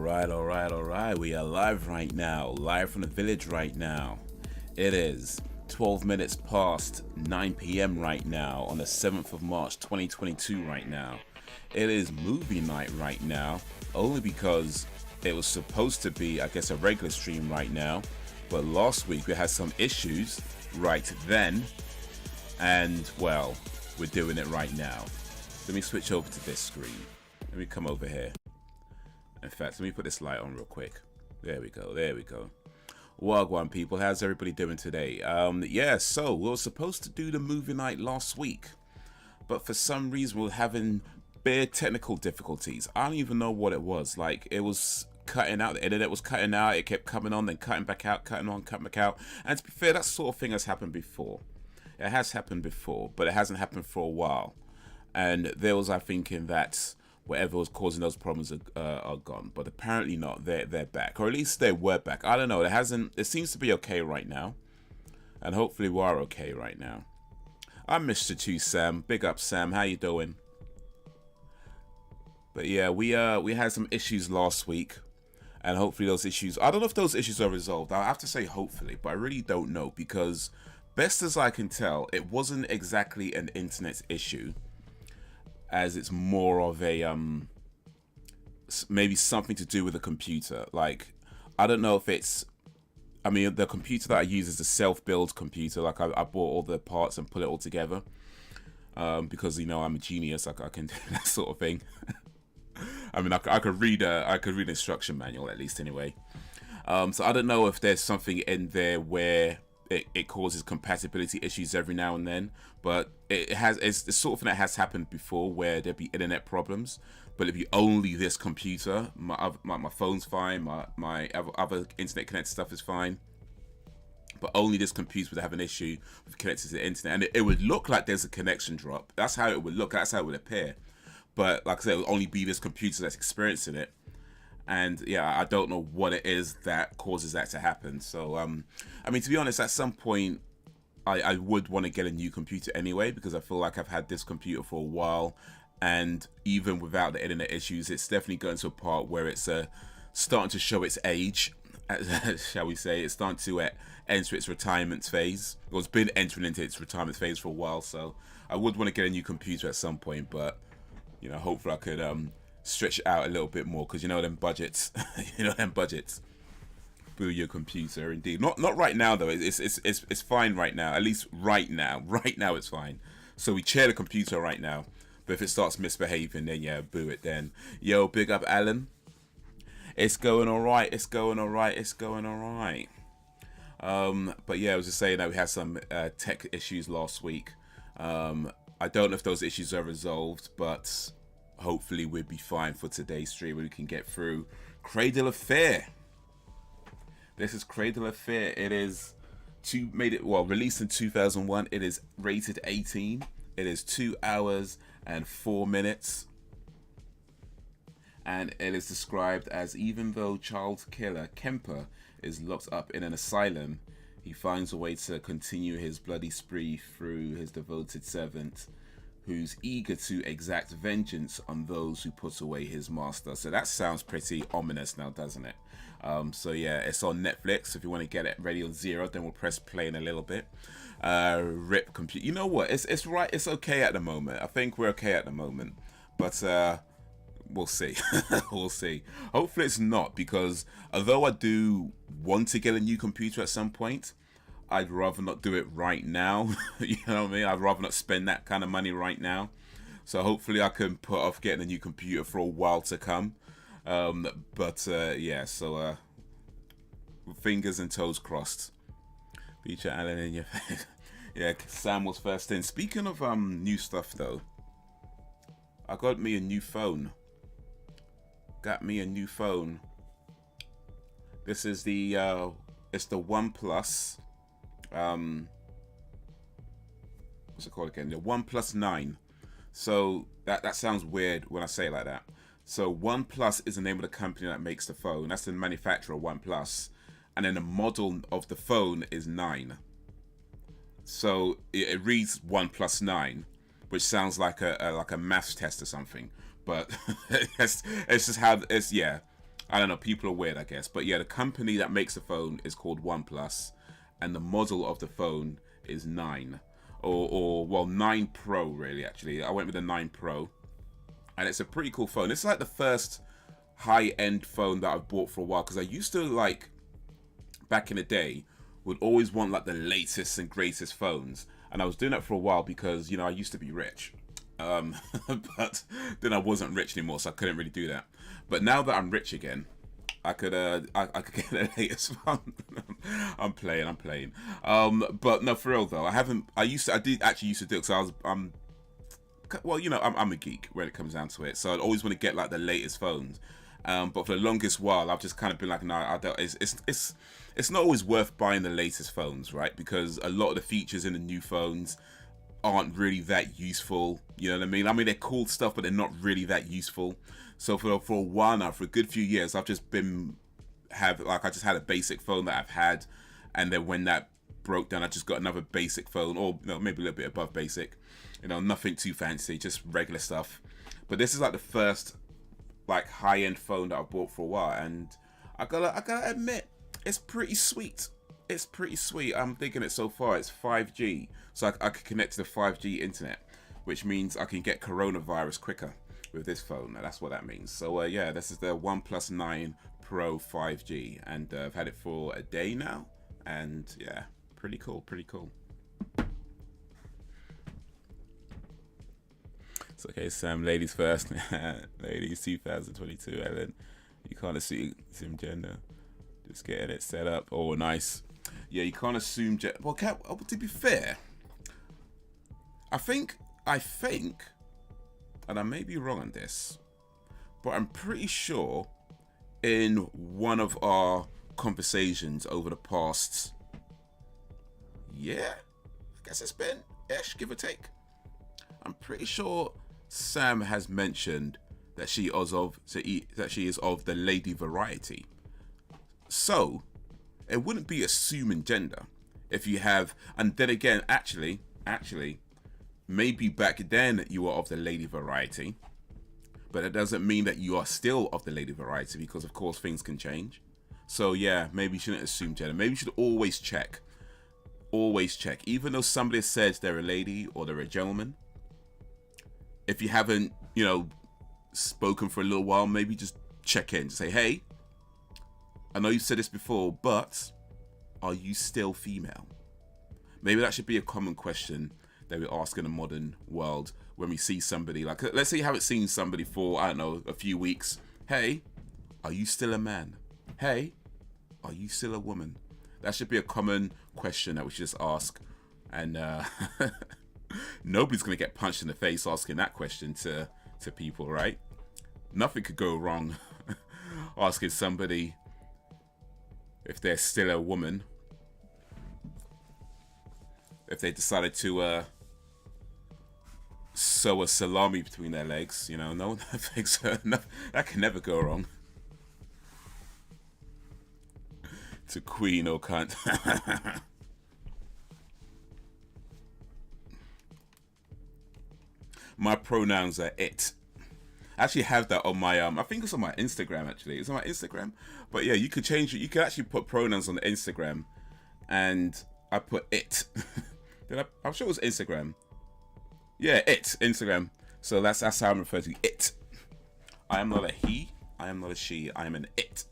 All right. We are live right now, live from the village right now. It is 12 minutes past 9 p.m. right now on the 7th of March 2022 right now. It is movie night right now, only because it was supposed to be, I guess, a regular stream right now. But last week we had some issues right then, and well, we're doing it right now. Let me switch over to this screen. Let me come over here. In fact, let me put this light on real quick. There we go. Wagwan people, how's everybody doing today? Yeah, so we were supposed to do the movie night last week, but for some reason we were having bare technical difficulties. I don't even know what it was. Like, it was cutting out, the internet was cutting out, it kept coming on, then cutting back out, cutting on, cutting back out. And to be fair, that sort of thing has happened before. It has happened before, but it hasn't happened for a while. And there was I thinking that whatever was causing those problems are gone, but apparently not. They're back, or at least they were back. I don't know. It seems to be okay right now, and hopefully we are okay right now. I'm Mr. 2 Sam. Big up, Sam. How you doing? But yeah, we had some issues last week, and hopefully those issues. I don't know if those issues are resolved. I have to say hopefully, but I really don't know, because best as I can tell, it wasn't exactly an internet issue, as it's more of a maybe something to do with the computer. Like, I don't know if it's, I mean, the computer that I use is a self-build computer. Like, I bought all the parts and put it all together, because, you know, I'm a genius. I can do that sort of thing. I mean, I could read an instruction manual at least, anyway. So I don't know if there's something in there where it causes compatibility issues every now and then, but it's the sort of thing that has happened before, where there'd be internet problems. But if you only this computer, my phone's fine, my other internet connected stuff is fine, but only this computer would have an issue with connecting to the internet, and it would look like there's a connection drop. That's how it would look. That's how it would appear. But like I said, it would only be this computer that's experiencing it. And yeah, I don't know what it is that causes that to happen. So, I mean, to be honest, at some point, I would want to get a new computer anyway, because I feel like I've had this computer for a while. And even without the internet issues, it's definitely going to a part where it's starting to show its age, shall we say. It's starting to enter its retirement phase. Well, it's been entering into its retirement phase for a while. So I would want to get a new computer at some point. But, you know, hopefully I could stretch it out a little bit more, because you know them budgets. Boo your computer, indeed. Not right now though. It's fine right now. At least right now it's fine. So we chair the computer right now, but if it starts misbehaving, then yeah, boo it then. Yo, big up Alan. It's going all right. But yeah, I was just saying that we had some tech issues last week. I don't know if those issues are resolved, but hopefully we'll be fine for today's stream. We can get through Cradle of Fear. This is Cradle of Fear. It is released in 2001. It is rated 18. It is 2 hours and 4 minutes. And it is described as, even though child killer Kemper is locked up in an asylum, he finds a way to continue his bloody spree through his devoted servant, who's eager to exact vengeance on those who put away his master. So that sounds pretty ominous now, doesn't it? So yeah, it's on Netflix. If you want to get it ready on Zero, then we'll press play in a little bit. Rip computer. You know what? It's right. It's okay at the moment. I think we're okay at the moment, but we'll see. We'll see. Hopefully it's not, because although I do want to get a new computer at some point, I'd rather not do it right now. You know what I mean? I'd rather not spend that kind of money right now. So hopefully I can put off getting a new computer for a while to come. Yeah, so fingers and toes crossed. Feature Alan in your face. Yeah, Sam was first in. Speaking of new stuff though, I got me a new phone. This is the it's the OnePlus. What's it called again? The OnePlus 9. So that sounds weird when I say it like that. So OnePlus is the name of the company that makes the phone. That's the manufacturer, OnePlus. And then the model of the phone is 9. So it reads OnePlus 9, which sounds like a maths test or something. But it's just how it's, yeah. I don't know, people are weird, I guess. But yeah, the company that makes the phone is called OnePlus, and the model of the phone is 9. Or well, 9 Pro, really, actually. I went with the 9 Pro. And it's a pretty cool phone. It's like the first high-end phone that I've bought for a while. Because I used to, like, back in the day, would always want, like, the latest and greatest phones. And I was doing that for a while because, you know, I used to be rich. But then I wasn't rich anymore, so I couldn't really do that. But now that I'm rich again, I could get the latest phone. I'm playing. But no, for real though, I did actually used to do it because well, you know, I'm a geek when it comes down to it, so I'd always want to get like the latest phones. But for the longest while, I've just kind of been like, no, I don't. It's not always worth buying the latest phones, right? Because a lot of the features in the new phones aren't really that useful. You know what I mean? I mean, they're cool stuff, but they're not really that useful. So for a while now, for a good few years, I've just I just had a basic phone that I've had, and then when that broke down, I just got another basic phone, or you know, maybe a little bit above basic. You know, nothing too fancy, just regular stuff. But this is like the first like high-end phone that I've bought for a while, and I gotta admit, it's pretty sweet. It's pretty sweet. I'm thinking it so far. It's 5G, so I can connect to the 5G internet, which means I can get coronavirus quicker with this phone. That's what that means. So yeah, this is the OnePlus 9 Pro 5G, and I've had it for a day now, and yeah, pretty cool. It's okay, Sam. Ladies first. Ladies 2022. Ellen, you can't assume gender. Just getting it set up. Oh, nice. Yeah, you can't assume gender. Well, to be fair, I think, and I may be wrong on this, but I'm pretty sure in one of our conversations over the past year, I guess it's been ish, give or take, I'm pretty sure Sam has mentioned that she is of the lady variety. So it wouldn't be assuming gender if you have, and then again, actually, maybe back then you were of the lady variety, but it doesn't mean that you are still of the lady variety, because of course things can change. So yeah, maybe you shouldn't assume gender. Maybe you should always check. Even though somebody says they're a lady or they're a gentleman, if you haven't, you know, spoken for a little while, maybe just check in. Just say, hey, I know you said this before, but are you still female? Maybe that should be a common question that we ask in the modern world when we see somebody. Like, let's say you haven't seen somebody for, I don't know, a few weeks. Hey, are you still a man? Hey, are you still a woman? That should be a common question that we should just ask. And nobody's going to get punched in the face asking that question to people, right? Nothing could go wrong asking somebody if they're still a woman, if they decided to sew a salami between their legs, you know, no one thinks that can never go wrong. To queen or cunt. My pronouns are it. I actually have that on my I think it's on my Instagram. Actually, it's on my Instagram. But yeah, you could change it. You can actually put pronouns on the Instagram, and I put it. I'm sure it was Instagram. Yeah, it Instagram. So that's how I'm referred to it. I am not a he. I am not a she. I am an it.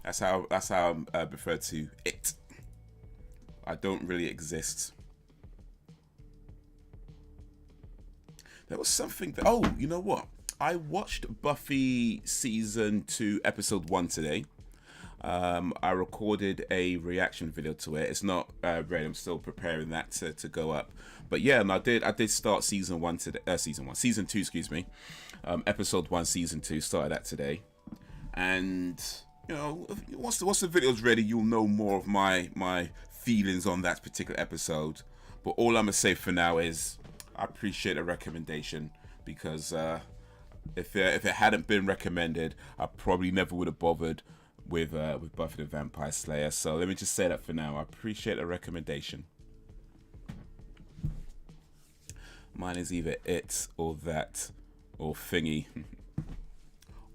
That's how I'm referred to it. I don't really exist. There was something that, oh, you know what? I watched Buffy season 2 episode 1 today. I recorded a reaction video to it. It's not ready. I'm still preparing that to go up. But yeah, and I did start season 2, excuse me. Episode 1, season 2, started that today. And you know, once the video's ready, you'll know more of my feelings on that particular episode. But all I'm gonna say for now is I appreciate the recommendation, because if it hadn't been recommended, I probably never would have bothered with Buffy the Vampire Slayer. So let me just say that for now. I appreciate the recommendation. Mine is either it or that or thingy.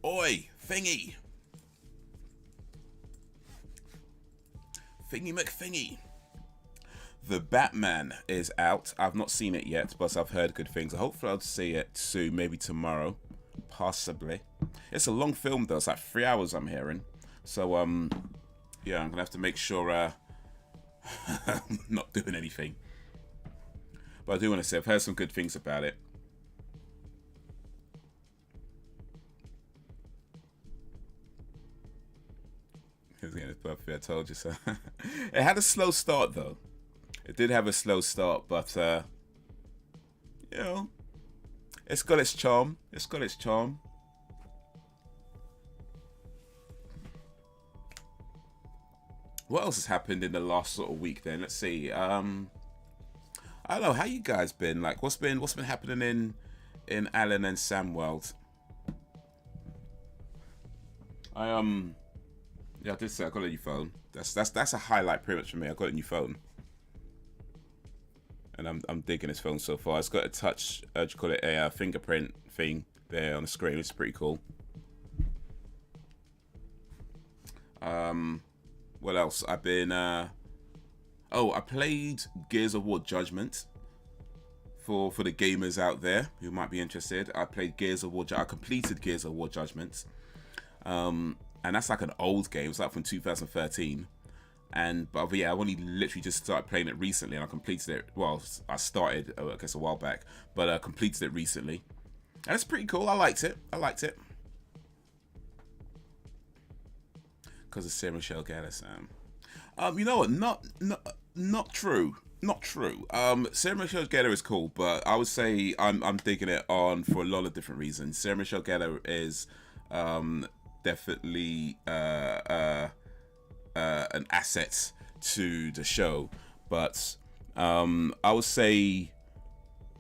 Oi, Thingy. Thingy McThingy. The Batman is out. I've not seen it yet, but I've heard good things. Hopefully I'll see it soon, maybe tomorrow. Possibly. It's a long film though, it's like 3 hours I'm hearing. So yeah, I'm gonna have to make sure I'm not doing anything. But I do want to say I've heard some good things about it. Who's getting his birthday? I told you so. It had a slow start though. It did have a slow start, but you know, it's got its charm. It's got its charm. What else has happened in the last sort of week then? Let's see. I don't know, how you guys been? Like what's been happening in Alan and Sam world? Yeah, I did say I got a new phone. That's a highlight pretty much for me. I got a new phone. And I'm digging this phone so far. It's got a touch, what do you call it, a fingerprint thing there on the screen. It's pretty cool. What else? I've been, oh, I played Gears of War Judgment. For the gamers out there who might be interested, I played Gears of War. I completed Gears of War Judgment. And that's like an old game. It's like from 2013. But yeah, I've only literally just started playing it recently, and I completed it. Well, I started, I guess, a while back, but I completed it recently, and it's pretty cool. I liked it. Because of Sarah Michelle Gellar, Sam. You know what? Not true. Not true. Sarah Michelle Gellar is cool, but I would say I'm digging it on for a lot of different reasons. Sarah Michelle Gellar is definitely an asset to the show, but I would say,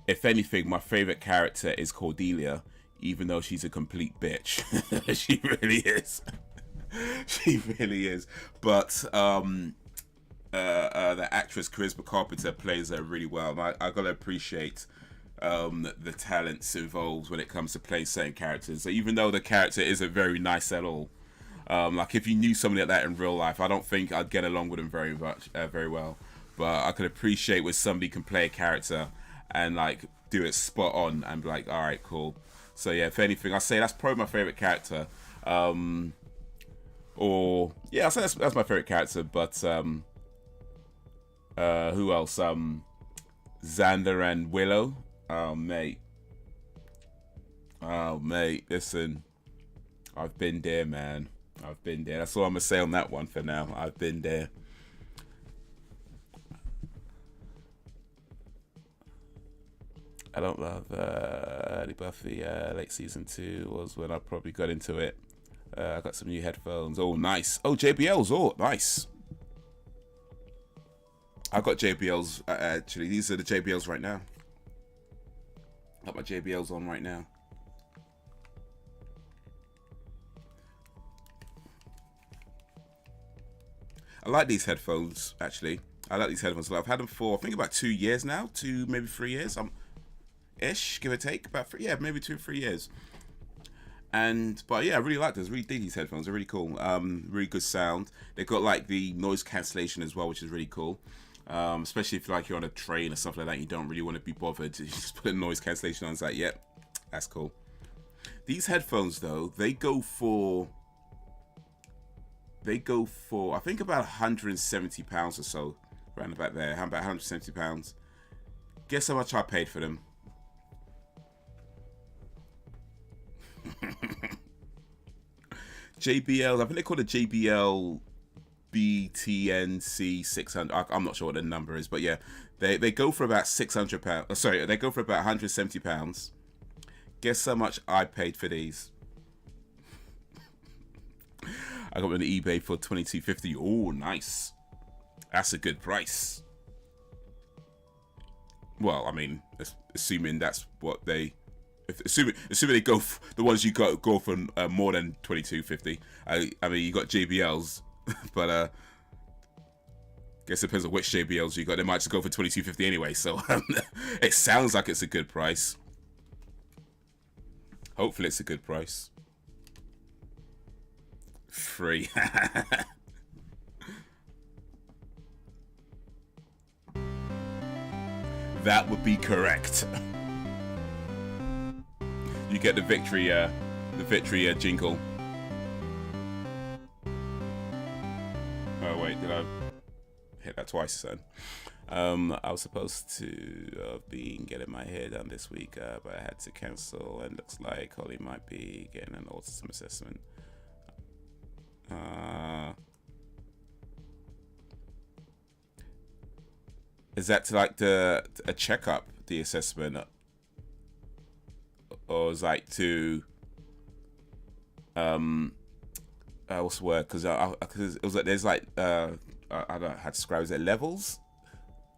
if anything, my favorite character is Cordelia, even though she's a complete bitch. She really is. She really is. But the actress Charisma Carpenter plays her really well, and I gotta appreciate the talents involved when it comes to playing certain characters. So even though the character isn't very nice at all, like if you knew somebody like that in real life, I don't think I'd get along with them very well. But I could appreciate when somebody can play a character and like do it spot on and be like, all right, cool. So yeah, if anything, I say that's probably my favorite character. Or yeah, I'll say that's my favorite character. But who else? Xander and Willow. Oh mate, listen, I've been there, man. I've been there. That's all I'm gonna say on that one for now. I've been there. I don't love early Buffy. Late season 2 was when I probably got into it. I got some new headphones. Oh, nice. Oh, JBLs. Oh, nice. I got JBLs. Actually, these are the JBLs right now. Got my JBLs on right now. I like these headphones, actually. I like these headphones. I've had them for, I think, about 2 years now. 2, maybe 3 years. Ish, give or take. About 3, yeah, maybe 2 or 3 years. But yeah, I really like this. I really dig these headphones. They're really cool. Really good sound. They've got like the noise cancellation as well, which is really cool. Especially if like you're on a train or something like that, you don't really want to be bothered. You just put a noise cancellation on. It's like, yep, that's cool. These headphones though, they go for I think about £170 or so, around about there. How about £170? Guess how much I paid for them? JBL, I think they call it JBL BTNC 600. I'm not sure what the number is, but yeah, they go for about £600. Sorry, they go for about £170. Guess how much I paid for these? I got them on eBay for $22.50. Oh, nice. That's a good price. Well, I mean, assuming that's what they. Assuming they go for, the ones you got go for more than $22.50. I mean, you got JBLs, but guess it depends on which JBLs you got. They might just go for $22.50 anyway. So it sounds like it's a good price. Hopefully, it's a good price. free. That would be correct. You get the victory jingle. Oh wait, did I hit that twice, son? I was supposed to have been getting my hair done this week, but I had to cancel, and looks like Holly might be getting an autism assessment. Is that like a checkup, the assessment, or is like to what's the word? Because it was like there's like I don't know how to describe it. Is it levels?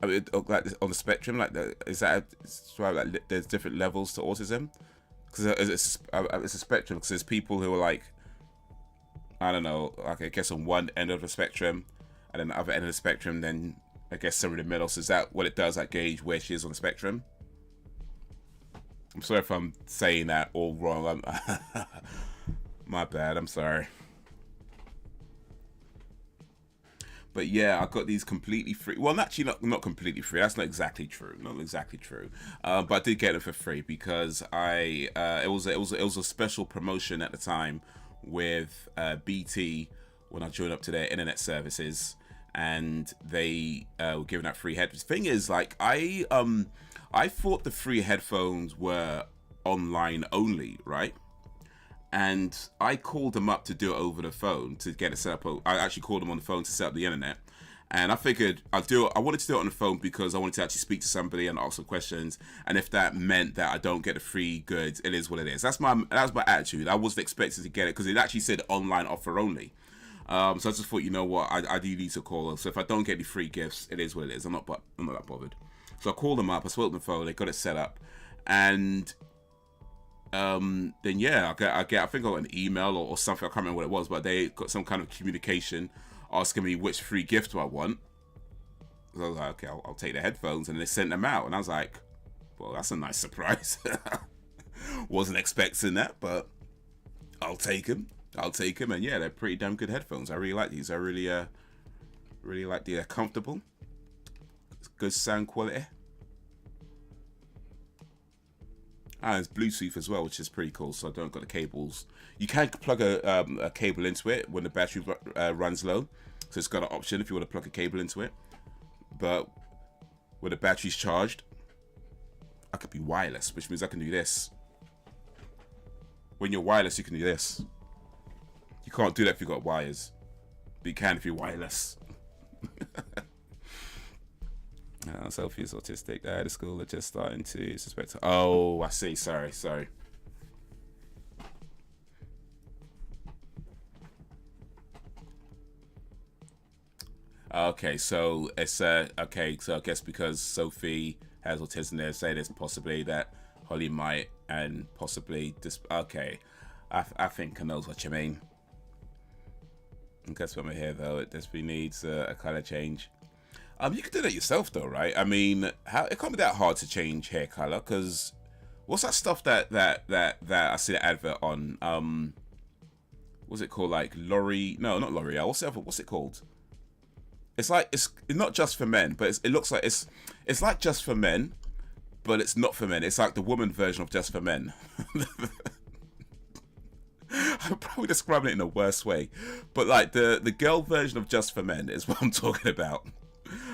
I mean, like on the spectrum, like is that like there's different levels to autism? Because it's a spectrum. Because there's people who are like, I don't know, like I guess on one end of the spectrum, and then the other end of the spectrum, then I guess somewhere in the middle. So is that what it does? Like gauge where she is on the spectrum? I'm sorry if I'm saying that all wrong. My bad. I'm sorry. But yeah, I got these completely free. Well, actually, not completely free. That's not exactly true. Not exactly true. But I did get them for free because it was a special promotion at the time with BT when I joined up to their internet services, and they were giving out free headphones. Thing is, like I thought the free headphones were online only, right? And I called them up to do it over the phone to get it set up. I actually called them on the phone to set up the internet, and I figured I'd do it. I wanted to do it on the phone because I wanted to actually speak to somebody and ask some questions. And if that meant that I don't get the free goods, it is what it is. That was my attitude. I wasn't expected to get it because it actually said online offer only. So I just thought, you know what, I do need to call them. So if I don't get any free gifts, it is what it is. I'm not that bothered. So I called them up. I spoke on the phone. They got it set up, and then yeah, I think I got an email or something. I can't remember what it was, but they got some kind of communication asking me which free gift do I want. So I was like, okay, I'll take the headphones, and they sent them out, and I was like, well, that's a nice surprise. Wasn't expecting that, but I'll take them. And yeah, they're pretty damn good headphones. I really like these. I really like these. They're comfortable. It's good sound quality. And it's Bluetooth as well, which is pretty cool. So I don't got the cables. You can plug a cable into it when the battery runs low. So it's got an option if you want to plug a cable into it. But when the battery's charged, I could be wireless, which means I can do this. When you're wireless, you can do this. You can't do that if you've got wires. But you can if you're wireless. Sophie is autistic. The school are just starting to suspect her. Oh, I see. Sorry. Okay, so it's okay. So I guess because Sophie has autism, they're saying it's possibly that Holly might, and possibly this. Okay, I think I knows what you mean. And guess what, my hair though, it desperately needs a color change. You can do that yourself though, right? I mean, it can't be that hard to change hair color, because what's that stuff that I see the advert on? What's it called? Like L'Oreal? No, not L'Oreal. What's it called? It's like it's not just for men, but it looks like it's like just for men, but it's not for men. It's like the woman version of just for men. I'm probably describing it in a worse way, but like the girl version of just for men is what I'm talking about.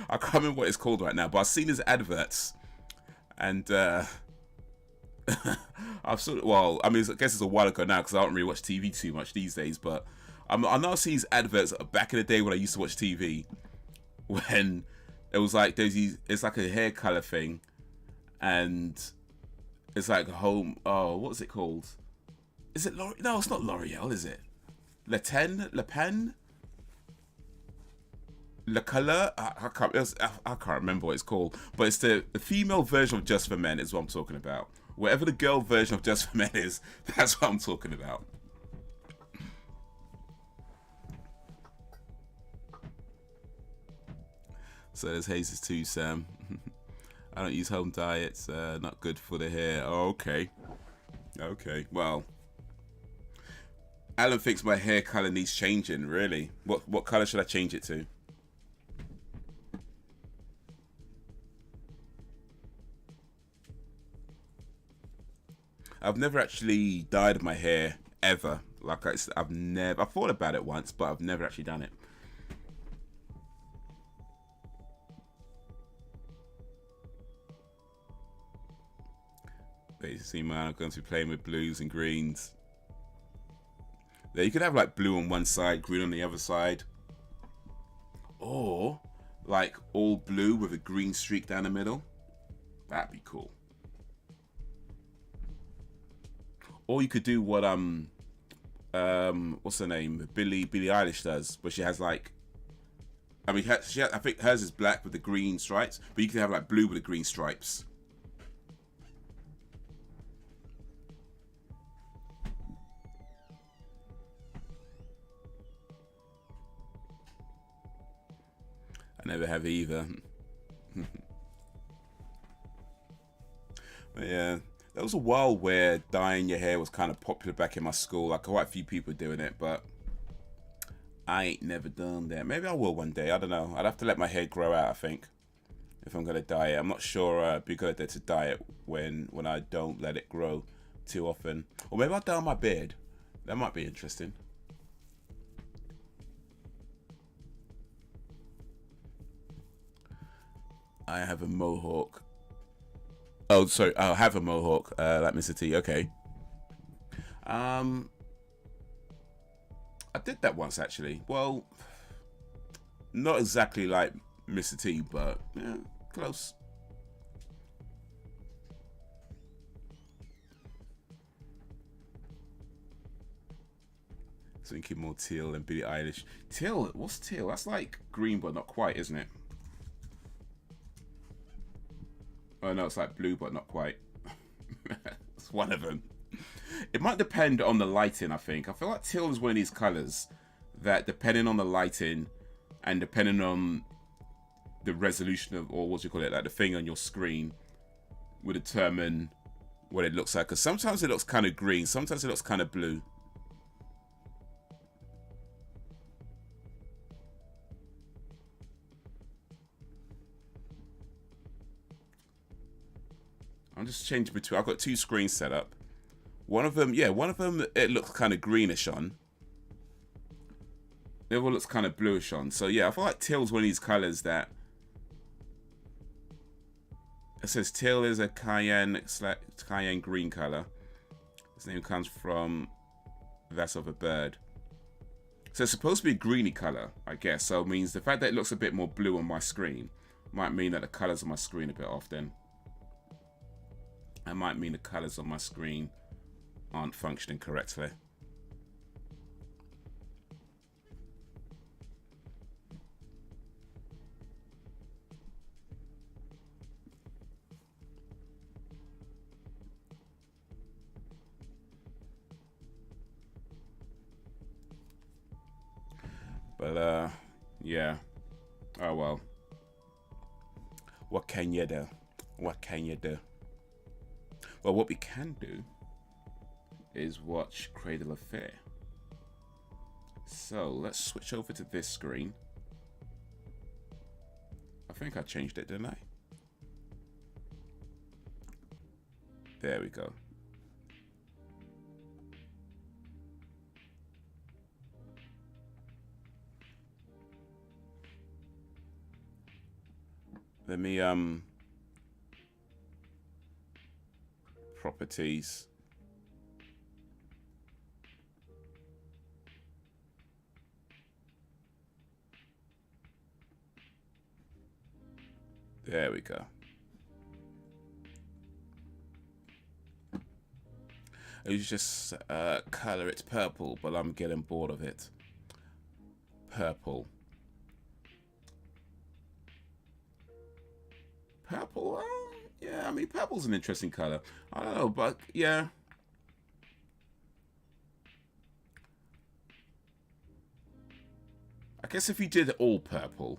I can't remember what it's called right now, but I've seen his adverts, and I've sort of, well, I mean, I guess it's a while ago now because I don't really watch TV too much these days, but I know I've seen his adverts back in the day when I used to watch TV, when it was like it's like a hair color thing, and it's like home. Oh, what's it called? Is it L'Oreal? No, it's not L'Oreal, is it? Le Pen? Le Color? I can't remember what it's called, but it's the female version of Just for Men is what I'm talking about. Whatever the girl version of Just for Men is, that's what I'm talking about. So there's Haze's too, Sam. I don't use home dye. It's not good for the hair. Oh, okay. Okay, well, Alan thinks my hair color needs changing. Really? What color should I change it to? I've never actually dyed my hair ever. Like I've thought about it once, but I've never actually done it. Basically, man, I'm going to be playing with blues and greens. Yeah, you could have like blue on one side, green on the other side. Or like all blue with a green streak down the middle. That'd be cool. Or you could do what what's her name? Billie Eilish does, where she has like, I mean, I think hers is black with the green stripes, but you can have like blue with the green stripes. I never have either. But yeah, there was a while where dyeing your hair was kind of popular back in my school. Like quite a few people doing it, but I ain't never done that. Maybe I will one day. I don't know. I'd have to let my hair grow out, I think, if I'm gonna dye it. I'm not sure it'd be good to dye it when I don't let it grow too often. Or maybe I'll dye my beard. That might be interesting. I have a mohawk. Oh, sorry. I have a mohawk, like Mr. T. Okay. I did that once, actually. Well, not exactly like Mr. T, but yeah, close. Thinking more teal than Billie Eilish. Teal? What's teal? That's like green, but not quite, isn't it? Oh no, it's like blue, but not quite. It's one of them. It might depend on the lighting, I think. I feel like teal is one of these colors that, depending on the lighting and depending on the resolution of, or what do you call it, like the thing on your screen, will determine what it looks like. Because sometimes it looks kind of green, sometimes it looks kind of blue. I'm just changing between. I've got two screens set up. One of them, yeah, one of them it looks kind of greenish on. The other one looks kind of bluish on. So yeah, I feel like teal's one of these colors that it says teal is a cayenne green color. Its name comes from that of a bird. So it's supposed to be a greeny color, I guess. So it means the fact that it looks a bit more blue on my screen might mean that the colors on my screen are a bit off then. That might mean the colors on my screen aren't functioning correctly. But yeah. Oh well. What can you do? What can you do? Well, what we can do is watch Cradle of Fear. So let's switch over to this screen. I think I changed it, didn't I? There we go. Let me properties. There we go. It was just color it purple, but I'm getting bored of it. Purple. Purple? Yeah, I mean, purple's an interesting color. I don't know, but yeah. I guess if you did all purple.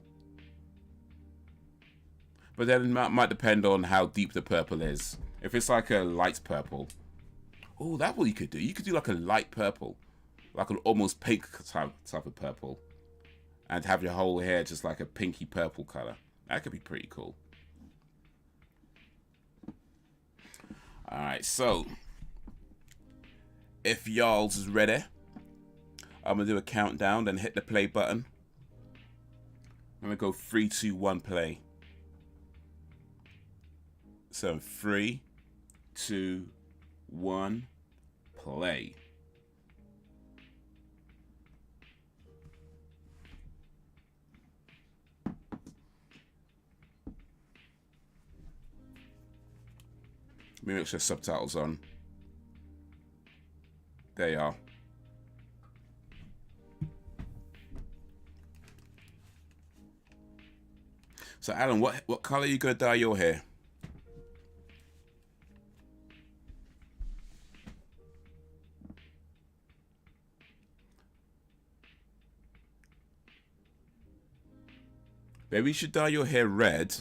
But then it might depend on how deep the purple is. If it's like a light purple. Oh, that's what you could do. You could do like a light purple. like an almost pink type of purple, and have your whole hair just like a pinky purple color. That could be pretty cool. All right, so if y'all's is ready, I'm gonna do a countdown, then hit the play button. I'm gonna go 3, 2, 1, play. So 3, 2, 1, play. Let me make sure subtitles on. There you are. So Alan, what color are you gonna dye your hair? Maybe you should dye your hair red.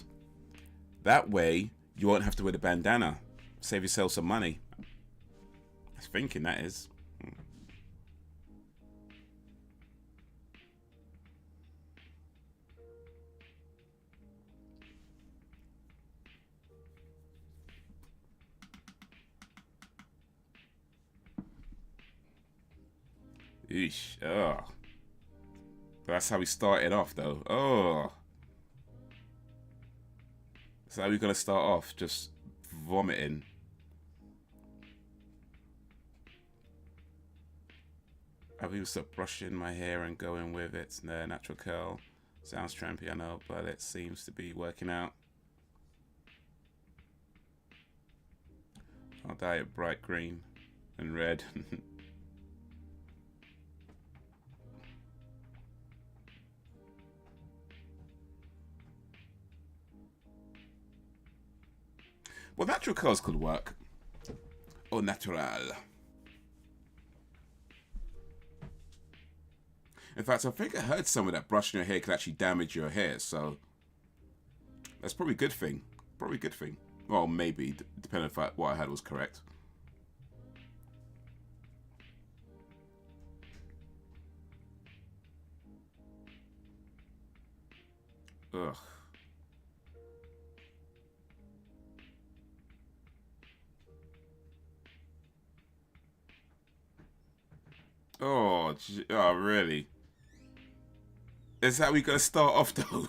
That way you won't have to wear the bandana. Save yourself some money. I was thinking that is. Eesh. Oh. That's how we started off, though. Oh. So how are we gonna start off? Just vomiting. I've even stopped brushing my hair and going with it. No, natural curl. Sounds trampy, I know, but it seems to be working out. I'll dye it bright green and red. Well, natural curls could work. Au natural. In fact, I think I heard somewhere that brushing your hair can actually damage your hair, so that's probably a good thing. Probably a good thing. Well, maybe, depending if what I had was correct. Ugh. Oh, oh, really? Is that how we gonna start off, though?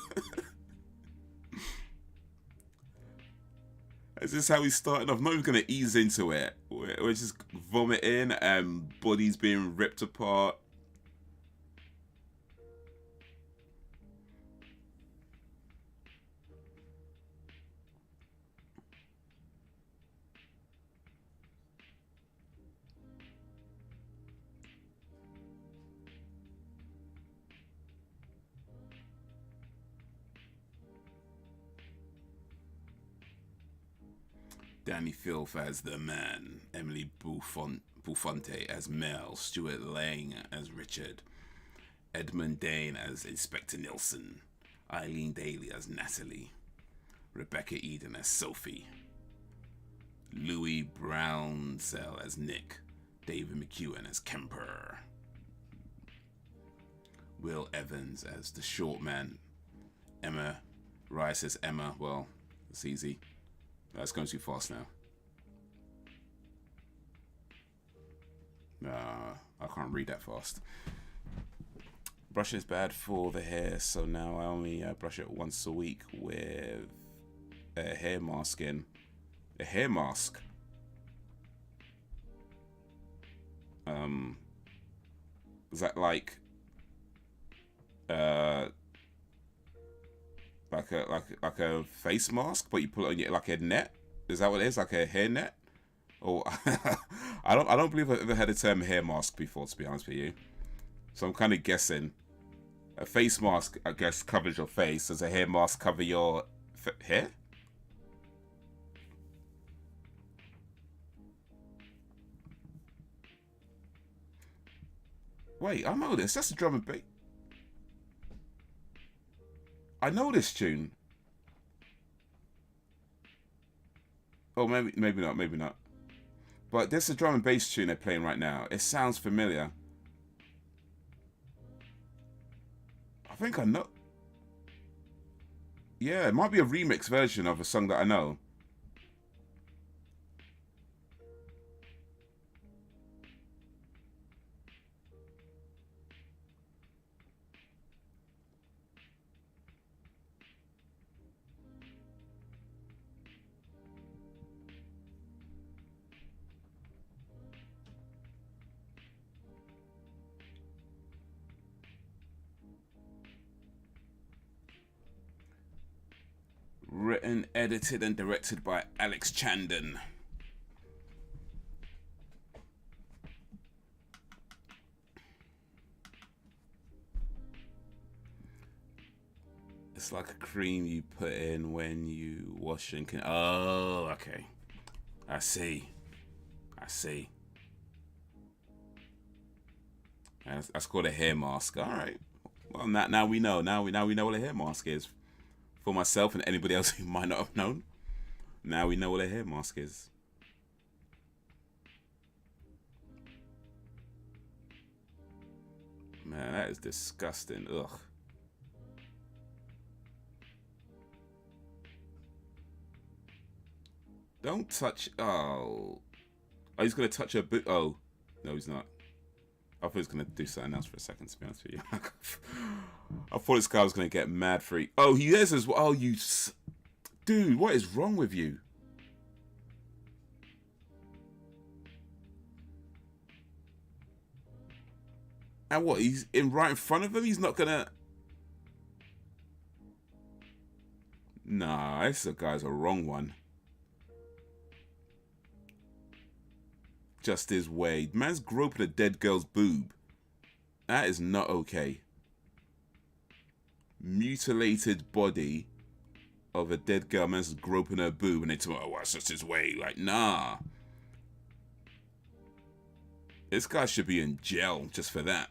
Is this how we started off? Not even gonna ease into it. We're just vomiting and bodies being ripped apart. Danny Filth as the man, Emily Buffonte as Mel, Stuart Lang as Richard, Edmund Dane as Inspector Nilsson, Eileen Daly as Natalie, Rebecca Eden as Sophie, Louis Brownsell as Nick, David McEwen as Kemper, Will Evans as the short man, Emma Rice as Emma. Well, it's easy. That's going too fast now. I can't read that fast. Brushing is bad for the hair, so now I only brush it once a week with a hair mask in. A hair mask? Is that like a face mask, but you put it on your, like a net? Is that what it is? Like a hair net? Or I don't believe I've ever had the term hair mask before, to be honest with you. So I'm kind of guessing. A face mask, I guess, covers your face. Does a hair mask cover your hair? Wait, I know this. That's a drum and bass. I know this tune. Oh, maybe not, maybe not. But there's a drum and bass tune they're playing right now. It sounds familiar. think I know. Yeah, it might be a remix version of a song that I know. Written, edited, and directed by Alex Chandon. It's like a cream you put in when you wash and can. Oh, okay. I see. I see. That's called a hair mask. All right. Well, now we know. Now we know what a hair mask is. For myself and anybody else who might not have known. Now we know what a hair mask is. Man, that is disgusting. Ugh. Don't touch. Oh. Oh, he's going to touch her boot. Oh. No, he's not. I thought he was going to do something else for a second, to be honest with you. I thought this guy was going to get mad free. Oh, he is as well. Oh, you... Dude, what is wrong with you? And what? He's right in front of him? He's not going to... Nah, this guy's a wrong one. Just his way. Man's groping a dead girl's boob. That is not okay. Mutilated body of a dead girl. Man's groping her boob, and they tell me, "Oh, that's just his way." Like, nah. This guy should be in jail just for that.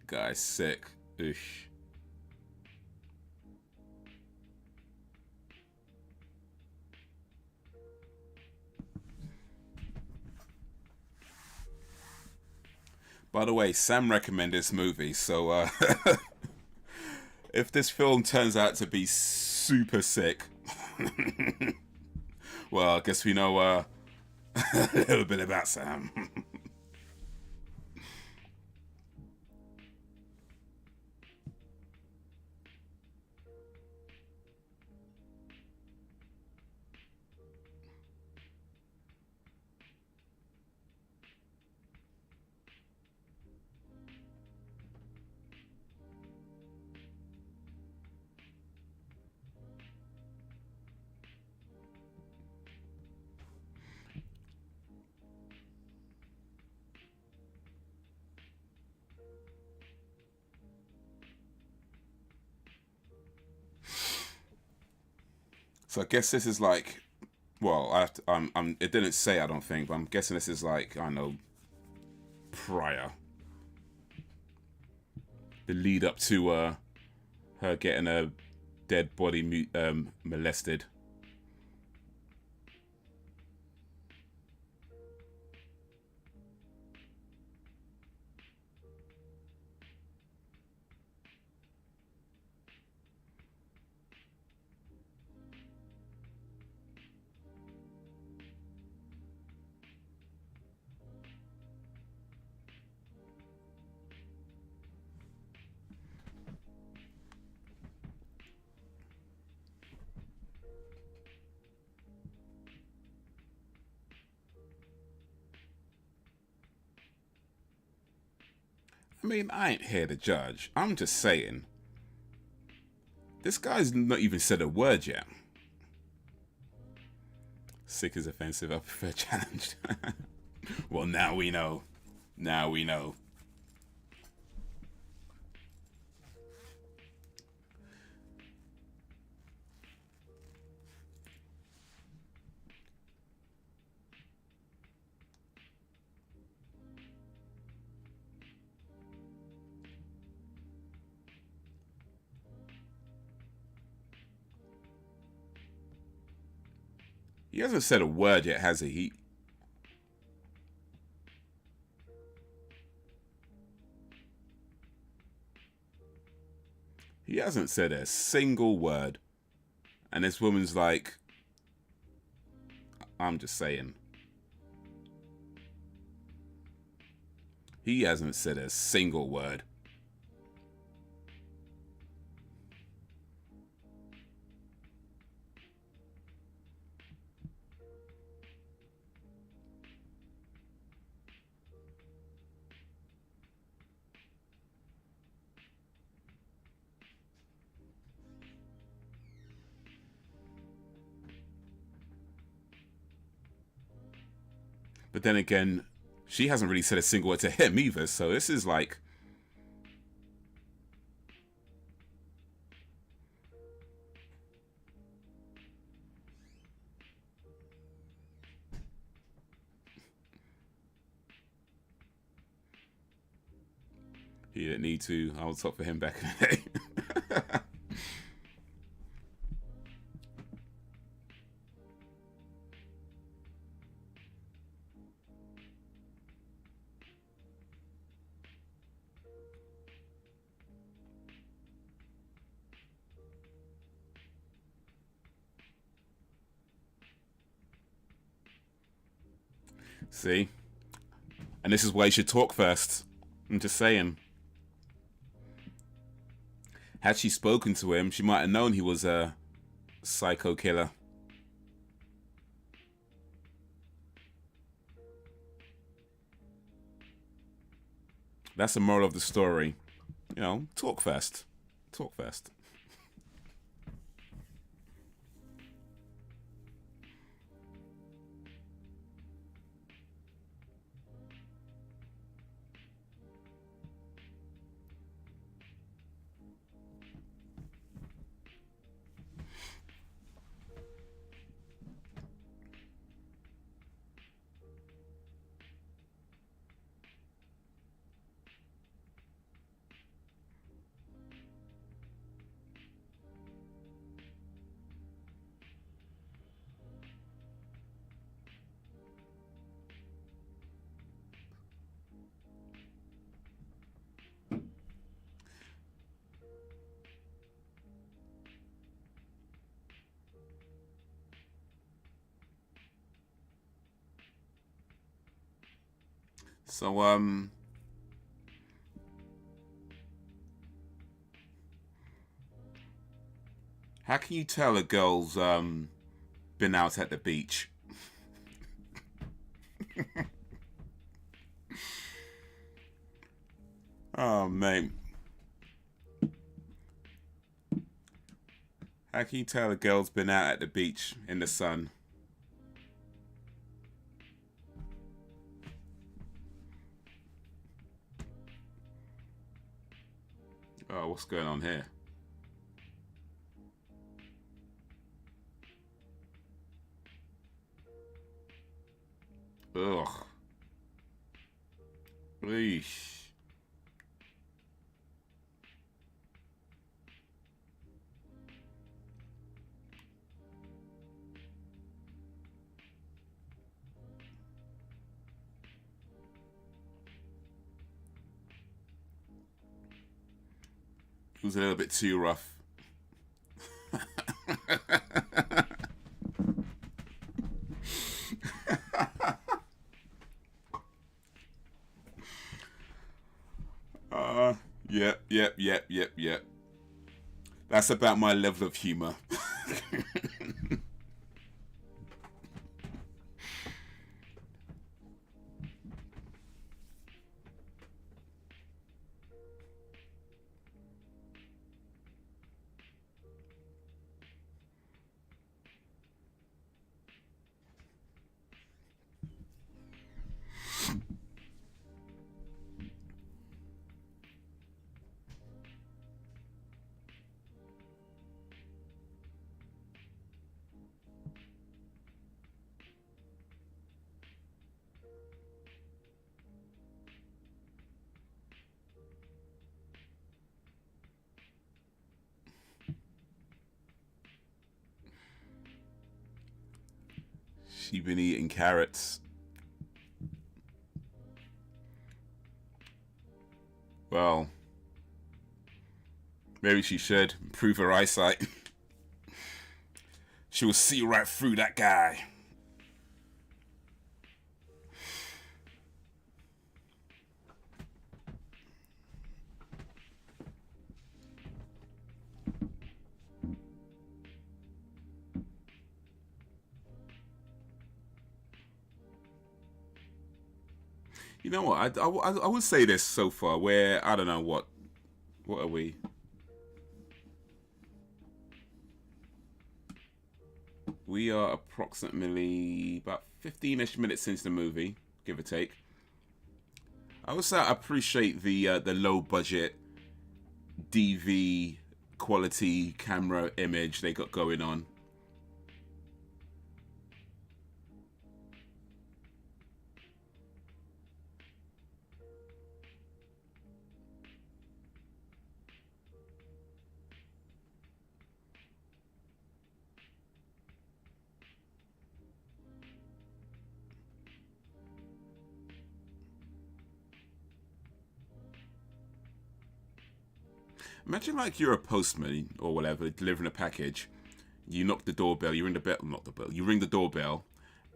Guy's sick. Ish. By the way, Sam recommended this movie, so if this film turns out to be super sick, well, I guess we know a little bit about Sam. So I guess this is like, well, I have to, it didn't say, I don't think, but I'm guessing this is like, I don't know, prior. The lead up to her getting a dead body molested. I mean, I ain't here to judge. I'm just saying. This guy's not even said a word yet. Sick is offensive. I prefer challenged. Well, now we know. Now we know. He hasn't said a word yet, has he? He hasn't said a single word. And this woman's like, I'm just saying. He hasn't said a single word. But then again, she hasn't really said a single word to him either. So this is like... He didn't need to. I was top for him back in the day. See? And this is why you should talk first. I'm just saying. Had she spoken to him, she might have known he was a psycho killer. That's the moral of the story. You know, talk first. Talk first. So, how can you tell a girl's been out at the beach? Oh, mate. How can you tell a girl's been out at the beach in the sun? Oh, what's going on here? Ugh. Eesh. It was a little bit too rough. Yep. That's about my level of humor. She been eating carrots. Well, maybe she should improve her eyesight. She will see right through that guy. You know what? I would say this so far. Where I don't know what are we? We are approximately about 15-ish minutes into the movie, give or take. I would say I appreciate the low budget DV quality camera image they got going on. Imagine like you're a postman or whatever, delivering a package. You knock the doorbell, you ring the bell, not the bell, you ring the doorbell,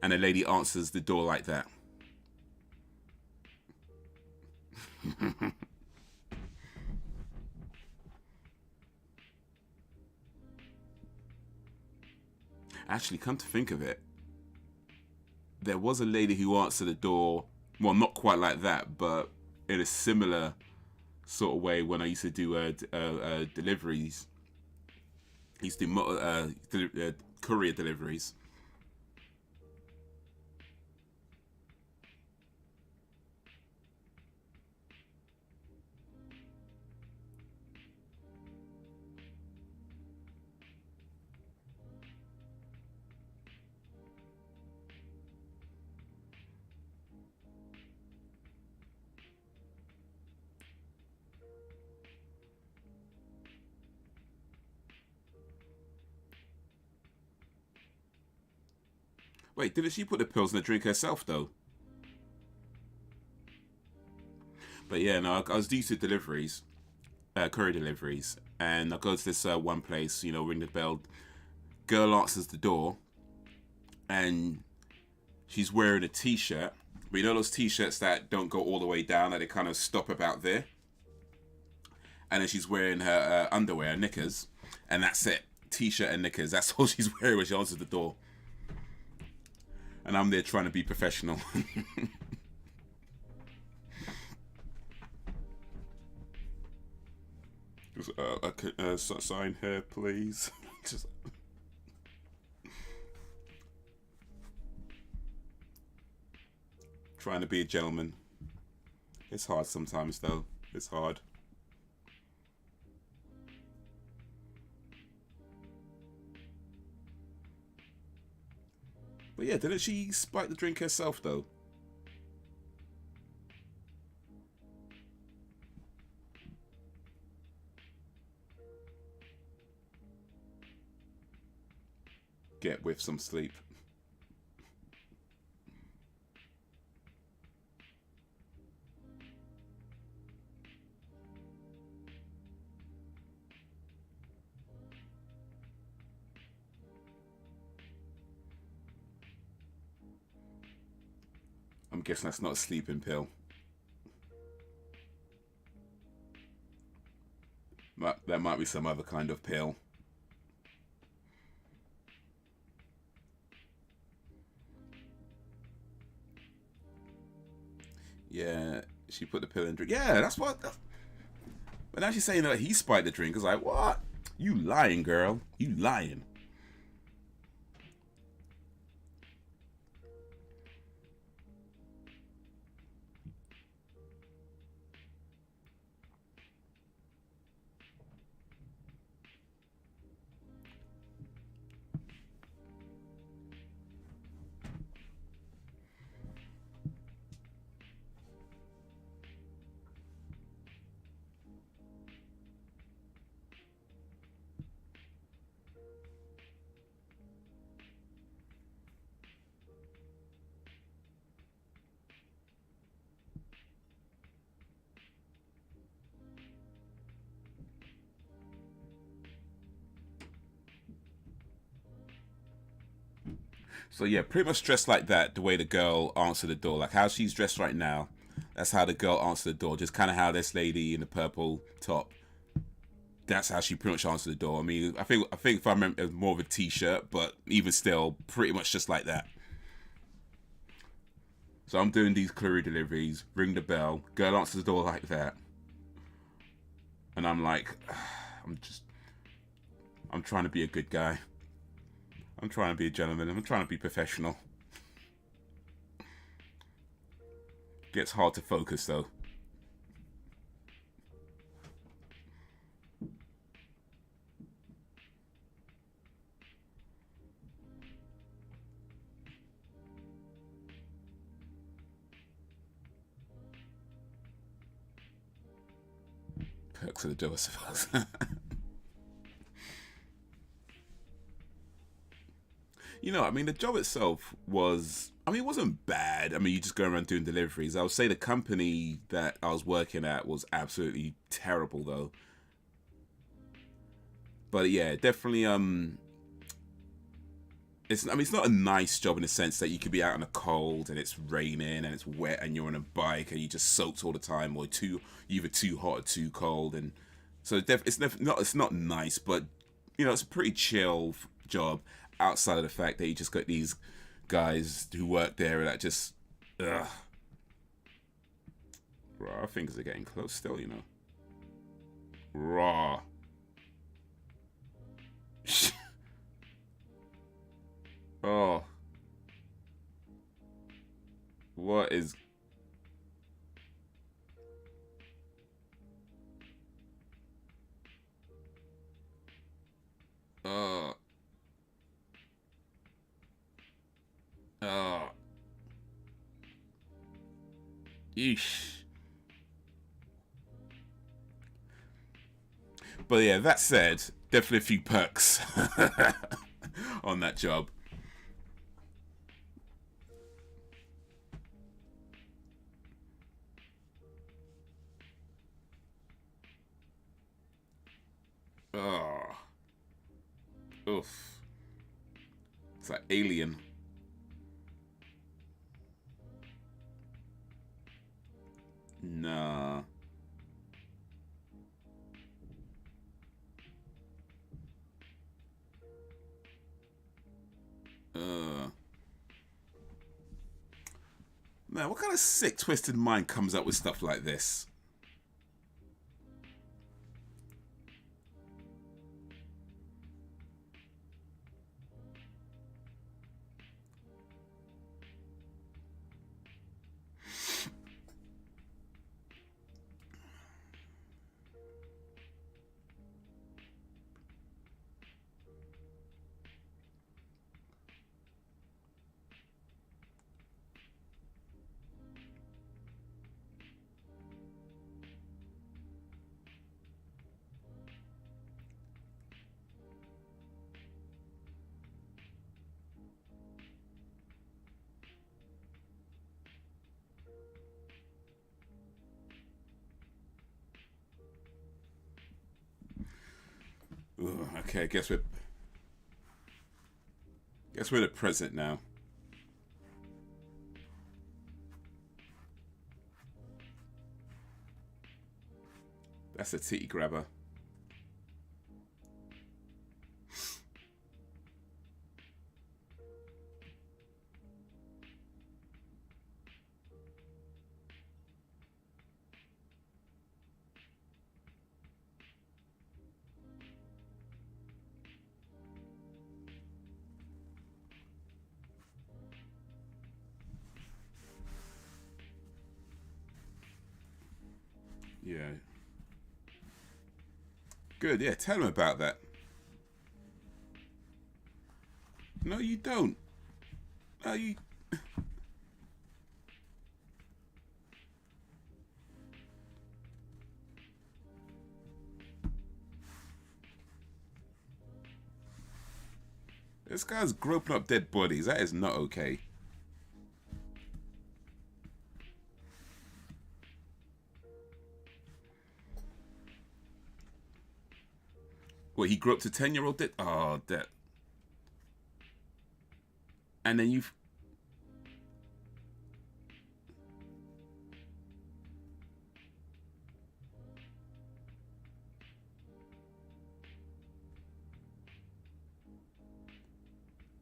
and a lady answers the door like that. Actually, come to think of it, there was a lady who answered the door, well, not quite like that, but in a similar sort of way when I used to do deliveries. I used to do courier deliveries. Wait, didn't she put the pills in the drink herself, though? But yeah, no, I was used to deliveries, courier deliveries, and I go to this one place, you know, ring the bell. Girl answers the door, and she's wearing a t-shirt. But you know those t-shirts that don't go all the way down, that they kind of stop about there? And then she's wearing her underwear, knickers, and that's it. T-shirt and knickers, that's all she's wearing when she answers the door. And I'm there trying to be professional. Sign here, please. Just... trying to be a gentleman. It's hard sometimes, though. It's hard. But yeah, didn't she spike the drink herself, though? Get with some sleep. I'm guessing that's not a sleeping pill. That might be some other kind of pill. Yeah, she put the pill in the drink. Yeah, that's what... But now she's saying that he spiked the drink. It's like, what? You lying, girl. You lying. So yeah, pretty much dressed like that. The way the girl answered the door, like how she's dressed right now, that's how the girl answered the door. Just kind of how this lady in the purple top. That's how she pretty much answered the door. I mean, I think if I remember, it was more of a t-shirt, but even still, pretty much just like that. So I'm doing these courier deliveries. Ring the bell. Girl answers the door like that, and I'm like, I'm trying to be a good guy. I'm trying to be a gentleman. I'm trying to be professional. Gets hard to focus though. Perks of the job, I suppose. You know, I mean, the job itself was, I mean, it wasn't bad. I mean, you just go around doing deliveries. I would say the company that I was working at was absolutely terrible, though. But yeah, definitely, I mean, it's not a nice job in the sense that you could be out in the cold and it's raining and it's wet and you're on a bike and you just soaked all the time, or either too hot or too cold, and so it's not nice, but you know, it's a pretty chill job outside of the fact that you just got these guys who work there that just, ugh. Raw, our fingers are getting close still, you know. Raw. Oh. What is... Oh. Oh. Eesh. But yeah, that said, definitely a few perks on that job. Oh. Oof. It's like Alien. Nah. Man, what kind of sick, twisted mind comes up with stuff like this? Ugh, okay, guess we're the present now. That's a titty grabber. Yeah. Good, yeah, tell him about that. No, you don't. No, you... This guy's groping up dead bodies. That is not okay. What, he grew up to 10-year-old dead? Oh, that... And then you've...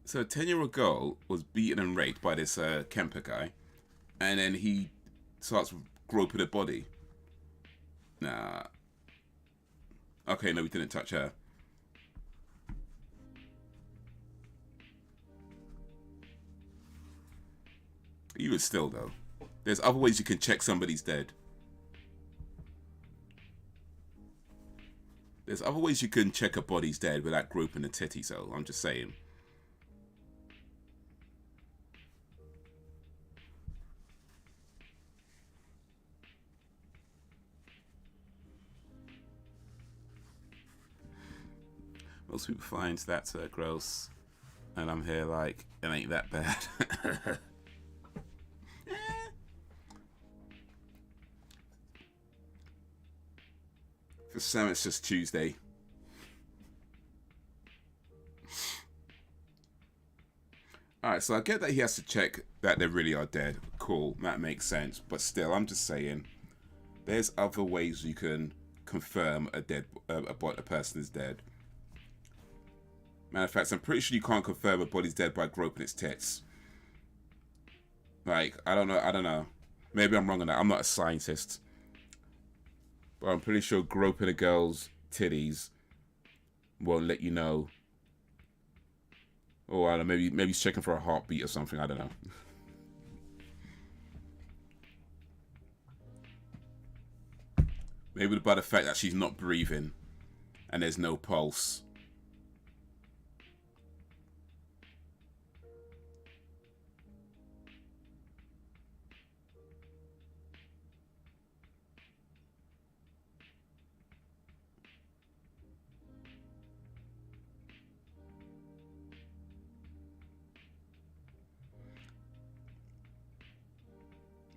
So a 10-year-old girl was beaten and raped by this Kemper guy, and then he starts groping her body. Nah. Okay, no, we didn't touch her. Even still, though, there's other ways you can check somebody's dead. There's other ways you can check a body's dead without groping a titty, so I'm just saying. Most people find that gross, and I'm here like, it ain't that bad. For some, it's just Tuesday. Alright, so I get that he has to check that they really are dead. Cool, that makes sense. But still, I'm just saying, there's other ways you can confirm a person is dead. Matter of fact, I'm pretty sure you can't confirm a body's dead by groping its tits. Like, I don't know. Maybe I'm wrong on that. I'm not a scientist. But I'm pretty sure groping a girl's titties won't let you know. Or, I don't know, maybe he's checking for a heartbeat or something. I don't know. Maybe by the fact that she's not breathing and there's no pulse.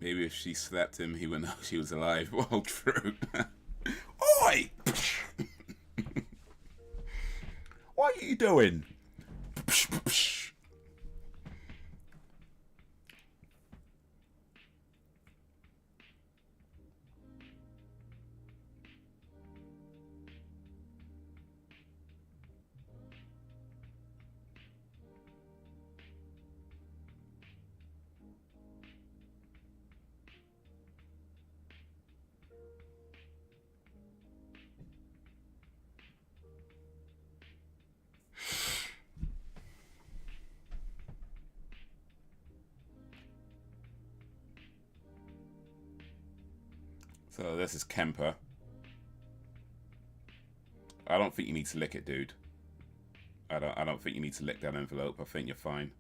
Maybe if she slapped him, he would know she was alive. Well, true. Oi! What are you doing? So this is Kemper. I don't think you need to lick it, dude. I don't think you need to lick that envelope. I think you're fine.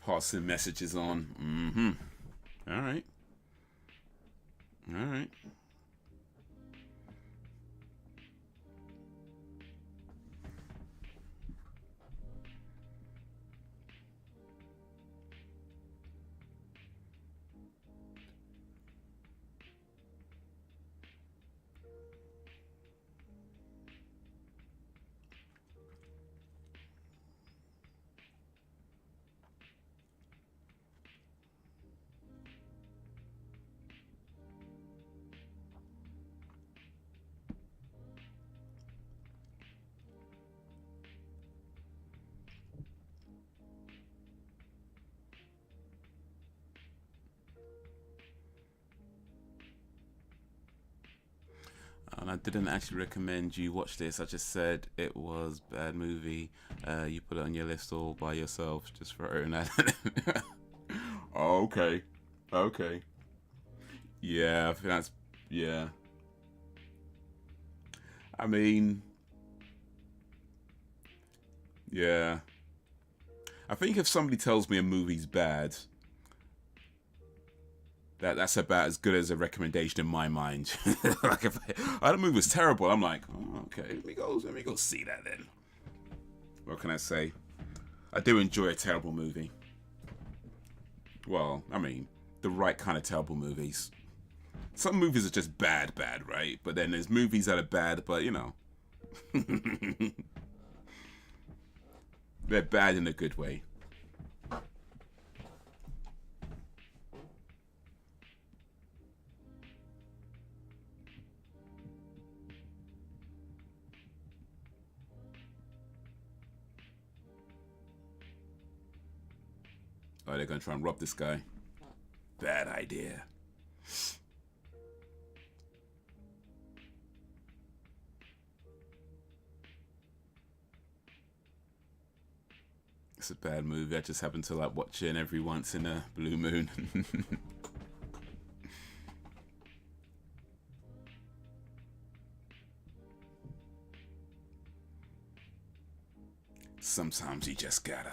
Passing messages on. Mm-hmm. All right. All right. And I didn't actually recommend you watch this. I just said it was a bad movie. You put it on your list all by yourself, just throwing that. Oh, okay. Okay. Yeah, I think that's... Yeah. I mean... Yeah. I think if somebody tells me a movie's bad, that's about as good as a recommendation in my mind. Like if the movie was terrible, I'm like, oh, okay, let me go see that then. What can I say? I do enjoy a terrible movie. Well, I mean, the right kind of terrible movies. Some movies are just bad, right? But then there's movies that are bad, but you know, they're bad in a good way. Oh, they're gonna try and rob this guy. Bad idea. It's a bad movie. I just happen to like watch it every once in a blue moon. Sometimes you just gotta.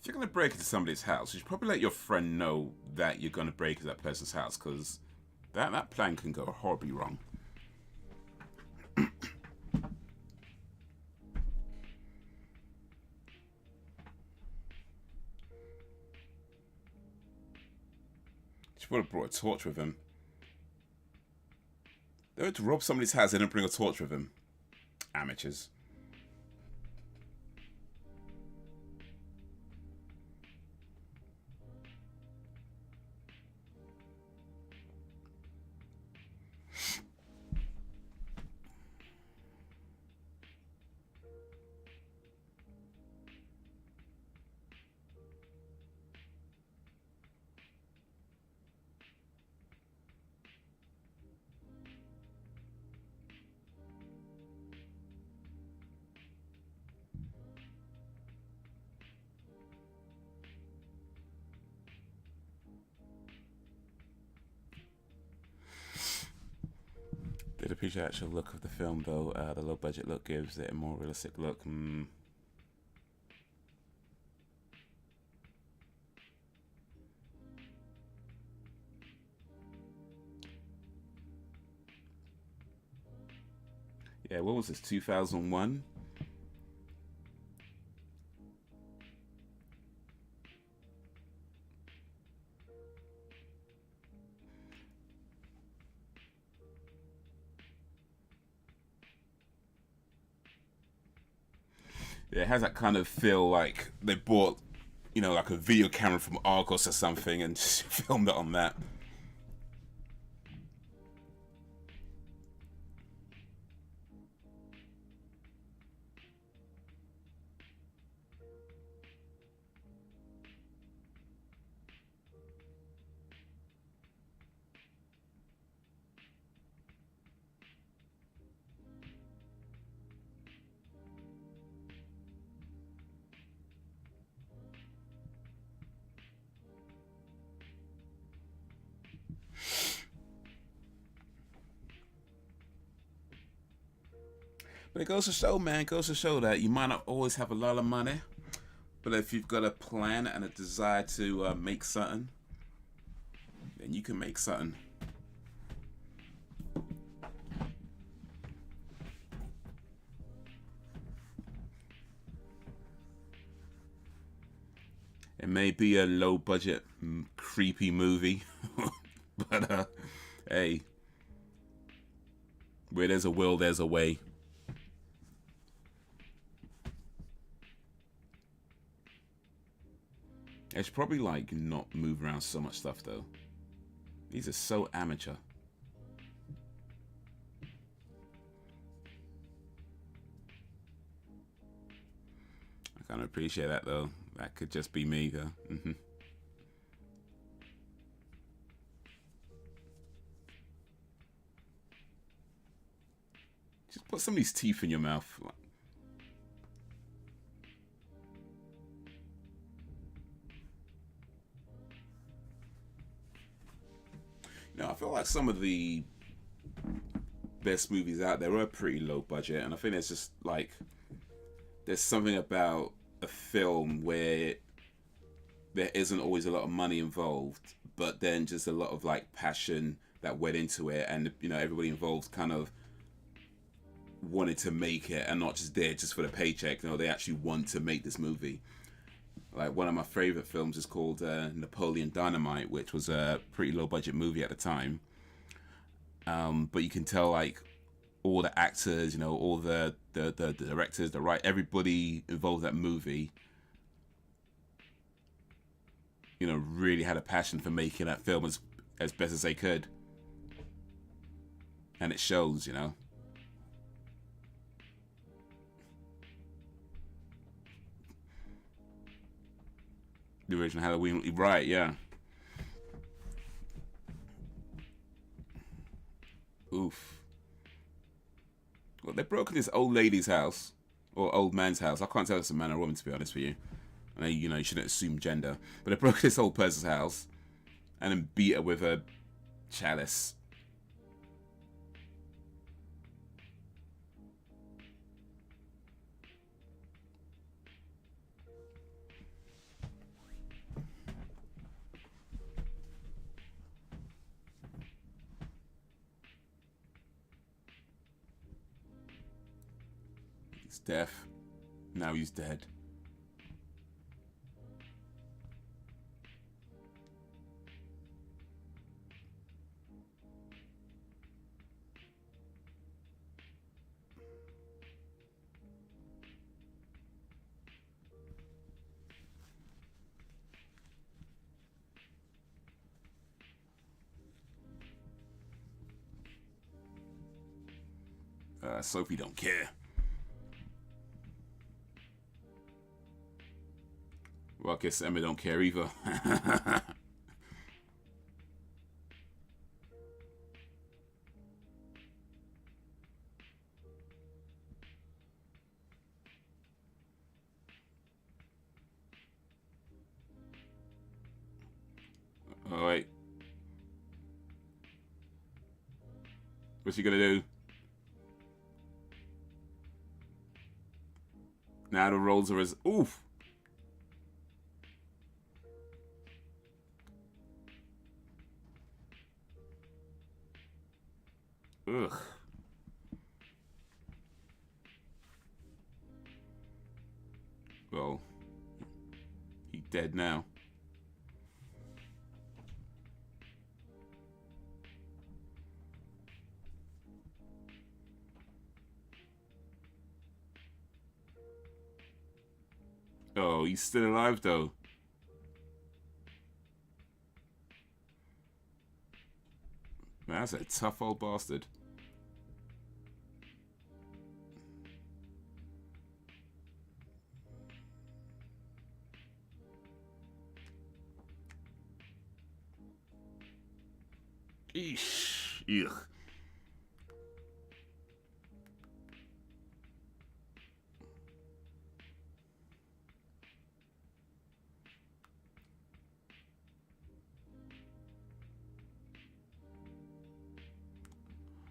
If you're going to break into somebody's house, you should probably let your friend know that you're going to break into that person's house, because that plan can go horribly wrong. She would have brought a torch with him. They went to rob somebody's house, they didn't bring a torch with him. Amateurs. Did appreciate the actual look of the film though. The low budget look gives it a more realistic look. Yeah, what was this, 2001? Yeah, it has that kind of feel like they bought, you know, like a video camera from Argos or something and just filmed it on that. But it goes to show, man, it goes to show that you might not always have a lot of money, but if you've got a plan and a desire to make something, then you can make something. It may be a low budget, creepy movie, but hey, where there's a will, there's a way. I should probably like not move around so much stuff though. These are so amateur. kind of appreciate that though. That could just be me though. Just put some of these teeth in your mouth. You know, I feel like some of the best movies out there are pretty low budget, and I think it's just like there's something about a film where there isn't always a lot of money involved, but then just a lot of like passion that went into it, and you know, everybody involved kind of wanted to make it and not just there just for the paycheck. You know, they actually want to make this movie. Like one of my favorite films is called Napoleon Dynamite, which was a pretty low budget movie at the time. But you can tell like all the actors, you know, all the directors, everybody involved in that movie, you know, really had a passion for making that film as best as they could. And it shows, you know. The original Halloween, right, yeah. Oof. Well, they broke into this old lady's house, or old man's house. I can't tell if it's a man or a woman, to be honest with you. I know, you know, you shouldn't assume gender. But they broke into this old person's house and then beat her with a chalice. He's deaf. Now he's dead. Sophie don't care. Well, I guess Emma don't care either. All right. What's she gonna do? Now the roles are as oof. Ugh. Well, he's dead now. Oh, he's still alive though. Man, that's a tough old bastard. Eesh. Ugh.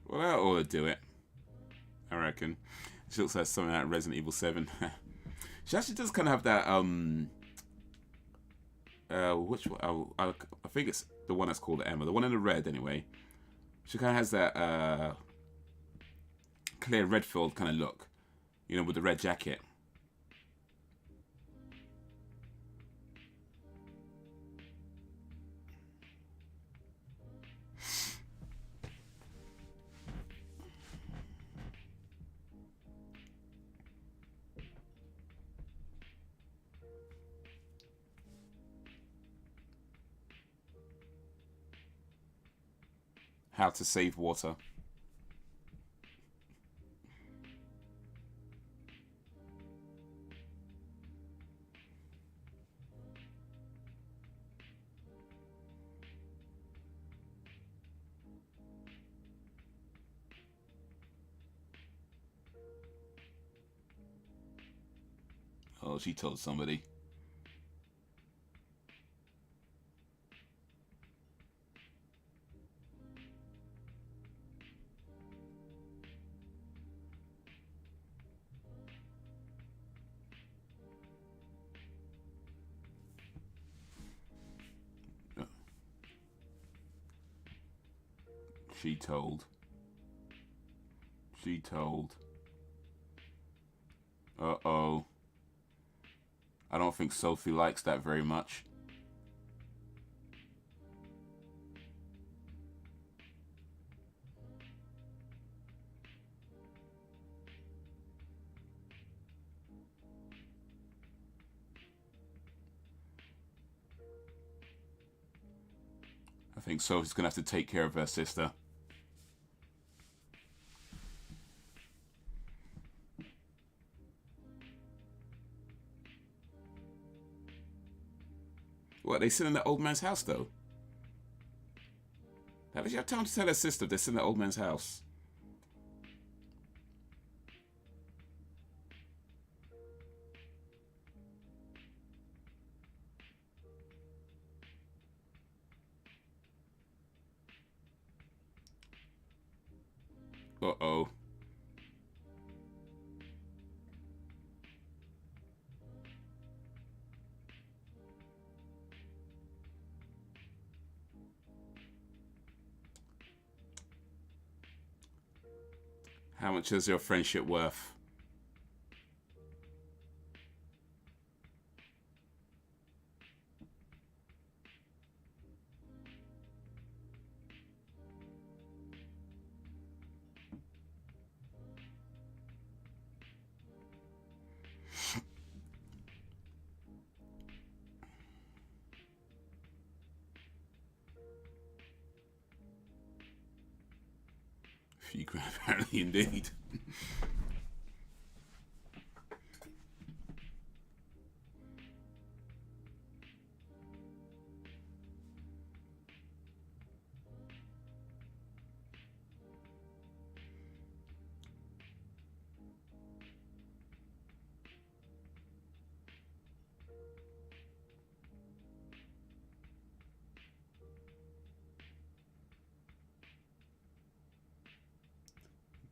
Well, that ought to do it, I reckon. She looks like something out of Resident Evil 7. She actually does kind of have that, which one? I think it's the one that's called Emma. The one in the red, anyway. She kind of has that, Claire Redfield kind of look. You know, with the red jacket. How to save water. Oh, she told somebody. She told. She told. Uh-oh. I don't think Sophie likes that very much. I think Sophie's going to have to take care of her sister. What, they sit in the old man's house, though? How did she have time to tell her sister they're sitting in the old man's house? Uh-oh. How much is your friendship worth? Few grand, apparently, indeed.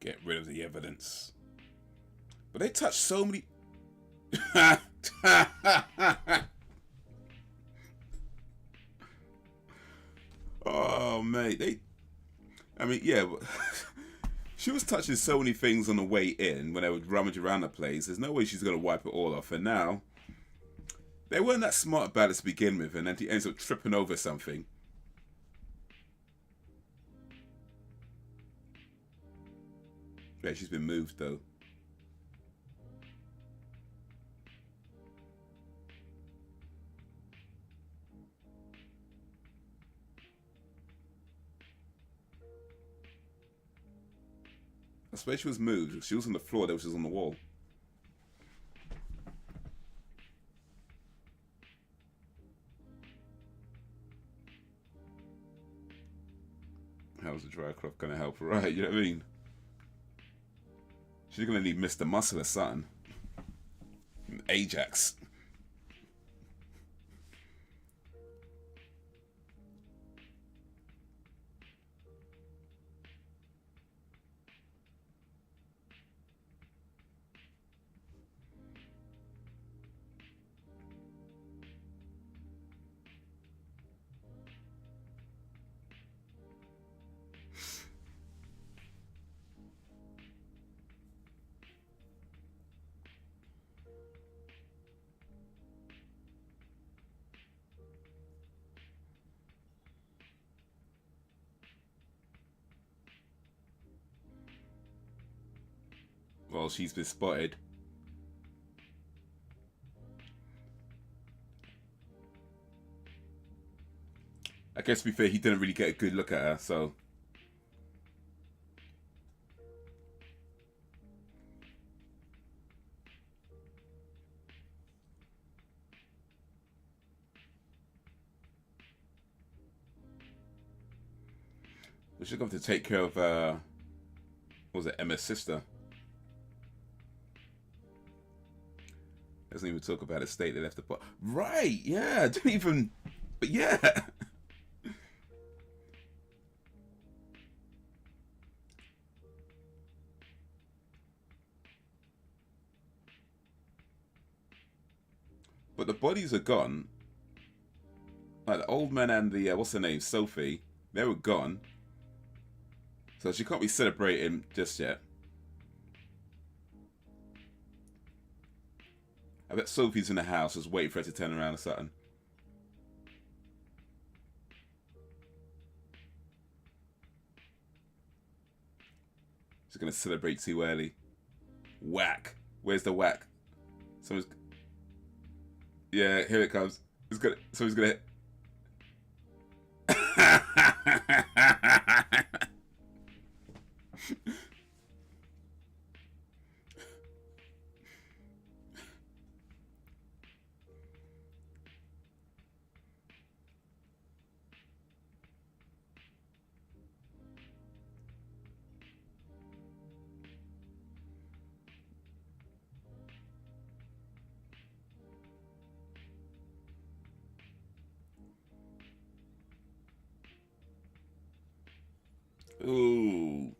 Get rid of the evidence. But they touched so many... Oh, mate. I mean, yeah. She was touching so many things on the way in when they would rummage around the place. There's no way she's going to wipe it all off. And now, they weren't that smart about it to begin with. And then he ends up tripping over something. Yeah, she's been moved, though. I swear she was moved. She was on the floor, there was just on the wall. How's the dry cloth going to help? Right, you know what I mean? She's going to need Mr. Muscle or something. Ajax. Well, she's been spotted. I guess to be fair, he didn't really get a good look at her, so... We should have to take care of, what was it, Emma's sister. Doesn't even talk about the state they left the pot. Right, yeah, didn't even, but yeah. But the bodies are gone. Like the old man and the, what's her name, Sophie, they were gone. So she can't be celebrating just yet. I bet Sophie's in the house just waiting for her to turn around or something. She's going to celebrate too early. Whack. Where's the whack? Someone's... Yeah, here it comes. It's gonna... Someone's going to hit... Ooh.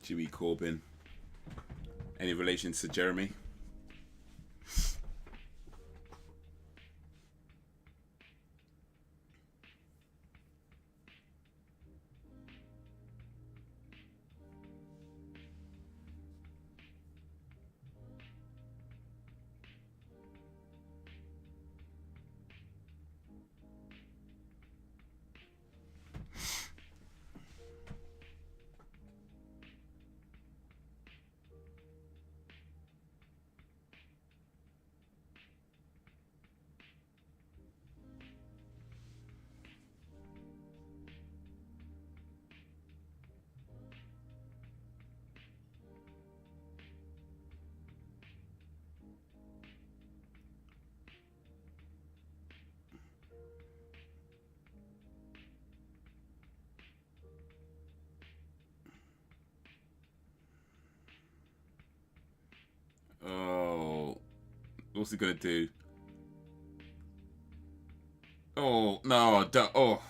Jimmy Corbyn. Any relation to Jeremy? Oh, what's he gonna do? Oh no! Oh,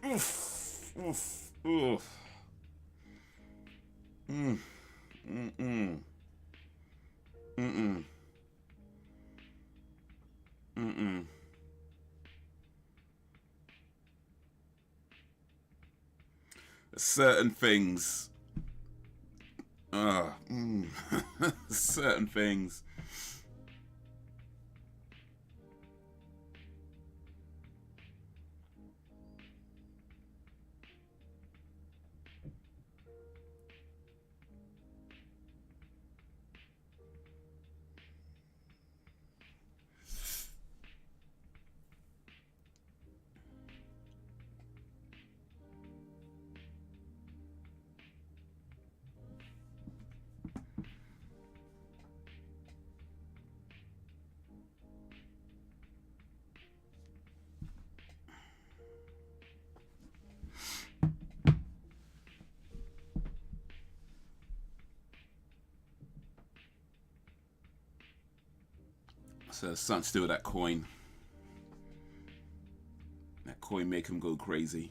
oof, oof, oof. Mm, mm, mm, mm. Certain things. Certain things. So something to do with that coin. That coin make him go crazy.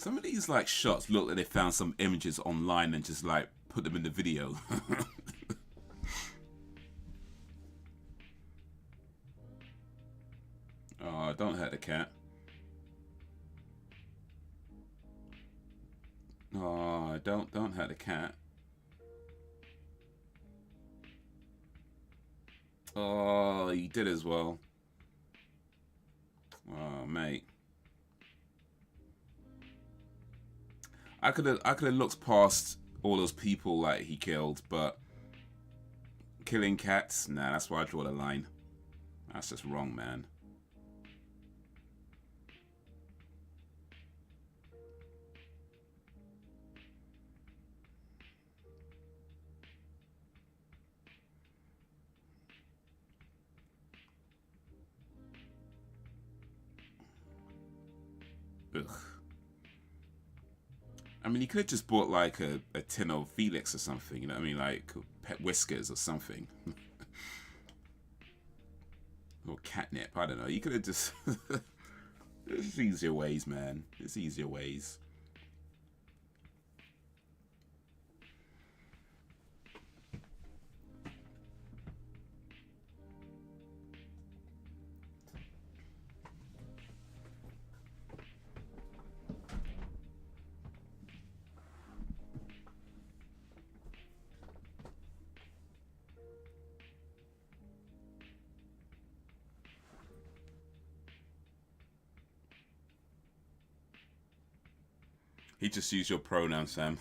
Some of these like shots look like they found some images online and just like put them in the video. Oh, don't hurt the cat. Oh, don't hurt the cat. Oh, you did as well. Oh, mate. I could have looked past all those people like he killed, but killing cats, nah, that's where I draw the line. That's just wrong, man. Ugh. I mean, you could have just bought like a tin of Felix or something, you know what I mean? Like pet whiskers or something. Or catnip, I don't know. You could have just... There's easier ways, man. There's easier ways. He just used your pronoun, Sam.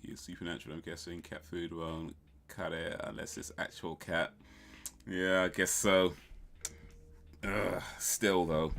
He's supernatural, I'm guessing. Cat food won't cut it unless it's actual cat. Yeah, I guess so. Ugh, still, though.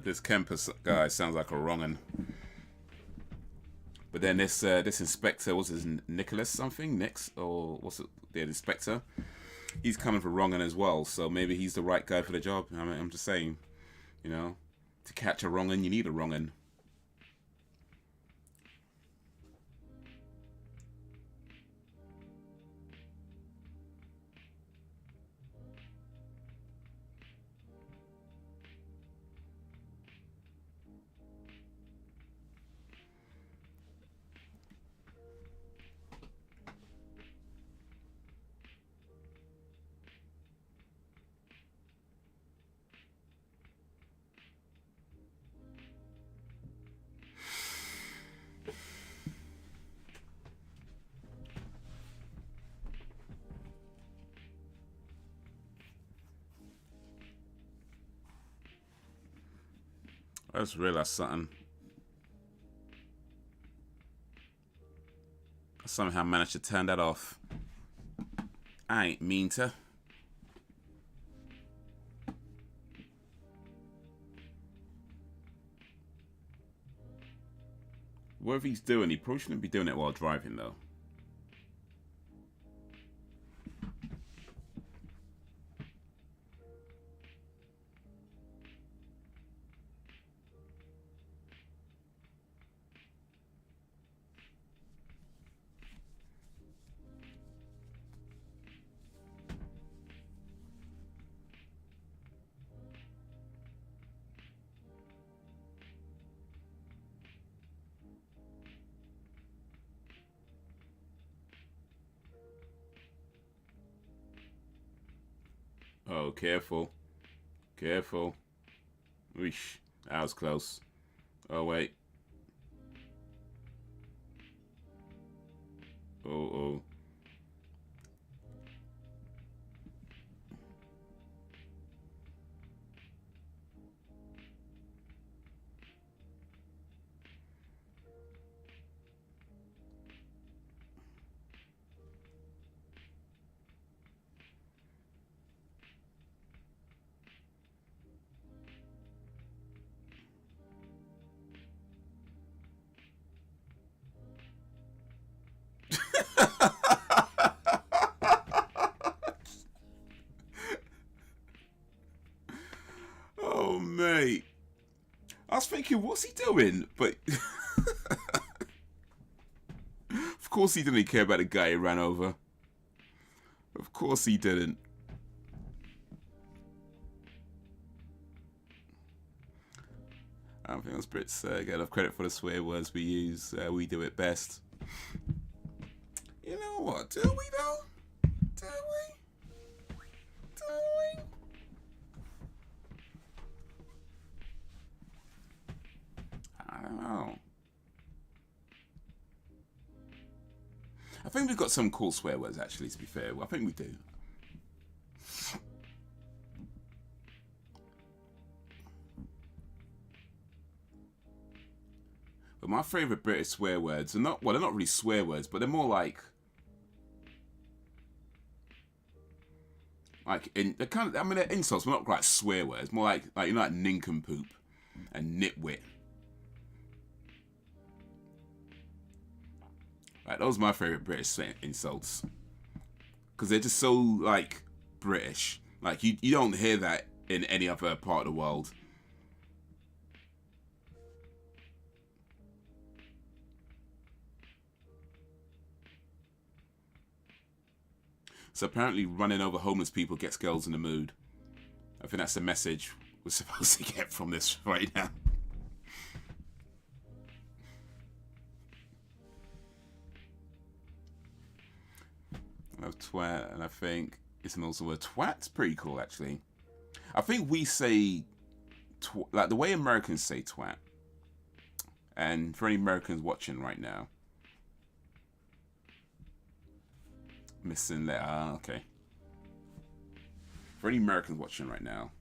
This Kempis guy sounds like a wrong'un. But then this inspector, what's his Nicholas something? Nix? Or what's it? The inspector? He's coming for wrong'un as well, so maybe he's the right guy for the job. I mean, I'm just saying, you know, to catch a wrong'un, you need a wrong'un. I just realized something. I somehow managed to turn that off. I ain't mean to. Whatever he's doing, he probably shouldn't be doing it while driving, though. Oh, careful. Careful. Weesh. That was close. Oh, wait. Oh. Oh, mate. I was thinking, what's he doing? But of course he didn't care about the guy he ran over. Of course he didn't. I don't think those Brits get enough credit for the swear words we use. We do it best. You know what? Do we though? Do we? Do we? I don't know. I think we've got some cool swear words, actually, to be fair. I think we do. But my favourite British swear words are not, well, they're not really swear words, but they're more like they're kind of, I mean, they're insults, but not like swear words. More like you know, like nincompoop and nitwit. Like, those are my favourite British insults. Because they're just so, like, British. Like, you don't hear that in any other part of the world. So apparently running over homeless people gets girls in the mood. I think that's the message we're supposed to get from this right now. I love twat, and I think it's also a twat's pretty cool, actually. I think we say, like the way Americans say twat, and for any Americans watching right now, missing that, okay. For any Americans watching right now,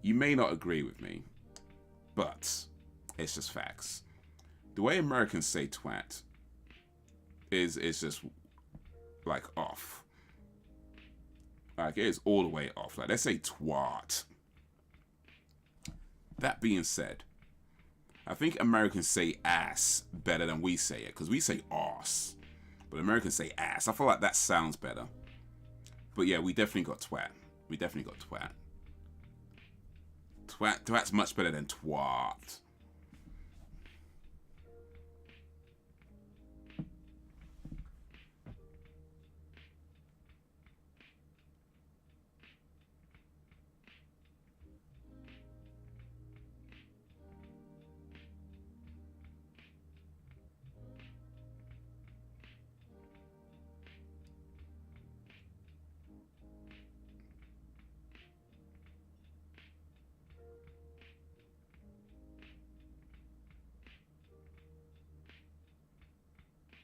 you may not agree with me, but it's just facts. The way Americans say twat is just like off. Like, it is all the way off. Like, they say twat. That being said, I think Americans say ass better than we say it, because we say arse, but Americans say ass. I feel like that sounds better. But yeah, we definitely got twat. We definitely got twat. Twat's much better than twat.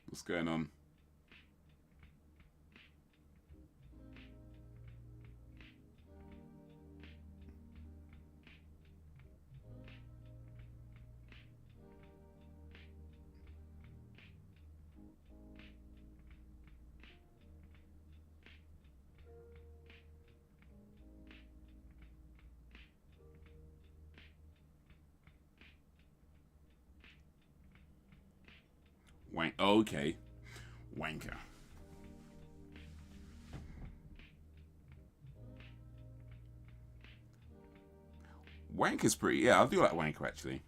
What's going on? Okay. Wanker. Wanker's pretty... Yeah, I do like wanker, actually.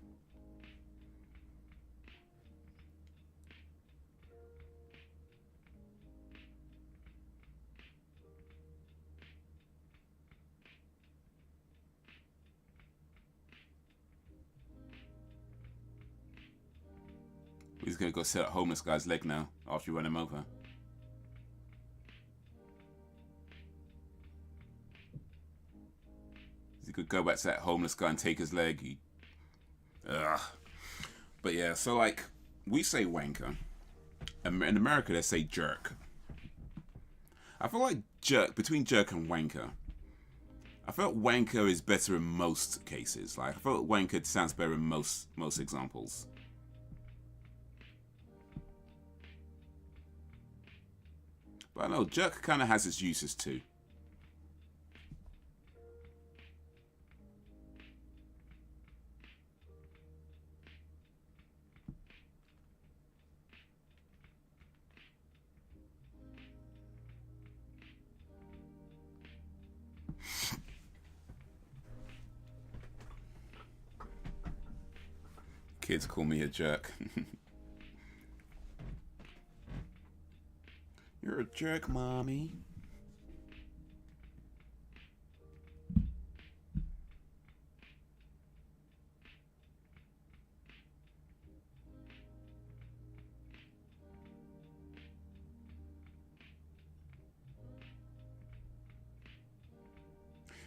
He's gonna go set up homeless guy's leg now after you run him over. He could go back to that homeless guy and take his leg. Ugh. But yeah, so like, we say wanker. In America, they say jerk. I feel like jerk, between jerk and wanker, I felt wanker is better in most cases. Like, I felt wanker sounds better in most examples. But I know jerk kind of has its uses too. Kids call me a jerk. You're a jerk, mommy.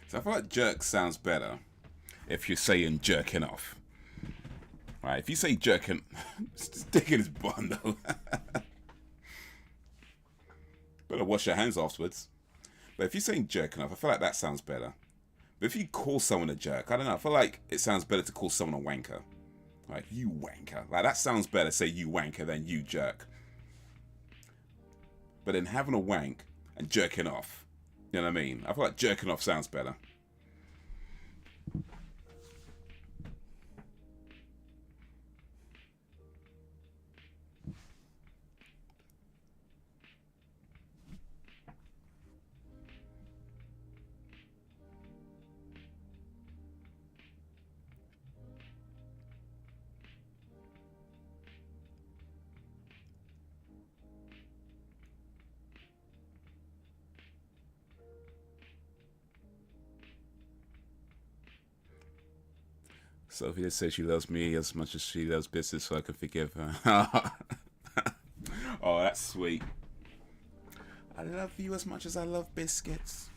So I feel like jerk sounds better if you're saying jerking off. Right, if you say jerking, stick in his bun though. Better wash your hands afterwards. But if you're saying jerking off, I feel like that sounds better. But if you call someone a jerk, I don't know, I feel like it sounds better to call someone a wanker. Like, you wanker. Like, that sounds better, say you wanker, than you jerk. But then having a wank and jerking off, you know what I mean? I feel like jerking off sounds better. Sophie just says she loves me as much as she loves business, so I can forgive her. Oh, that's sweet. I love you as much as I love biscuits.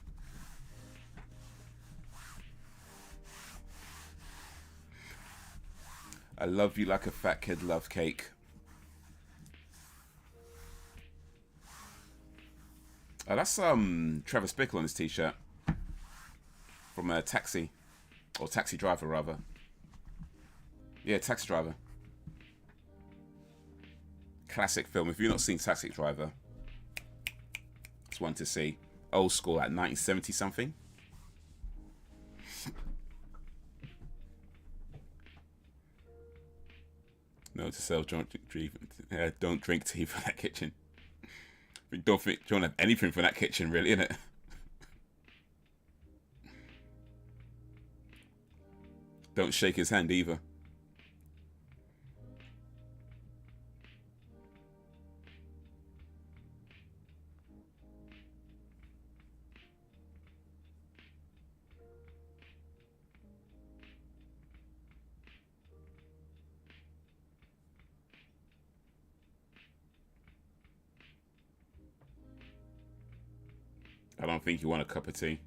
I love you like a fat kid love cake. Oh, that's Travis Bickle on his t-shirt from Taxi, or Taxi Driver rather. Yeah, Taxi Driver. Classic film. If you've not seen Taxi Driver, it's one to see. Old school, like 1970 something. No to self, don't drink tea from that kitchen. Don't have anything from that kitchen, really, innit? Don't shake his hand either. I don't think you want a cup of tea.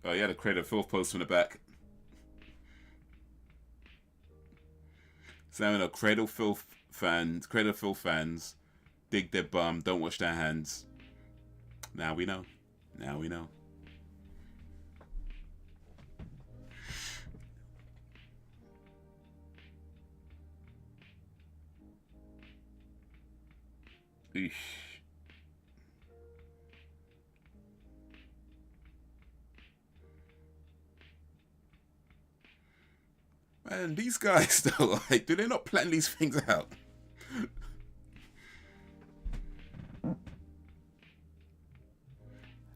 Oh yeah, the Cradle of Filth post from the back. So no, Cradle of Filth fans, dig their bum, don't wash their hands. Now we know. Now we know. Eesh. Man, these guys though, like, do they not plan these things out?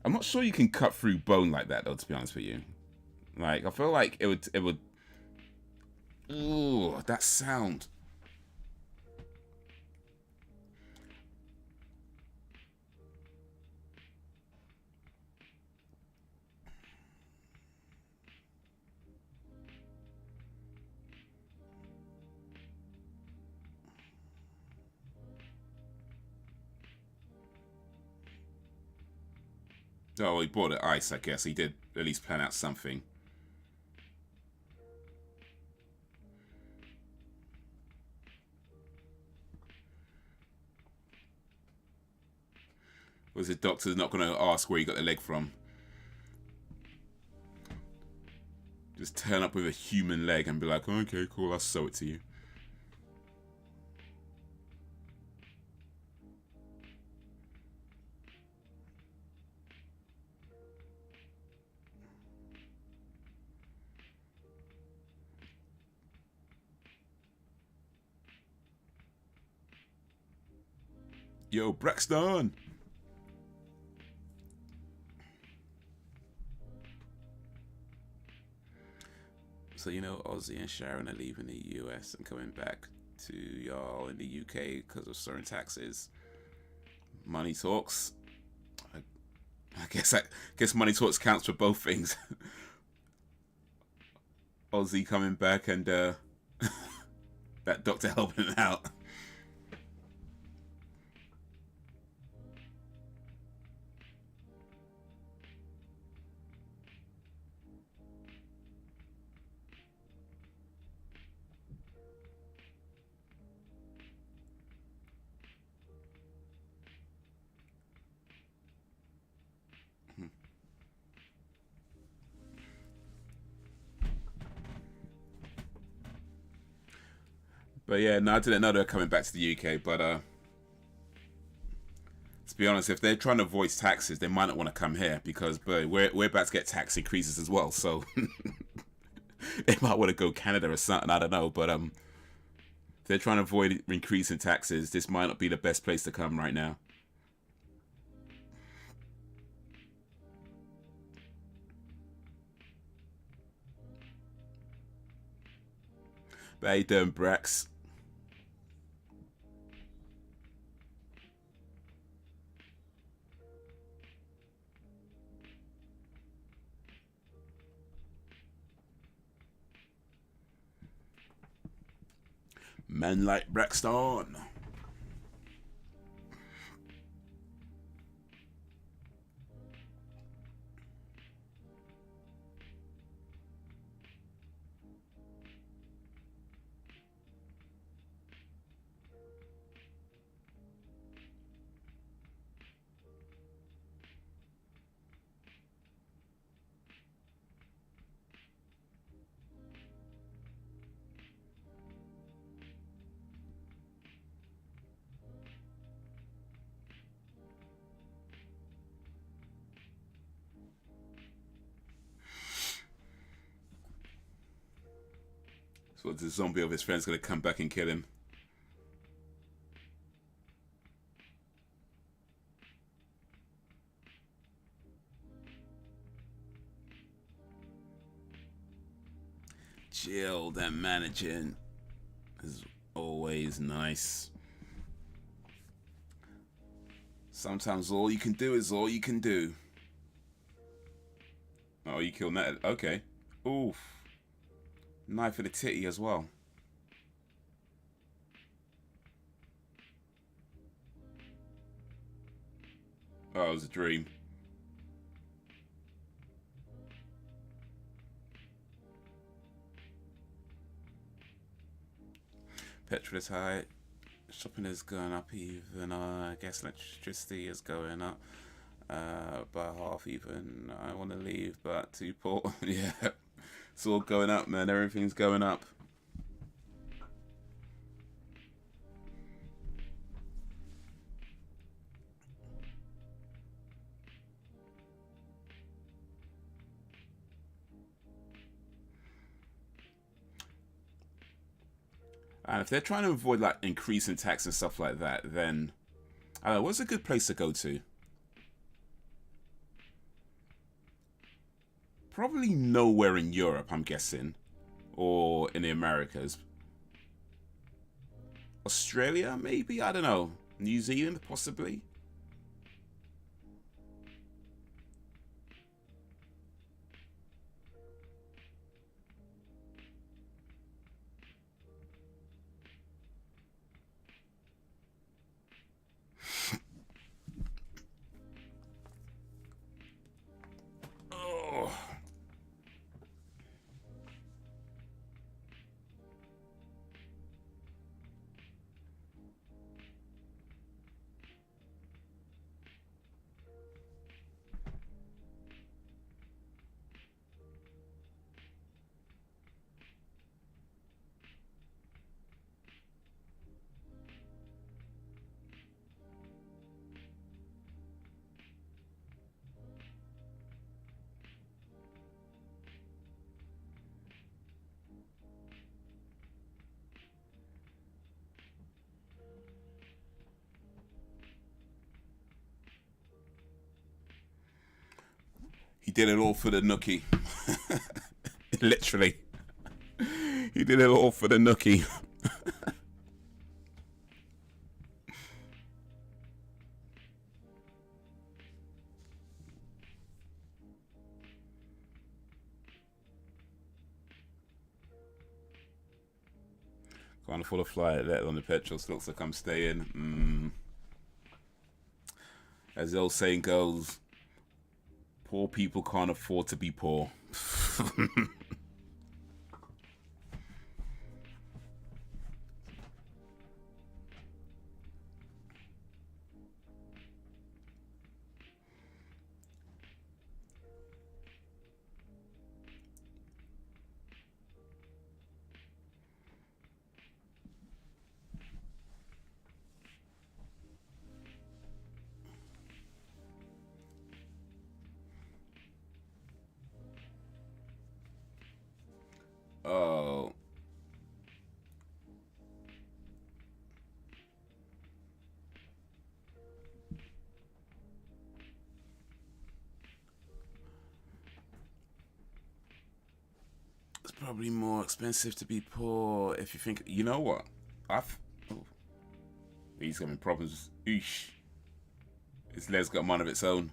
I'm not sure you can cut through bone like that though, to be honest with you. Like, I feel like it would ooh, that sound. Oh, he bought it ice, I guess. He did at least plan out something. Was the doctor not going to ask where he got the leg from? Just turn up with a human leg and be like, okay, cool, I'll sew it to you. Yo, Braxton! So, you know, Ozzy and Sharon are leaving the US and coming back to y'all in the UK because of certain taxes. Money talks. I guess money talks counts for both things. Ozzy coming back and that doctor helping him out. But yeah, no, I didn't know they were coming back to the UK. But to be honest, if they're trying to avoid taxes, they might not want to come here because we're about to get tax increases as well. So they might want to go Canada or something. I don't know. But if they're trying to avoid increasing taxes, this might not be the best place to come right now. But how you doing, Brax? Men like Braxton. So the zombie of his friend's gonna come back and kill him. Chilled and managing is always nice. Sometimes all you can do is all you can do. Oh, you killed that. Okay. Oof. Knife in the titty as well. Oh, it was a dream. Petrol is high. Shopping is going up even. I guess electricity is going up by half even. I want to leave, but too poor. Yeah, it's all going up, man. Everything's going up. And if they're trying to avoid like increasing tax and stuff like that, then I don't know, what's a good place to go to? Probably nowhere in Europe, I'm guessing, or in the Americas. Australia, maybe? I don't know. New Zealand, possibly. He did it all for the nookie. Literally. He did it all for the nookie. Can't afford a flight, let alone the petrol. Looks like I'm staying. As the old saying goes, poor people can't afford to be poor. Oh. It's probably more expensive to be poor if you think, you know what? He's having problems. Eesh. His leg's got a mind of its own.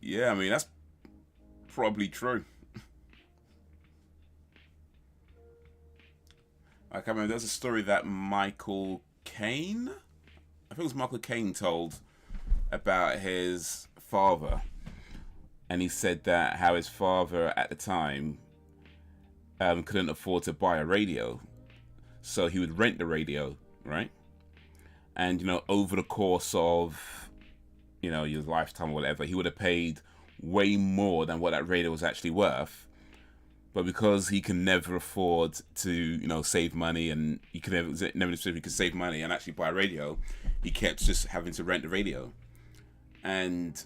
Yeah, I mean, that's probably true. I can't remember. There's a story that Michael Caine, I think it was Michael Caine, told about his father. And he said that how his father at the time couldn't afford to buy a radio. So he would rent the radio, right? And, you know, over the course of, you know, his lifetime or whatever, he would have paid way more than what that radio was actually worth. But because he can never afford to, you know, save money, and he could never could save money and actually buy a radio, he kept just having to rent the radio. And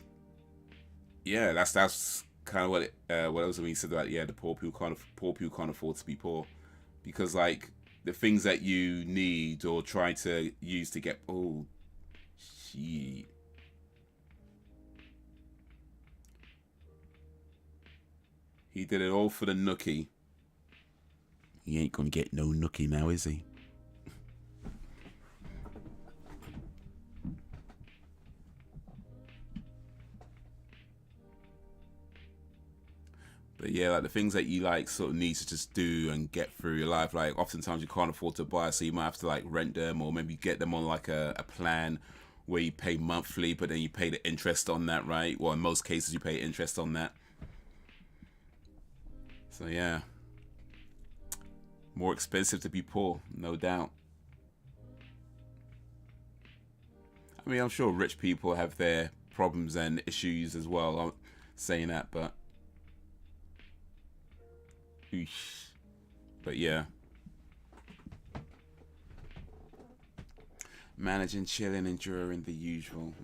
yeah, that's kind of what it was when he said that. Yeah, the poor people can't afford to be poor, because like the things that you need or try to use to get shit. He did it all for the nookie. He ain't gonna get no nookie now, is he? But yeah, like the things that you like sort of need to just do and get through your life, like oftentimes you can't afford to buy, so you might have to like rent them, or maybe get them on like a plan where you pay monthly, but then you pay the interest on that, right? Well, in most cases you pay interest on that. So yeah, More expensive to be poor, no doubt. I mean, I'm sure rich people have their problems and issues as well. I'm saying that, but eesh. But yeah, managing, chilling, enduring the usual.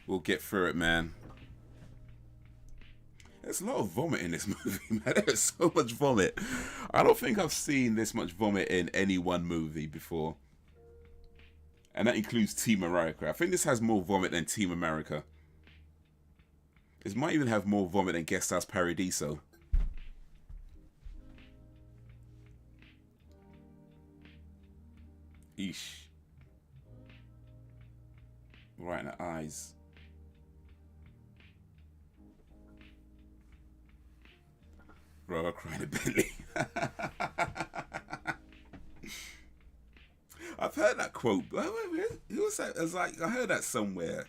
We'll get through it, man. There's a lot of vomit in this movie, man. There's so much vomit. I don't think I've seen this much vomit in any one movie before. And that includes Team America. I think this has more vomit than Team America. This might even have more vomit than Guest House Paradiso. Eesh. Right in the eyes. Bro, I cried a Bentley. I've heard that quote. Who was that? It's like I heard that somewhere.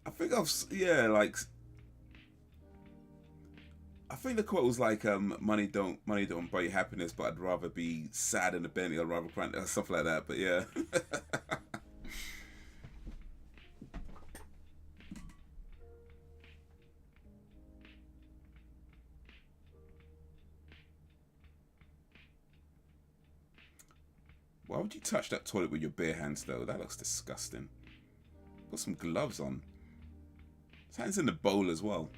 I think yeah, like I think the quote was like, money don't buy you happiness, but I'd rather be sad in a Bentley. I'd rather cry, or something like that. But yeah. Why would you touch that toilet with your bare hands, though? That looks disgusting. Put some gloves on. His hand's in the bowl as well.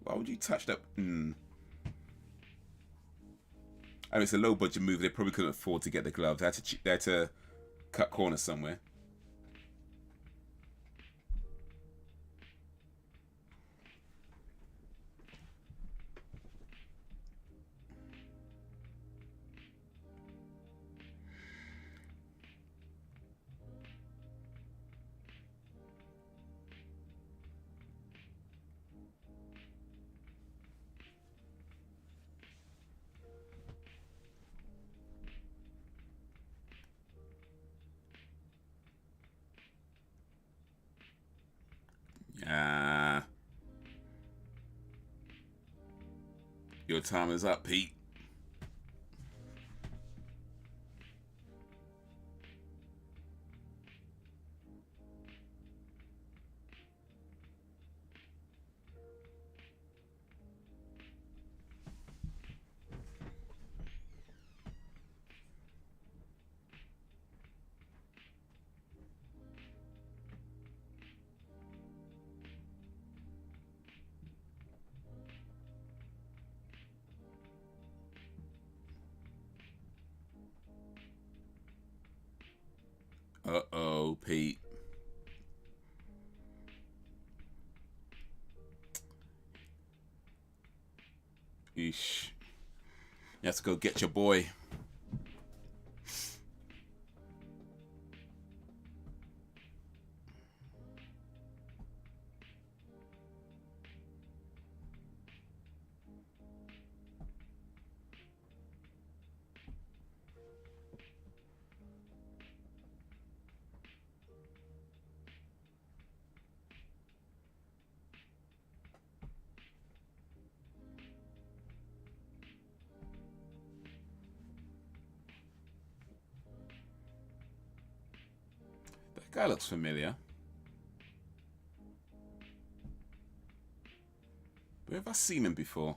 Why would you touch that? I mean, it's a low-budget movie. They probably couldn't afford to get the gloves. They had to cut corners somewhere. Your time is up, Pete. Uh-oh, Pete. Eesh. You have to go get your boy. That guy looks familiar. Where have I seen him before?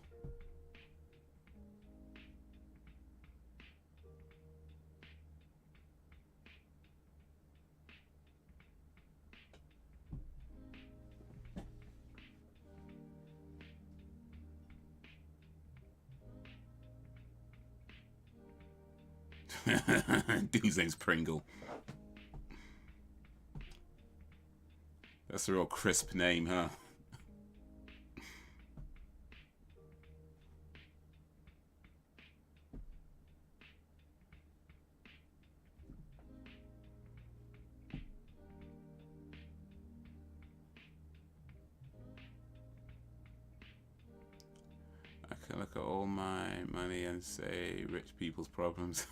Dude's name's Pringle. That's a real crisp name, huh? I can look at all my money and say rich people's problems.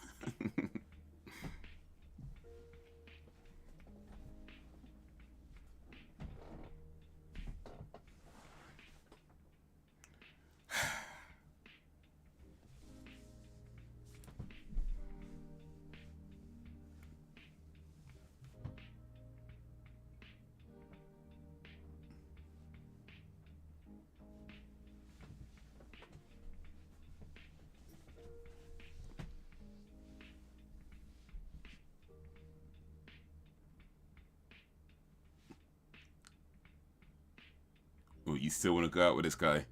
You still want to go out with this guy?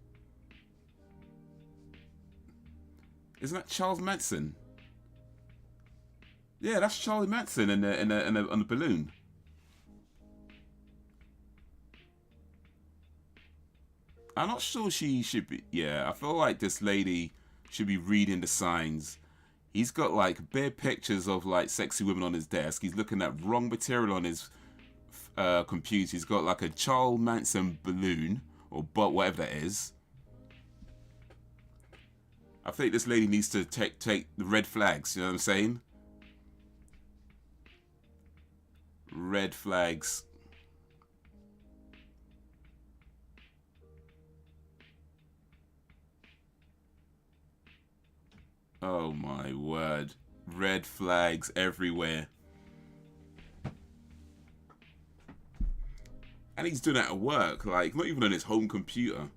Isn't that Charles Manson? Yeah, that's Charlie Manson on the balloon. I'm not sure she should be. Yeah, I feel like this lady should be reading the signs. He's got like bare pictures of like sexy women on his desk. He's looking at wrong material on his computer. He's got like a Charles Manson balloon or butt, whatever that is. I think this lady needs to take the red flags. You know what I'm saying? Red flags. Oh my word. Red flags everywhere. And he's doing that at work, like not even on his home computer.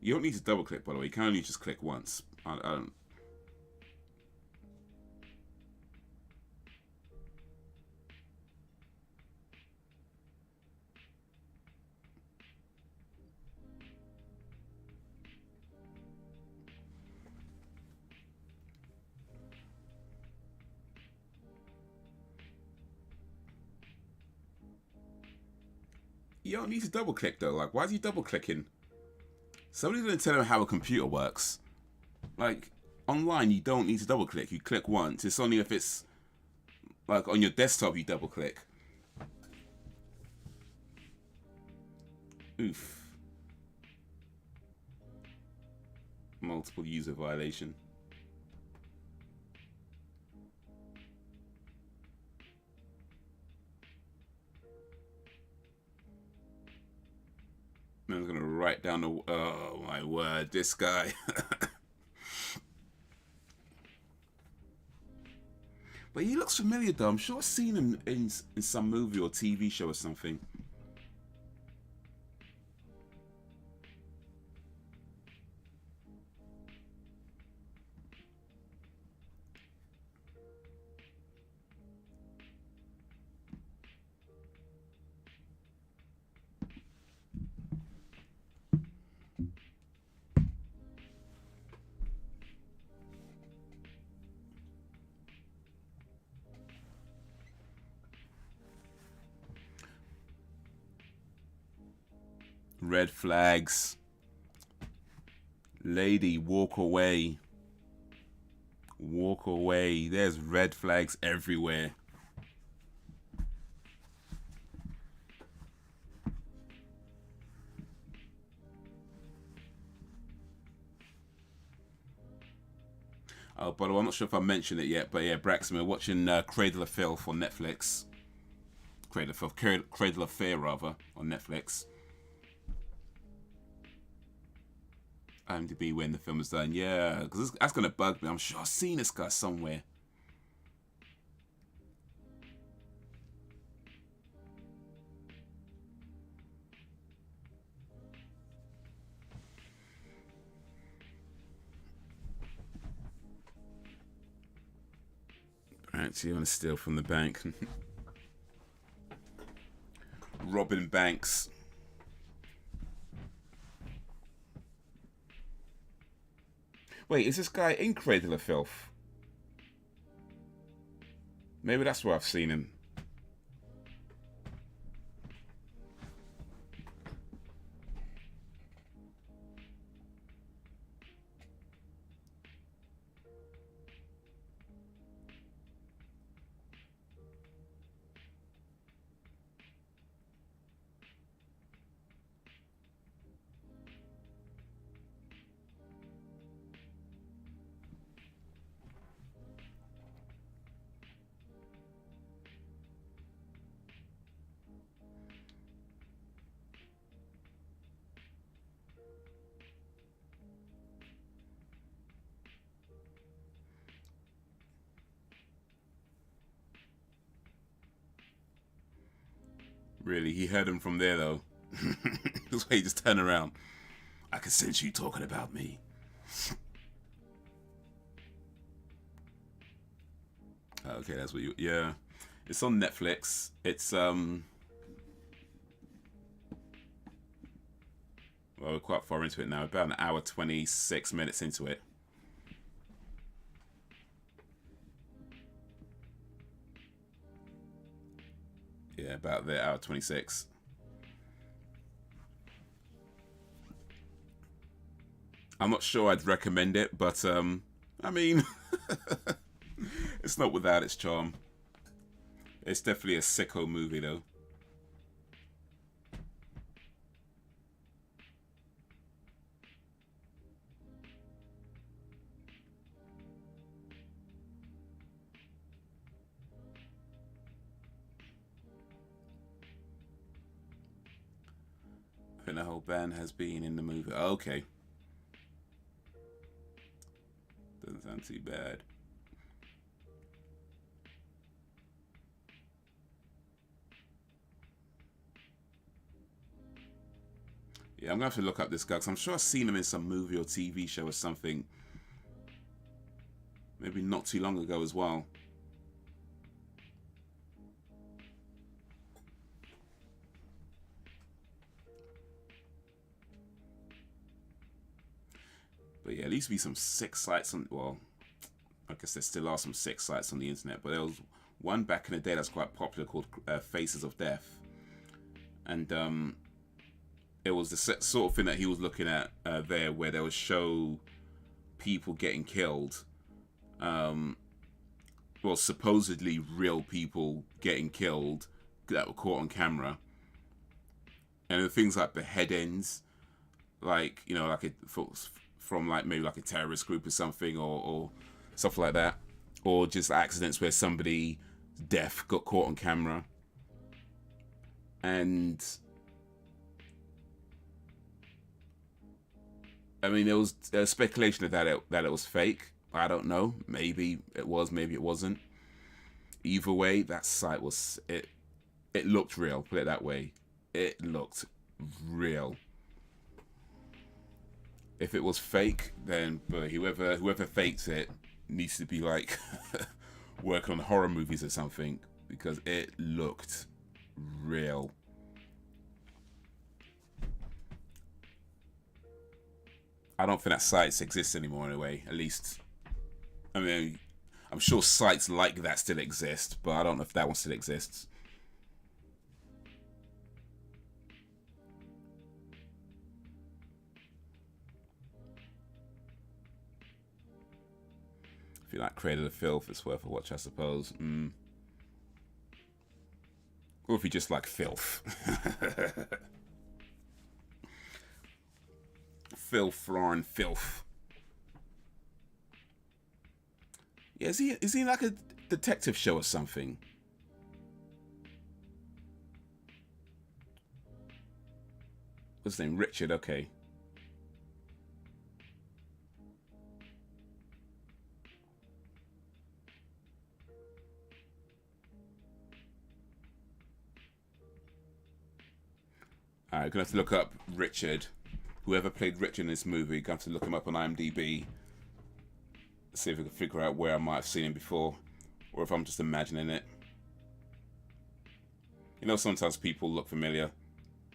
You don't need to double click, by the way. You can only just click once. I don't. You don't need to double click though. Like, why is he double clicking? Somebody didn't tell him how a computer works. Like, online, you don't need to double click. You click once. It's only if it's like on your desktop you double click. Oof. Multiple user violation. I'm gonna write down the. Oh my word, this guy. But he looks familiar though. I'm sure I've seen him in some movie or TV show or something. Red flags. Lady, walk away. Walk away. There's red flags everywhere. Oh, by the way, I'm not sure if I mentioned it yet, but yeah, Braxton, we're watching Cradle of Filth on Netflix. Cradle of Fear, rather, on Netflix. IMDb when the film is done. Yeah, because that's going to bug me. I'm sure I've seen this guy somewhere. Alright, so you want to steal from the bank. Robbing banks. Wait, is this guy in Cradle of Filth? Maybe that's where I've seen him. Really, he heard him from there though. That's why he just turned around. I can sense you talking about me. Okay, that's what you. Yeah, it's on Netflix. It's Well, we're quite far into it now. About an hour 26 minutes into it. Yeah, about the hour 26. I'm not sure I'd recommend it, but I mean, it's not without its charm. It's definitely a sicko movie, though. I think the whole band has been in the movie. Oh, okay. Doesn't sound too bad. Yeah, I'm gonna have to look up this guy because I'm sure I've seen him in some movie or TV show or something. Maybe not too long ago as well. But yeah, there used to be some sick sites on, well, I guess there still are some sick sites on the internet, but there was one back in the day that's quite popular called Faces of Death. And it was the sort of thing that he was looking at there, where they would show people getting killed. Well, supposedly real people getting killed that were caught on camera. And things like beheadings, like, you know, like from like maybe like a terrorist group or something, or stuff like that, or just accidents where somebody deaf got caught on camera. And I mean, there was speculation that it was fake. I don't know. Maybe it was. Maybe it wasn't. Either way, that site was it. It looked real. Put it that way. It looked real. If it was fake, then but whoever fakes it needs to be like working on horror movies or something, because it looked real. I don't think that sites exist anymore anyway. At least, I mean, I'm sure sites like that still exist, but I don't know if that one still exists. If you like Cradle of Filth, it's worth a watch, I suppose. Or if you just like filth. Filth, flarn, filth. Yeah, is he like a detective show or something? What's his name? Richard, okay. Alright, gonna have to look up Richard. Whoever played Richard in this movie, gonna have to look him up on IMDb. See if we can figure out where I might have seen him before, or if I'm just imagining it. You know, sometimes people look familiar,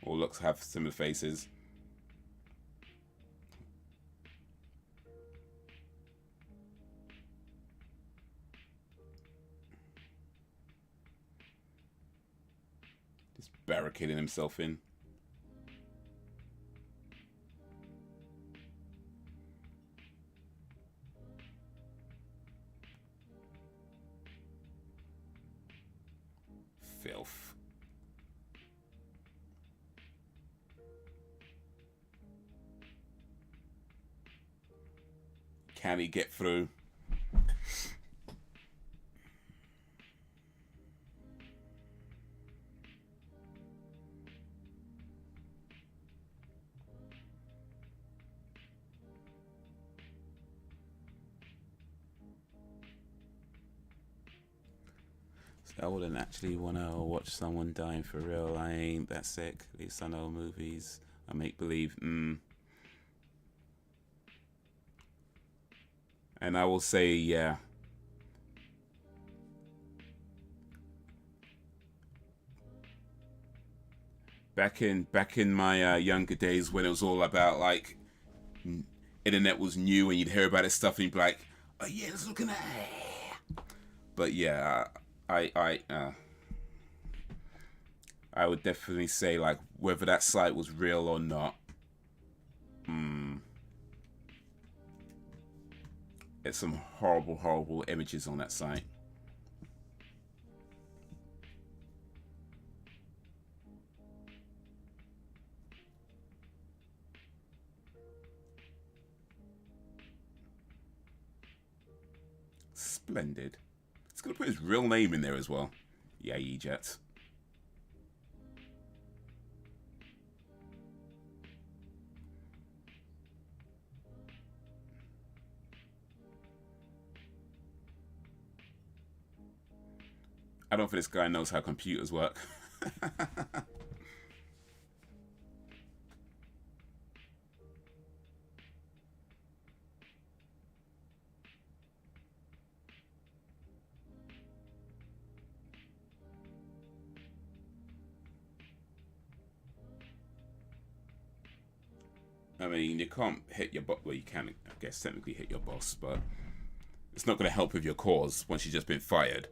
or have similar faces. Just barricading himself in. Filth. Can he get through? I wouldn't actually want to watch someone dying for real. I ain't that sick. At least I know movies. I make believe. And I will say, yeah. back in my younger days when it was all about like internet was new and you'd hear about this stuff and you'd be like, oh yeah, let's look at that. But yeah, I would definitely say like whether that site was real or not. It's some horrible images on that site. Splendid. It's gonna put his real name in there as well. Yeah, Aiight. I don't think this guy knows how computers work. I mean, you can't hit your boss. Well, you can, I guess, technically hit your boss, but it's not going to help with your cause once you've just been fired.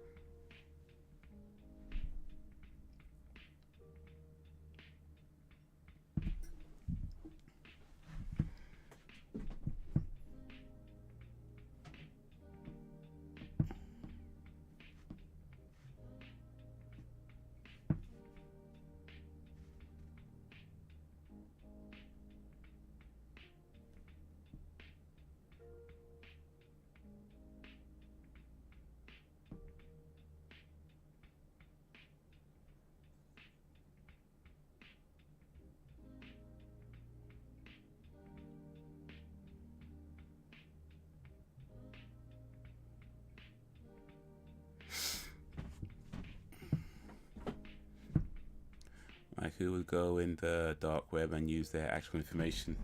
Like, who would go in the dark web and use their actual information?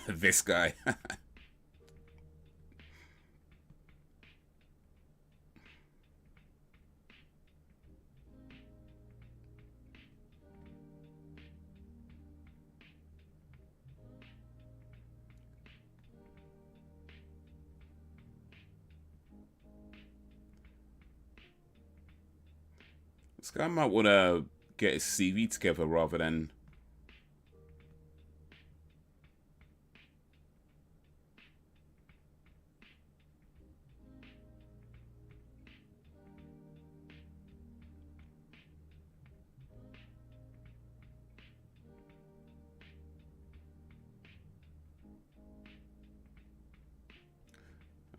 This guy. This guy might want to get his CV together rather than...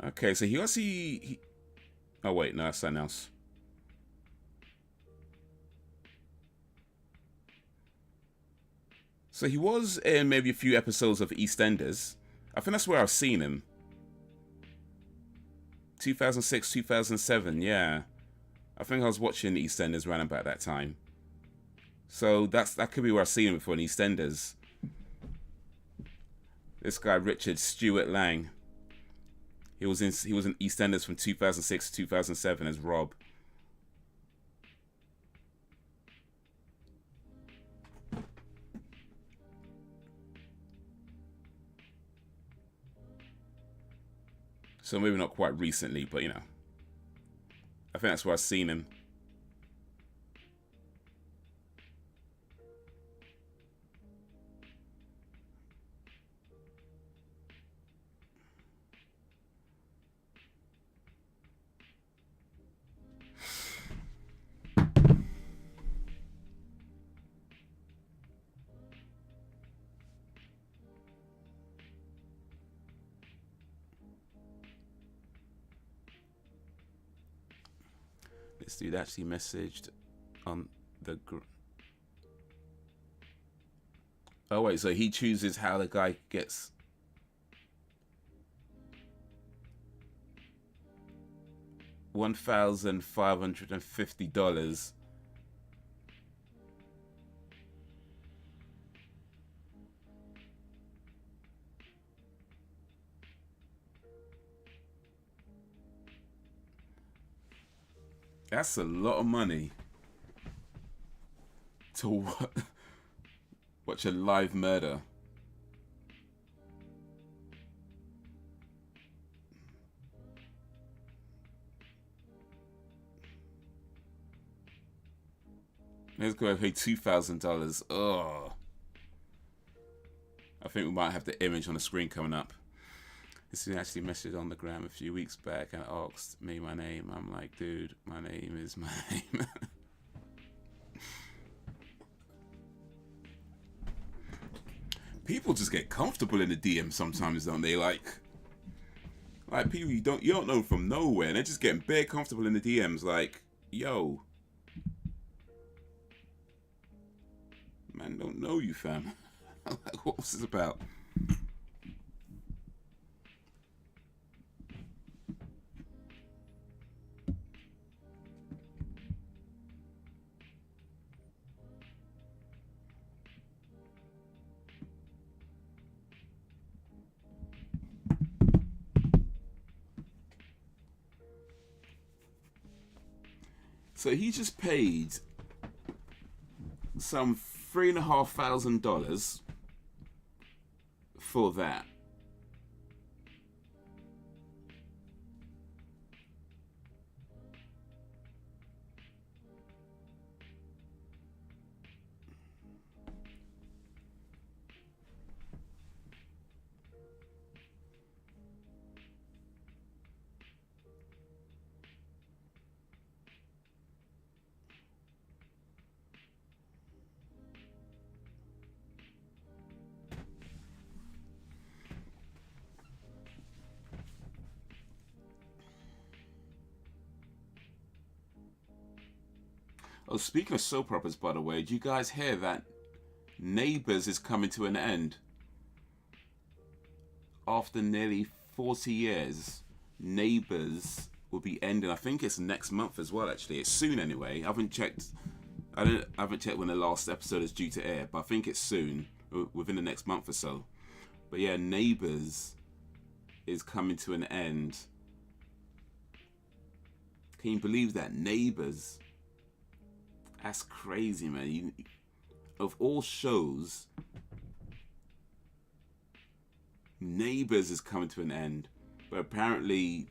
Okay, so he actually... Oh wait, no, that's something else. So he was in maybe a few episodes of EastEnders. I think that's where I've seen him. 2006, 2007, yeah. I think I was watching EastEnders around about that time. So that could be where I've seen him before in EastEnders. This guy, Richard Stewart Lang. He was in EastEnders from 2006 to 2007 as Rob. So maybe not quite recently, but you know. I think that's where I've seen him. This dude actually messaged on the oh wait, so he chooses how the guy gets $1,550. That's a lot of money to what? Watch a live murder. Let's go and pay $2,000. Oh, I think we might have the image on the screen coming up. This is actually messaged on the gram a few weeks back and asked me my name. I'm like, dude, my name is my name. People just get comfortable in the DM sometimes, don't they? Like people you don't know from nowhere, and they're just getting bare comfortable in the DMs. Like, yo, man, don't know you, fam. Like, what was this about? So he just paid some $3,500 for that. Oh, speaking of soap operas, by the way, did you guys hear that Neighbours is coming to an end? After nearly 40 years, Neighbours will be ending. I think it's next month as well, actually. It's soon anyway. I haven't checked when the last episode is due to air, but I think it's soon, within the next month or so. But yeah, Neighbours is coming to an end. Can you believe that? Neighbours. That's crazy, man. Of all shows, Neighbours is coming to an end. But apparently,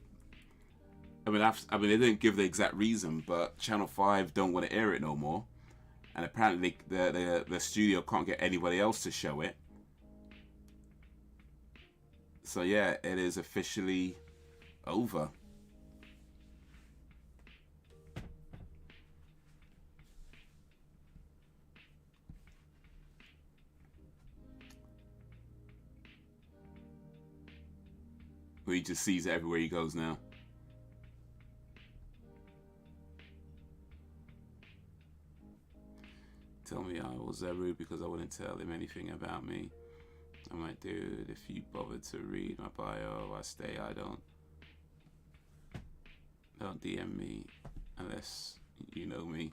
I mean, they didn't give the exact reason, but Channel 5 don't want to air it no more. And apparently, the studio can't get anybody else to show it. So yeah, it is officially over. He just sees it everywhere he goes now. Tell me I was rude because I wouldn't tell him anything about me. I'm like, dude, if you bothered to read my bio, I stay. I don't DM me unless you know me.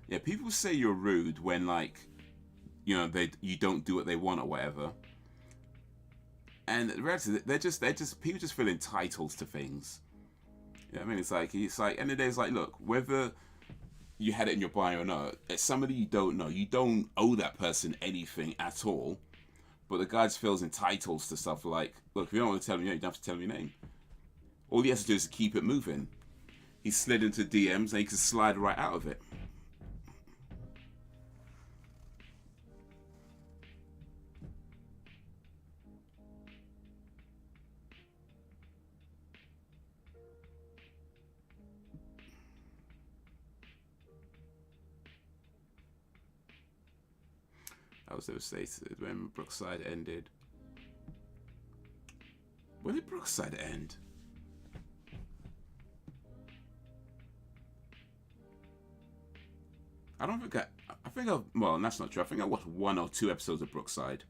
Yeah, people say you're rude when, like, you know, you don't do what they want or whatever. And the reality, they're just people just feel entitled to things. You know what I mean? It's like end of the day, it's like, look, whether you had it in your bio or not, it's somebody you don't know. You don't owe that person anything at all. But the guy just feels entitled to stuff like, look, if you don't want to tell me, you don't have to tell me your name. All he has to do is keep it moving. He slid into DMs and he can slide right out of it. I was devastated when Brookside ended. When did Brookside end? I don't think well, that's not true. I think I watched 1 or 2 episodes of Brookside.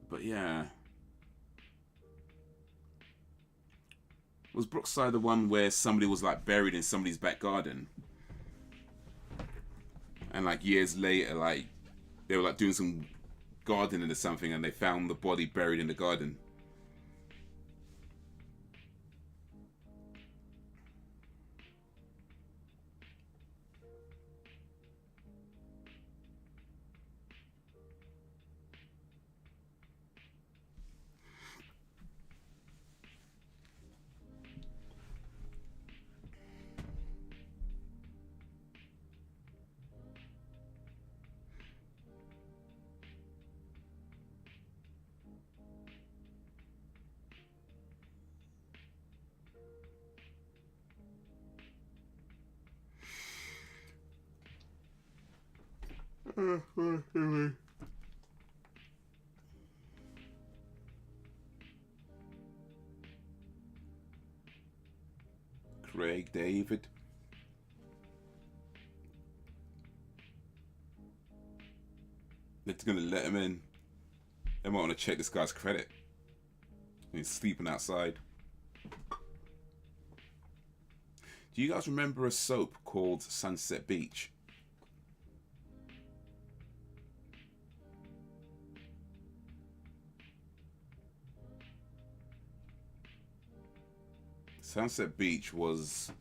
But yeah. Was Brookside the one where somebody was like buried in somebody's back garden? And like years later, like they were like doing some gardening or something, and they found the body buried in the garden. Craig David. They're gonna let him in. They might want to check this guy's credit. He's sleeping outside. Do you guys remember a soap called Sunset Beach? Sunset Beach was...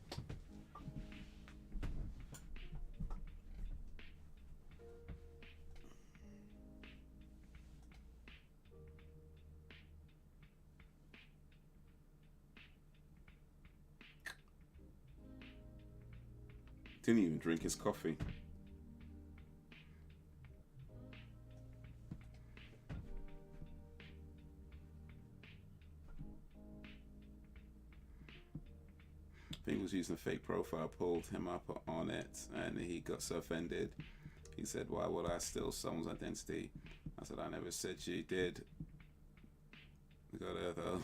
Didn't even drink his coffee. I think he was using a fake profile, pulled him up on it, and he got so offended. He said, "Why would I steal someone's identity?" I said, "I never said you did." We got there though.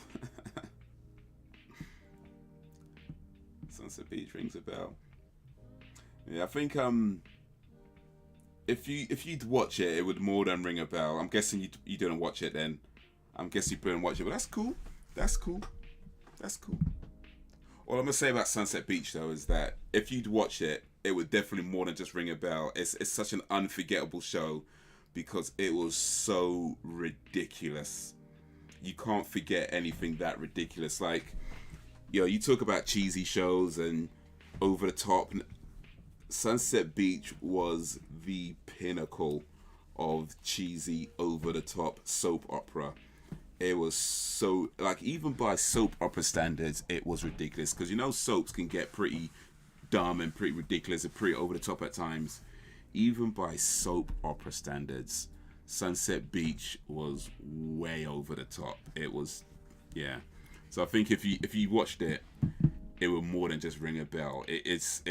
Sunset Beach rings a bell. Yeah, I think if you'd watch it, it would more than ring a bell. I'm guessing you didn't watch it then. I'm guessing you didn't watch it, but that's cool. That's cool. That's cool. All I'm gonna say about Sunset Beach though is that if you'd watch it, it would definitely more than just ring a bell. It's such an unforgettable show because it was so ridiculous. You can't forget anything that ridiculous. Like, you talk about cheesy shows and over the top. Sunset Beach was the pinnacle of cheesy, over the top soap opera. It was so, like, even by soap opera standards, it was ridiculous. Because soaps can get pretty dumb and pretty ridiculous and pretty over the top at times. Even by soap opera standards, Sunset Beach was way over the top. It was, yeah. So I think if you watched it, it would more than just ring a bell. It's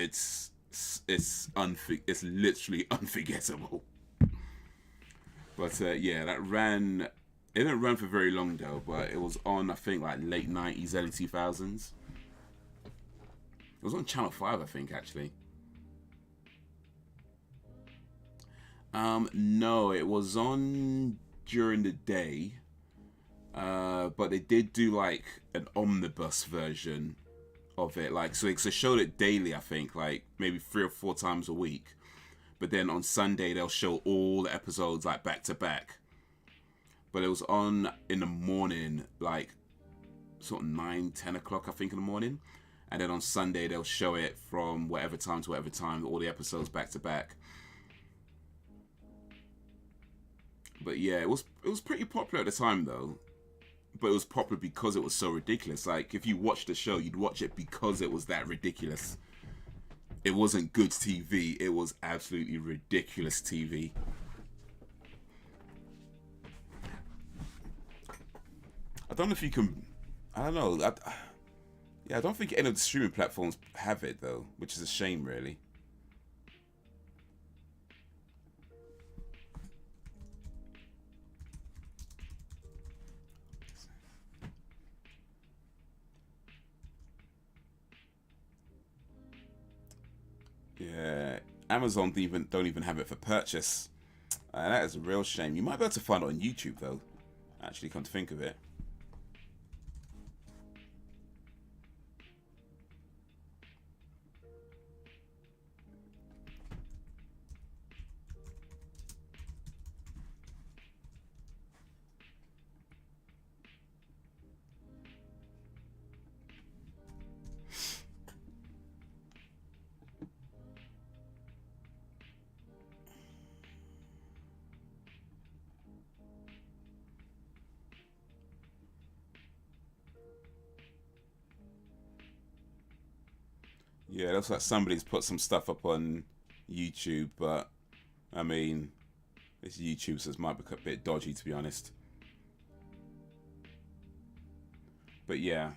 literally unforgettable. But yeah, that ran. It didn't run for very long though, but it was on, I think, like late 90s, early 2000s. It was on Channel 5, I think, actually. No, it was on during the day. But they did do like an omnibus version of it. Like, so they showed it daily, I think, like maybe 3 or 4 times a week. But then on Sunday, they'll show all the episodes like back to back. But it was on in the morning, like sort of 9, 10 o'clock, I think, in the morning. And then on Sunday, they'll show it from whatever time to whatever time, all the episodes back to back. But yeah, it was pretty popular at the time, though. But it was popular because it was so ridiculous. Like, if you watched the show, you'd watch it because it was that ridiculous. It wasn't good TV. It was absolutely ridiculous TV. I don't know if you can... I don't know. Yeah, I don't think any of the streaming platforms have it, though, which is a shame, really. Yeah, Amazon don't even have it for purchase. That is a real shame. You might be able to find it on YouTube, though. Actually, come to think of it. Yeah, it looks like somebody's put some stuff up on YouTube, but I mean, this YouTube says might be a bit dodgy, to be honest. But yeah.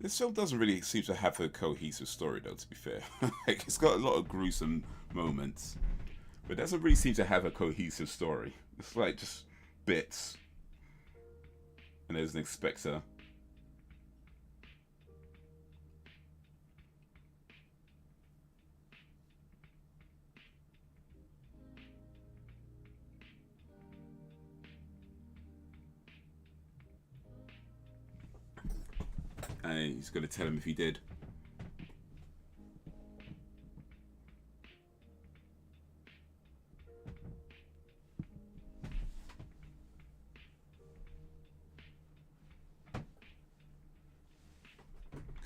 This film doesn't really seem to have a cohesive story, though, to be fair. Like, it's got a lot of gruesome moments, but it doesn't really seem to have a cohesive story. It's like just bits. And there's an inspector. And he's going to tell him if he did.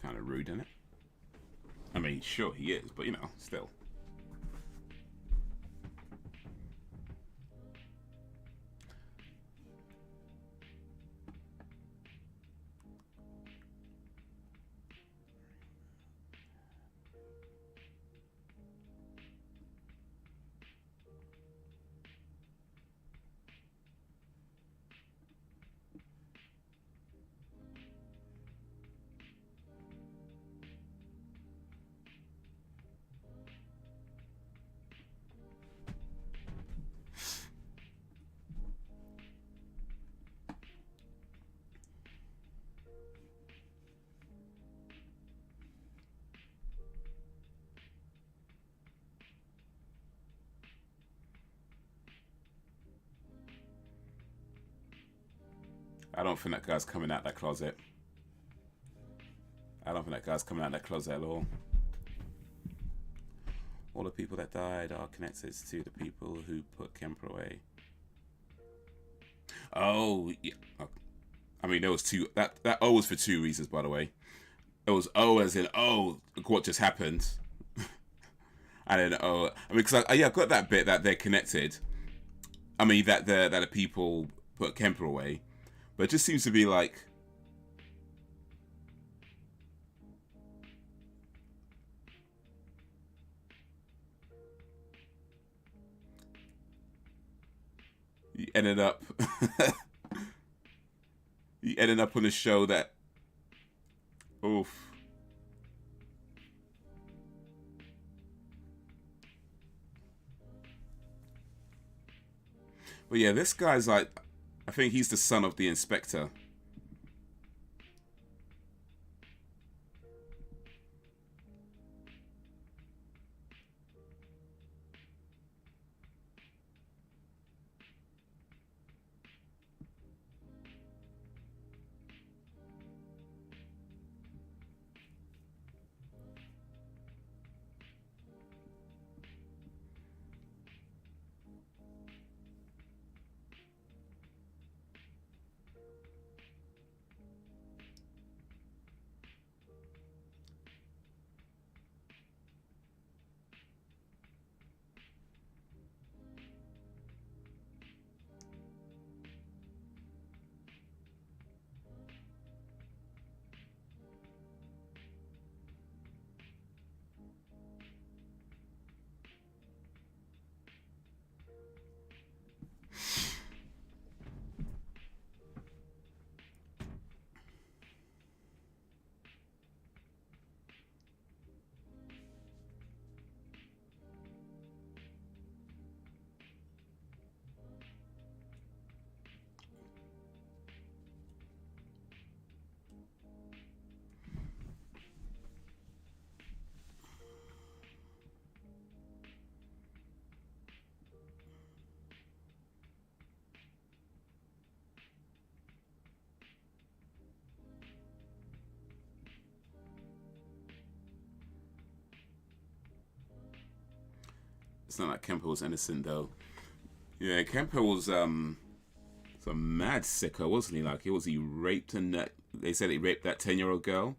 Kind of rude, isn't it? I mean, sure he is, but you know, still. I don't think that guy's coming out that closet. I don't think that guy's coming out that closet at all. All the people that died are connected to the people who put Kemper away. Oh, yeah. I mean, there was two. That O was for two reasons, by the way. It was O as in, oh, look what just happened. And then O. I mean, because I got that bit that they're connected. I mean, that the people put Kemper away. But it just seems to be like... You ended up... you ended up on a show that... Oof. But yeah, this guy's like... I think he's the son of the inspector. It's not like Kemper was innocent, though. Yeah, Kemper was some mad sicko, wasn't he? Like, he raped and they said he raped that 10-year-old girl.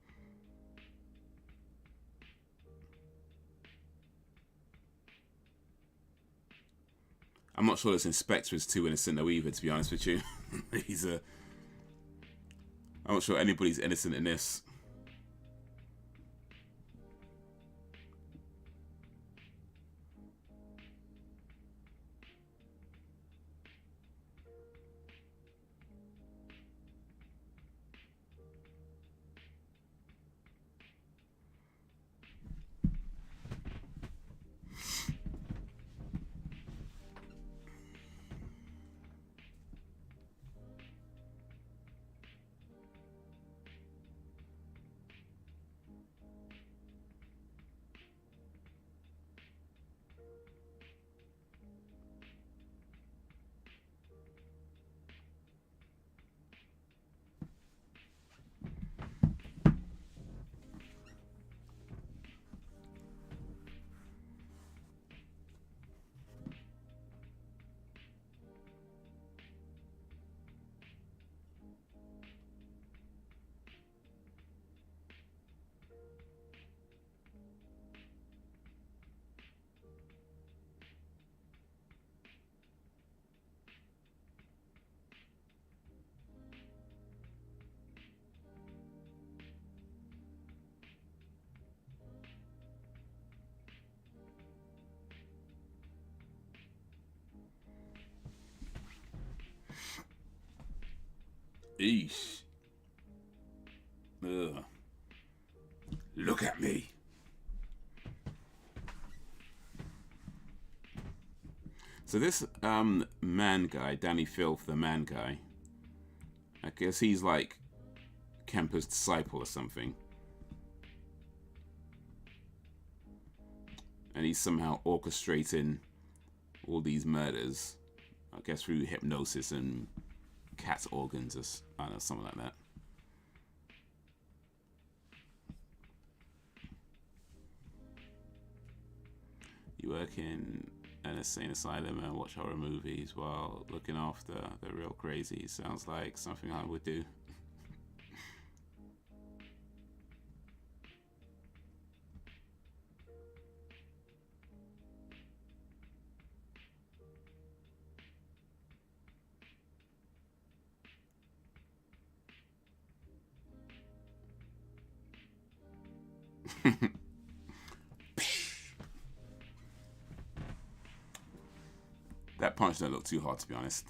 I'm not sure this inspector is too innocent though either, to be honest with you. I'm not sure anybody's innocent in this. Eesh. Ugh. Look at me. So this man guy, Danny Filth, the man guy, I guess he's like Kemper's disciple or something. And he's somehow orchestrating all these murders, I guess through hypnosis and cat organs or I don't know, something like that. You work in an insane asylum and watch horror movies while looking after the real crazy. Sounds like something I would do. That punch didn't look too hard, to be honest.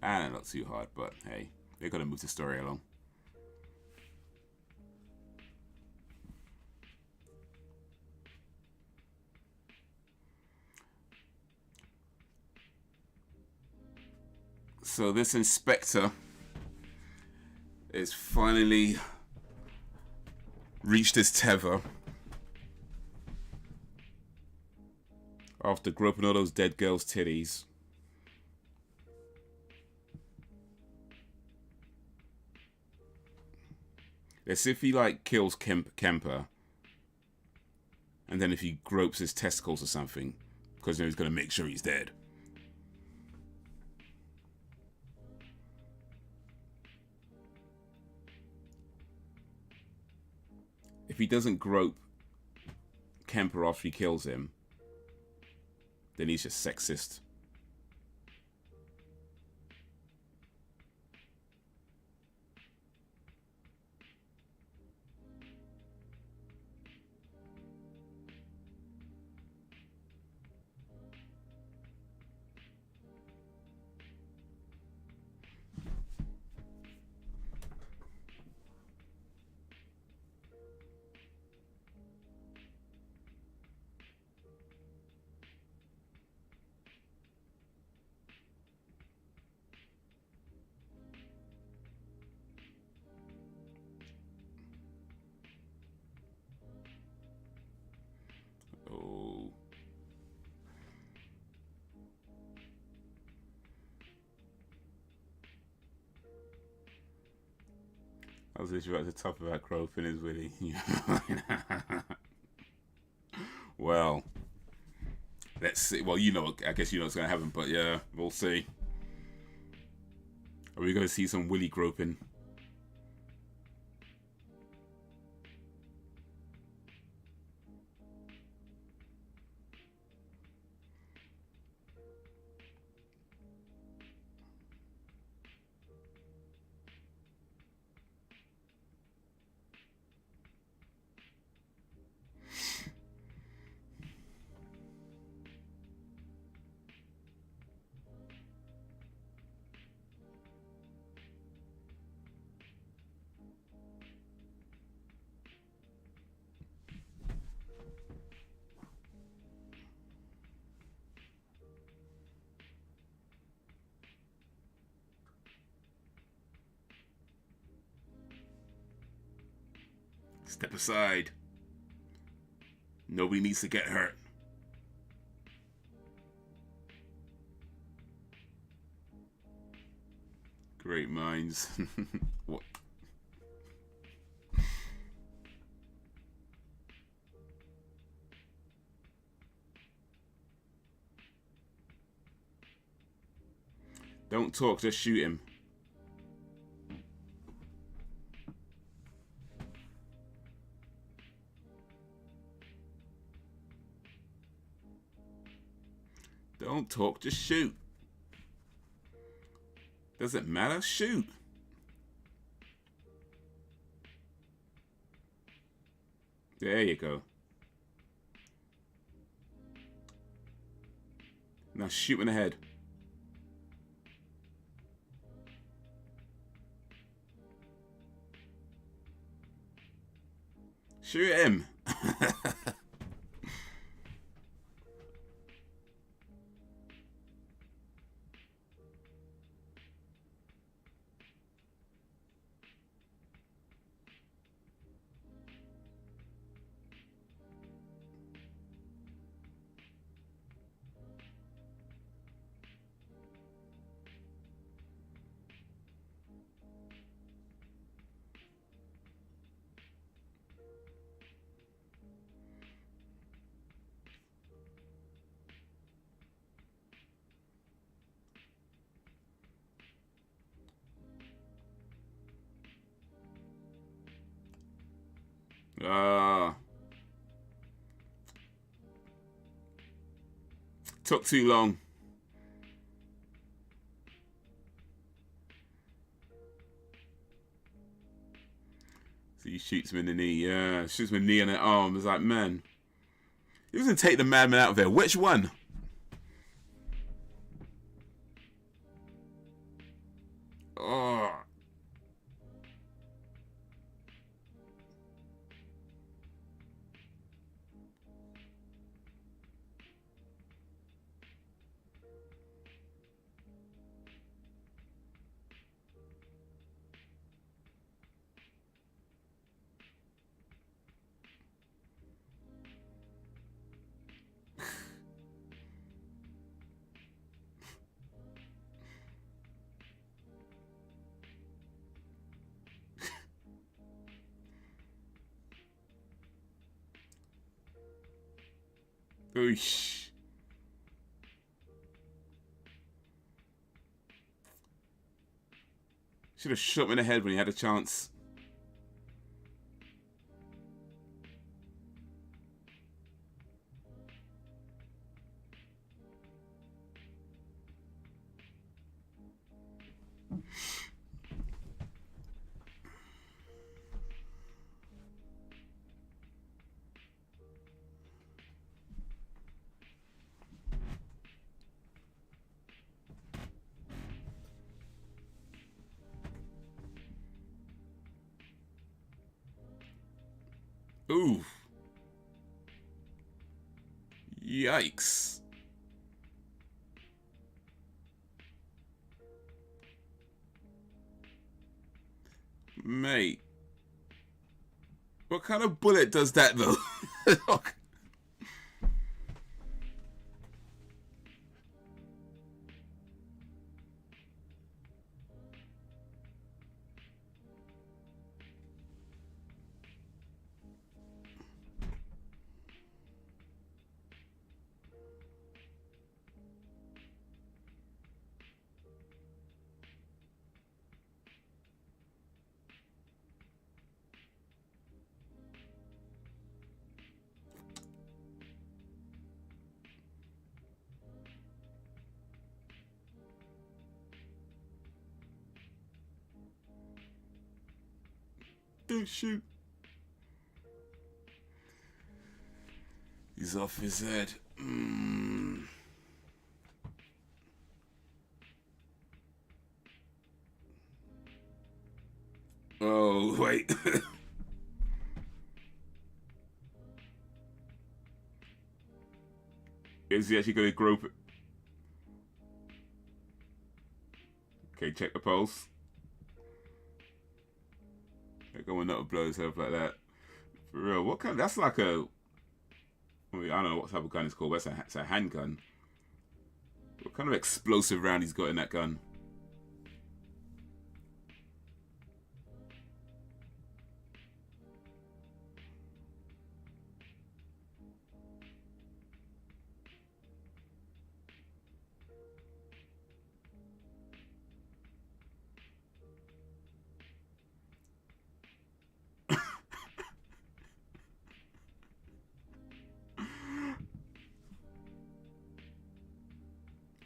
I didn't look too hard, but hey, they gotta move the story along. So this inspector is finally reached his tether after groping all those dead girls' titties. As if he like kills Kemper, and then if he gropes his testicles or something, because he's gonna make sure he's dead. If he doesn't grope Kemper after he kills him, then he's just sexist. Oh. I was literally about to top about groping his willy. Well, let's see. Well, you know, I guess you know what's going to happen, but yeah, we'll see. Are we going to see some willy groping? Step aside. Nobody needs to get hurt. Great minds. What? Don't talk, just shoot him. Don't talk, just shoot. Doesn't matter, shoot. There you go. Now shoot in the head. Shoot him. Took too long. So he shoots him in the knee. Yeah, shoots him in the knee and the arm. It's like, man, he was gonna take the madman out of there. Which one? Oh. Oosh. Should have shot him in the head when he had a chance. Ooh. Yikes. Mate. What kind of bullet does that though? Don't shoot. He's off his head. Oh, wait. Is he actually going to grope it? Okay, check the pulse. They're going up to blow himself like that. For real. What kind? That's like a... I mean, I don't know what type of gun it's called, but it's a handgun. What kind of explosive round he's got in that gun?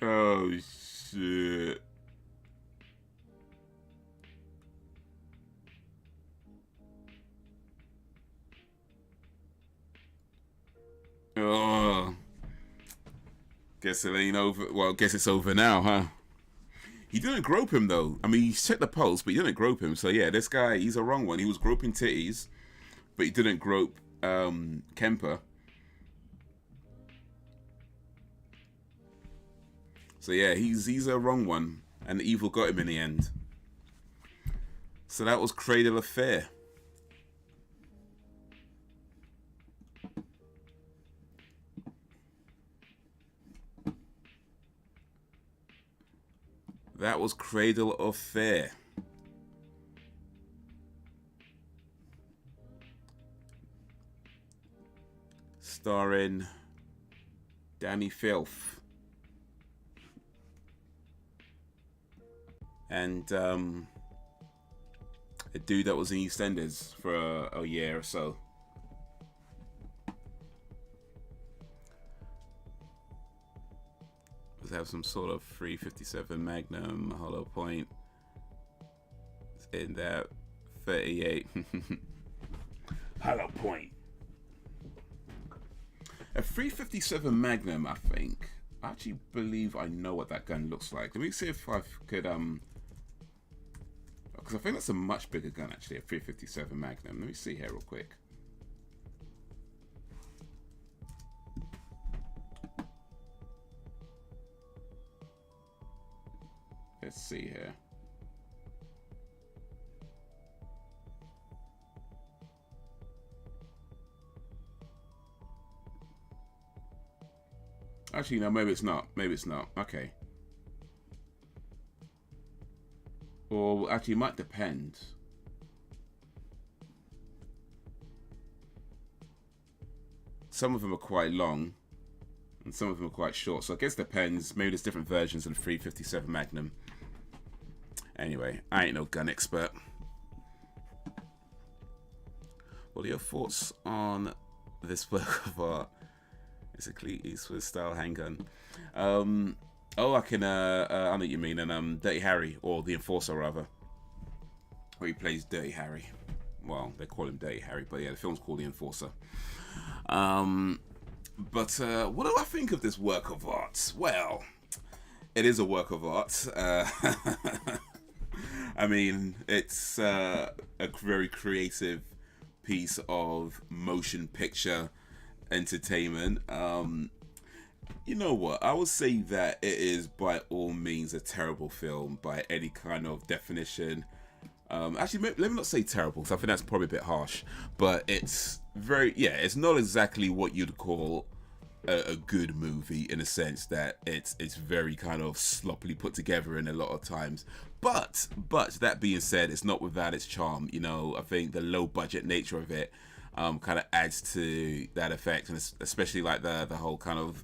Oh, shit. Oh. Guess it ain't over. Well, guess it's over now, huh? He didn't grope him, though. I mean, he checked the pulse, but he didn't grope him. So, yeah, this guy, he's a wrong one. He was groping titties. but he didn't grope Kemper. So yeah, he's a wrong one, and the evil got him in the end. So that was Cradle of Fear. That was Cradle of Fear. Starring Danny Filth. And a dude that was in EastEnders for a year or so. Does have some sort of 357 Magnum hollow point in that 38 hollow point. A 357 Magnum, I think. I actually believe I know what that gun looks like. Let me see if I could because I think that's a much bigger gun actually, a 357 Magnum. Let me see here real quick. Let's see here. Actually, no, maybe it's not. Maybe it's not. Okay. Or actually, it might depend. Some of them are quite long, and some of them are quite short. So I guess it depends. Maybe there's different versions of the 357 Magnum. Anyway, I ain't no gun expert. What are your thoughts on this work of art? It's a Clint Eastwood style handgun. Oh, I can. I know what you mean. And Dirty Harry, or the Enforcer rather, where he plays Dirty Harry. Well, they call him Dirty Harry, but yeah, the film's called The Enforcer. But what do I think of this work of art? Well, it is a work of art. I mean, it's a very creative piece of motion picture entertainment. You know what? I would say that it is by all means a terrible film by any kind of definition. Actually, let me not say terrible, because I think that's probably a bit harsh. But it's very, yeah, it's not exactly what you'd call a good movie, in a sense that it's very kind of sloppily put together in a lot of times. But that being said, it's not without its charm. You know, I think the low budget nature of it kind of adds to that effect, and especially like the whole kind of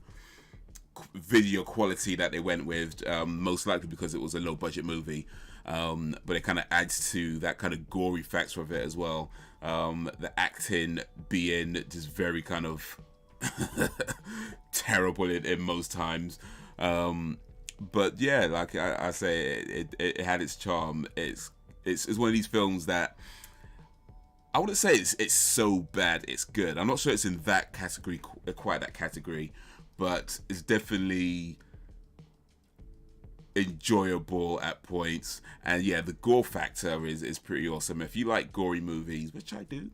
video quality that they went with, most likely because it was a low budget movie, but it kind of adds to that kind of gory factor of it as well. The acting being just very kind of terrible in most times, but yeah, like I say, it had its charm. It's one of these films that I wouldn't say it's so bad it's good. I'm not sure it's in that category, quite that category, but it's definitely enjoyable at points. And yeah, the gore factor is pretty awesome. If you like gory movies, which I do,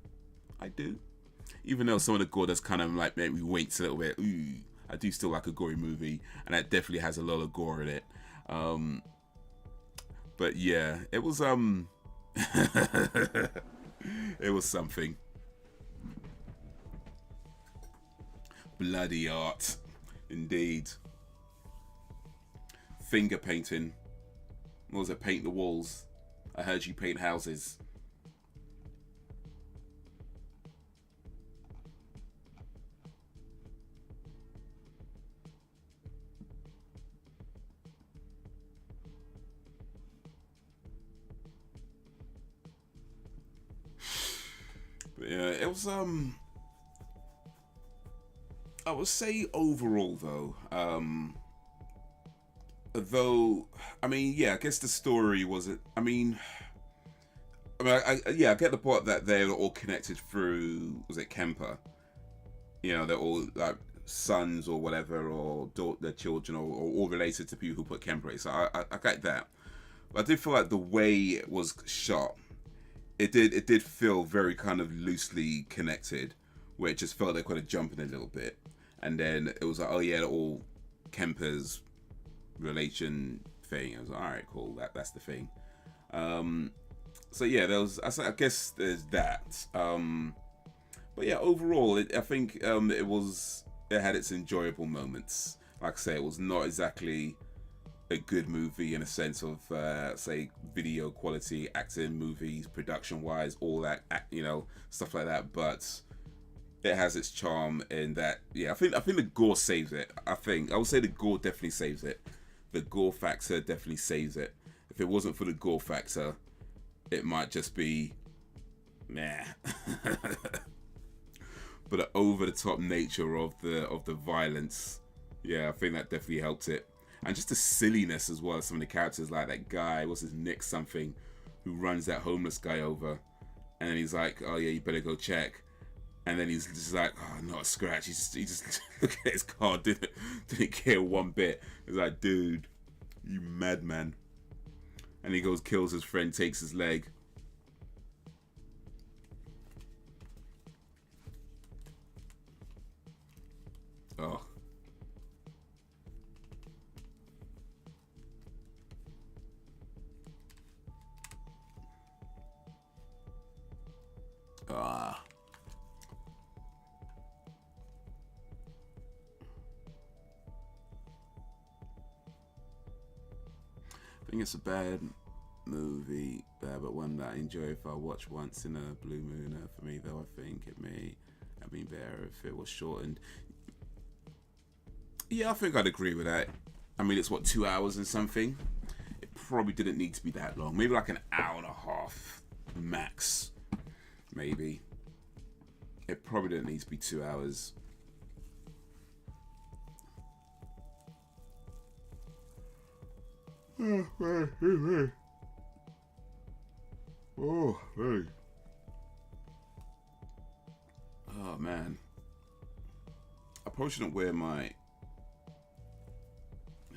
even though some of the gore does kind of like make me wince a little bit, ooh, I do still like a gory movie, and that definitely has a lot of gore in it. But yeah, it was it was something. Bloody art, indeed. Finger painting. What was it? Paint the walls. I heard you paint houses. But yeah, it was I would say overall though, though, I mean, yeah, I guess the story was it. I get the part that they're all connected through, was it Kemper? You know, they're all like sons or whatever, or their children, or all related to people who put Kemper. So I get that. But I did feel like the way it was shot, it did feel very kind of loosely connected, where it just felt like kind of jumping a little bit, and then it was like, oh yeah, all Kemper's relation thing. I was like, all right, cool, that's the thing. So yeah, I guess there's that. But yeah, overall, I think it had its enjoyable moments. Like I say, it was not exactly a good movie in a sense of say video quality, acting, movies, production wise, all that, stuff like that. But it has its charm in that. Yeah, I think the gore saves it. I would say the gore definitely saves it. The gore factor definitely saves it. If it wasn't for the gore factor, it might just be meh. But the over the top nature of the violence, yeah, I think that definitely helped it. And just the silliness as well. Some of the characters, like that guy, what's his Nick something, who runs that homeless guy over, and then he's like, "Oh yeah, you better go check." And then he's just like, "Oh, not a scratch." He just looked at his car, didn't care one bit. He's like, "Dude, you madman." And he goes, kills his friend, takes his leg. Oh. Ah. I think it's a bad movie, but one that I enjoy if I watch once in a blue moon. For me, though, I think it may have been better if it was shortened. Yeah, I think I'd agree with that. I mean, it's what, 2 hours and something? It probably didn't need to be that long. Maybe like an hour and a half max. Maybe. It probably didn't need to be 2 hours. Oh, hey. Oh, man. I probably shouldn't wear my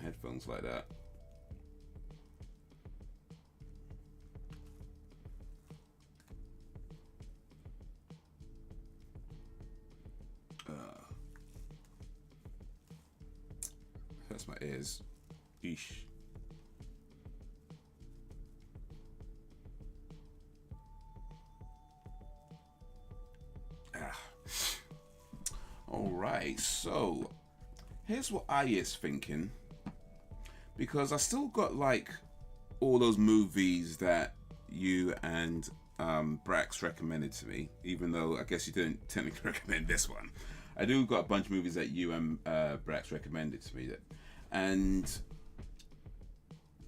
headphones like that. Hurts my ears. Eesh. Alright, so here's what Aiitt's thinking. Because I still got like all those movies that you and Brax recommended to me, even though I guess you didn't technically recommend this one. I do got a bunch of movies that you and Brax recommended to me, and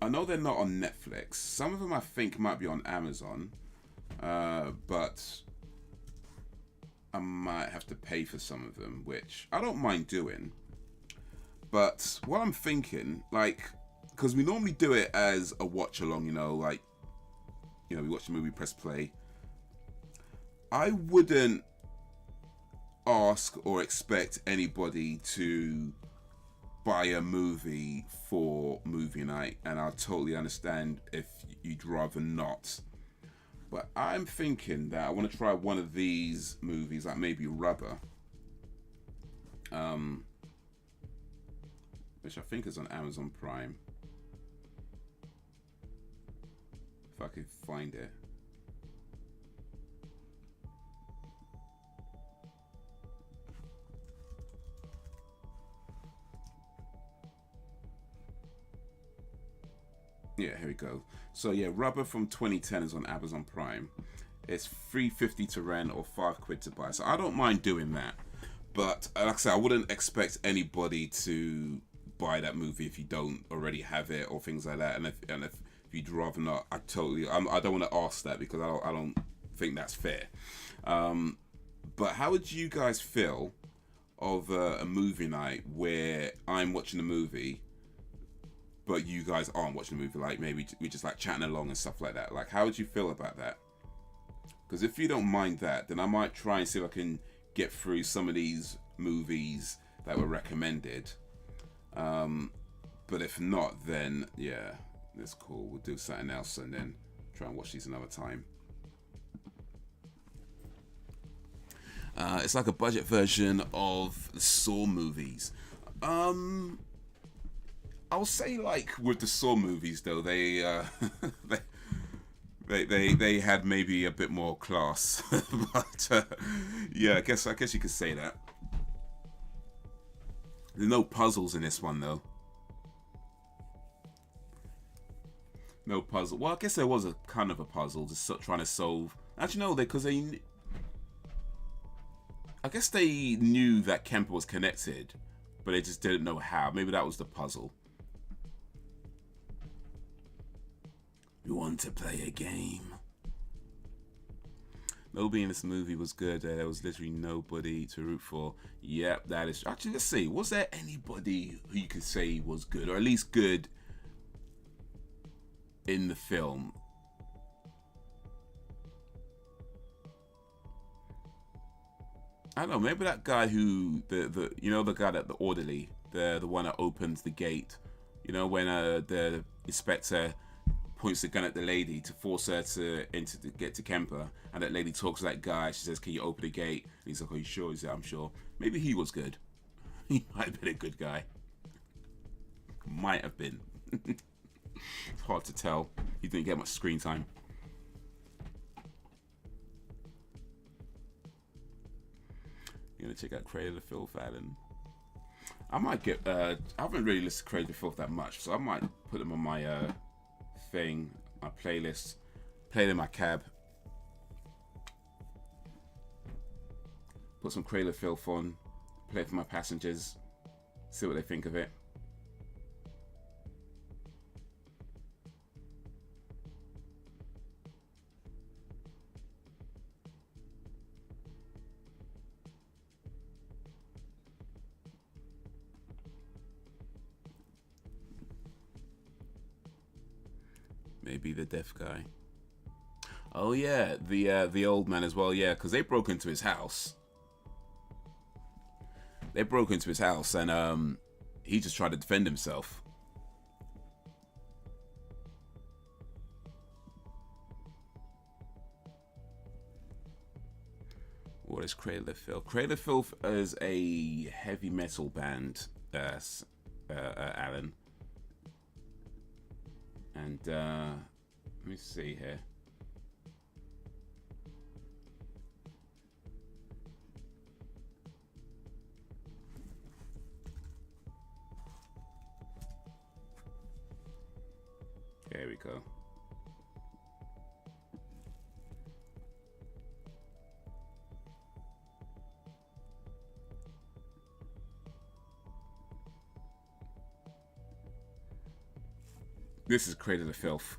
I know they're not on Netflix. Some of them I think might be on Amazon, but I might have to pay for some of them, which I don't mind doing. But what I'm thinking, like, because we normally do it as a watch along, like, we watch the movie, press play. I wouldn't ask or expect anybody to buy a movie for movie night, and I totally understand if you'd rather not. But I'm thinking that I want to try one of these movies, like maybe Rubber, which I think is on Amazon Prime. If I could find it. Yeah, here we go. So yeah, Rubber from 2010 is on Amazon Prime. It's $3.50 to rent or £5 to buy. So I don't mind doing that. But like I said, I wouldn't expect anybody to buy that movie if you don't already have it or things like that. And if you'd rather not, I don't want to ask that because I don't think that's fair. But how would you guys feel of a movie night where I'm watching a movie, but you guys aren't watching the movie? Like maybe we just like chatting along and stuff like that. Like, how would you feel about that? Because if you don't mind that, then I might try and see if I can get through some of these movies that were recommended. But if not, then yeah, that's cool. We'll do something else and then try and watch these another time. It's like a budget version of the Saw movies. I'll say like with the Saw movies though, they they had maybe a bit more class, but yeah, I guess you could say that. There's no puzzles in this one though. No puzzle. Well, I guess there was a kind of a puzzle, just trying to solve. Actually, no, I guess they knew that Kemper was connected, but they just didn't know how. Maybe that was the puzzle. You want to play a game? Nobody in this movie was good. There was literally nobody to root for. Yep, that is. Actually, let's see. Was there anybody who you could say was good, or at least good in the film? I don't know. Maybe that guy who the guy that the orderly, the one that opens the gate. You know, when the inspector points the gun at the lady to force her to get to Kemper, and that lady talks to that guy. She says, "Can you open the gate?" And he's like, "Are you sure?" He said, "I'm sure." Maybe he was good. He might have been a good guy. Might have been. It's hard to tell. He didn't get much screen time. You're gonna check out Cradle of Filth, Alan. I might get. I haven't really listened to Cradle of Filth that much, so I might put them on my thing, my playlist. Play them in my cab. Put some Cradle of Filth on. Play it for my passengers. See what they think of it. Maybe the deaf guy. Oh yeah, the old man as well. Yeah, because they broke into his house. They broke into his house, and he just tried to defend himself. What is Cradle of Filth? Cradle of Filth is a heavy metal band, Alan. And let me see here. There we go. This is Cradle of Filth.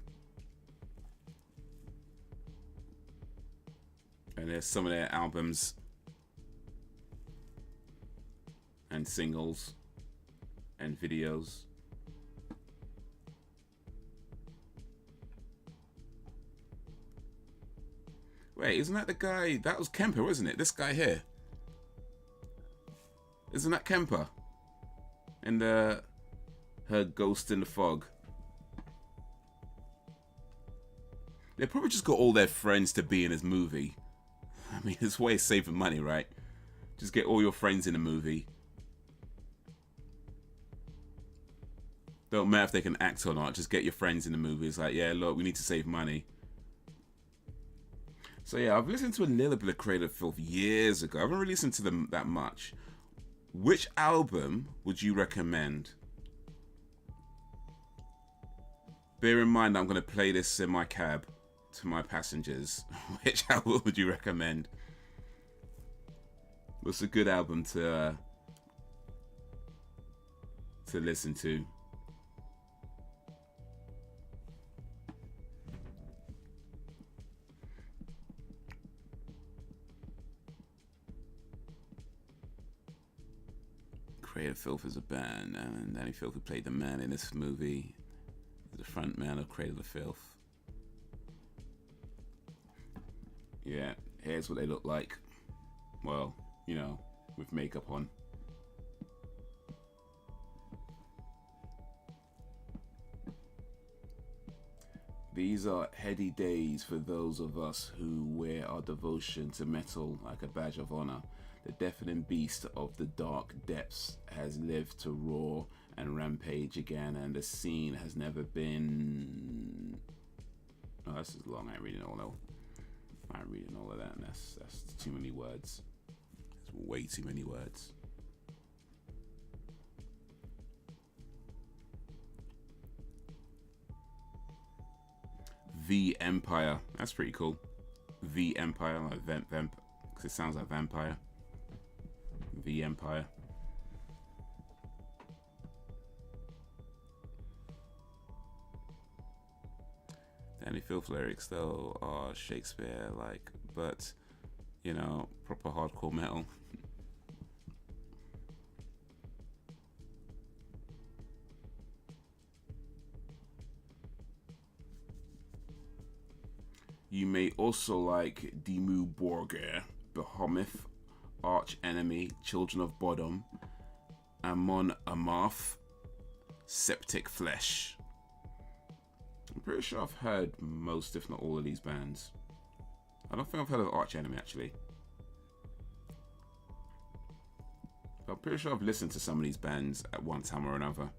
And there's some of their albums and singles and videos. Wait, isn't that the guy? That was Kemper, wasn't it? This guy here. Isn't that Kemper? And her Ghost in the Fog. They probably just got all their friends to be in his movie. I mean, it's a way of saving money, right? Just get all your friends in a movie. Don't matter if they can act or not. Just get your friends in the movie. It's like, yeah, look, we need to save money. So yeah, I've listened to a little bit of Cradle of Filth years ago. I haven't really listened to them that much. Which album would you recommend? Bear in mind, I'm going to play this in my cab to my passengers. Which album would you recommend? What's a good album to listen to? Cradle of Filth is a band, and Danny Filth who played the man in this movie, the front man of Cradle of Filth. Yeah, here's what they look like. Well, you know, with makeup on. These are heady days for those of us who wear our devotion to metal like a badge of honor. The deafening beast of the dark depths has lived to roar and rampage again, and the scene has never been... Oh, this is long. I ain't reading all of that. And that's too many words. It's way too many words. The Empire. That's pretty cool. The Empire, like vamp, because it sounds like vampire. The Empire. Any Filth lyrics though are Shakespeare like, but you know, proper hardcore metal. You may also like Dimmu Borgir, Behemoth, Arch Enemy, Children of Bodom, Amon Amarth, Septic Flesh. I'm pretty sure I've heard most, if not all, of these bands. I don't think I've heard of Arch Enemy actually. But I'm pretty sure I've listened to some of these bands at one time or another.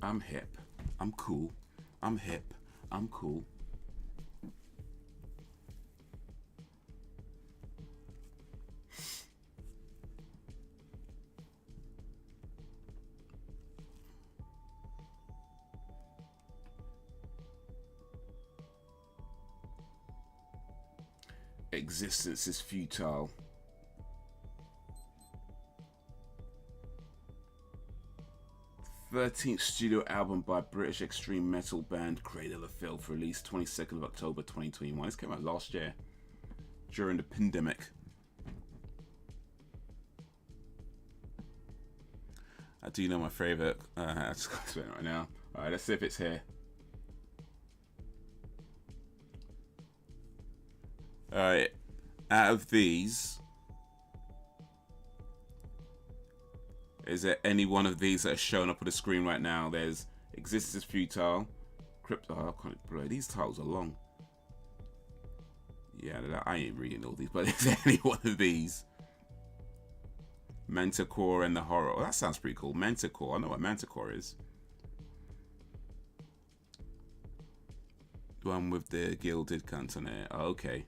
I'm hip. I'm cool. I'm hip. I'm cool. Existence is futile. th studio album by British extreme metal band Cradle of Filth, released 22nd of October 2021. This came out last year during the pandemic. I do know my favorite. I just got to it right now. All right, let's see if it's here. All right, out of these, is there any one of these that are showing up on the screen right now? There's Existence is Futile, Crypto. Oh, I can't, bro, these titles are long. Yeah, I ain't reading all these, but is there any one of these? Manticore and the Horror. Oh, that sounds pretty cool. Manticore. I know what Manticore is. The one with the gilded cunt on it. Oh, okay.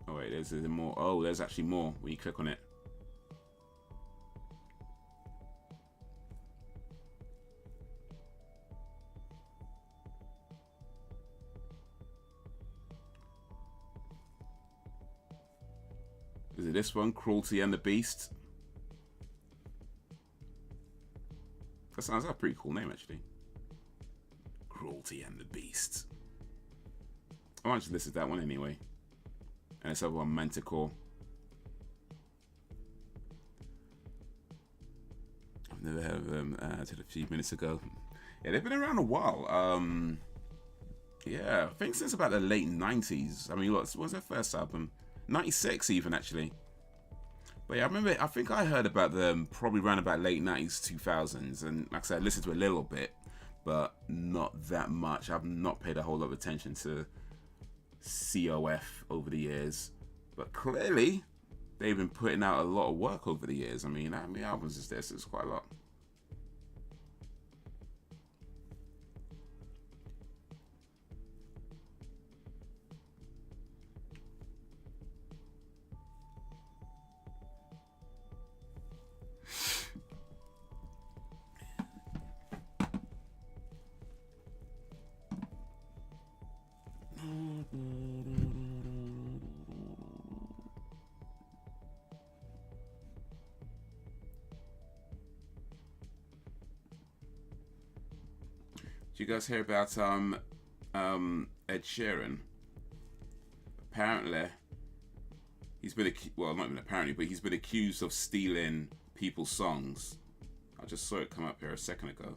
Oh wait, there's more. Oh, there's actually more when you click on it. Is it this one? Cruelty and the Beast? That sounds like a pretty cool name, actually. Cruelty and the Beast. I might just listen to that one anyway. And this other one, Manticore. I've never heard of them until a few minutes ago. Yeah, they've been around a while. Yeah, I think since about the late 90s. I mean, what was their first album? 96 even, actually. But yeah, I remember, I think I heard about them probably around about late 90s, 2000s. And like I said, I listened to it a little bit, but not that much. I've not paid a whole lot of attention to COF over the years. But clearly, they've been putting out a lot of work over the years. I mean, how many albums is this? It's quite a lot. Did you guys hear about Ed Sheeran? Apparently, he's been well, not even apparently, but he's been accused of stealing people's songs. I just saw it come up here a second ago.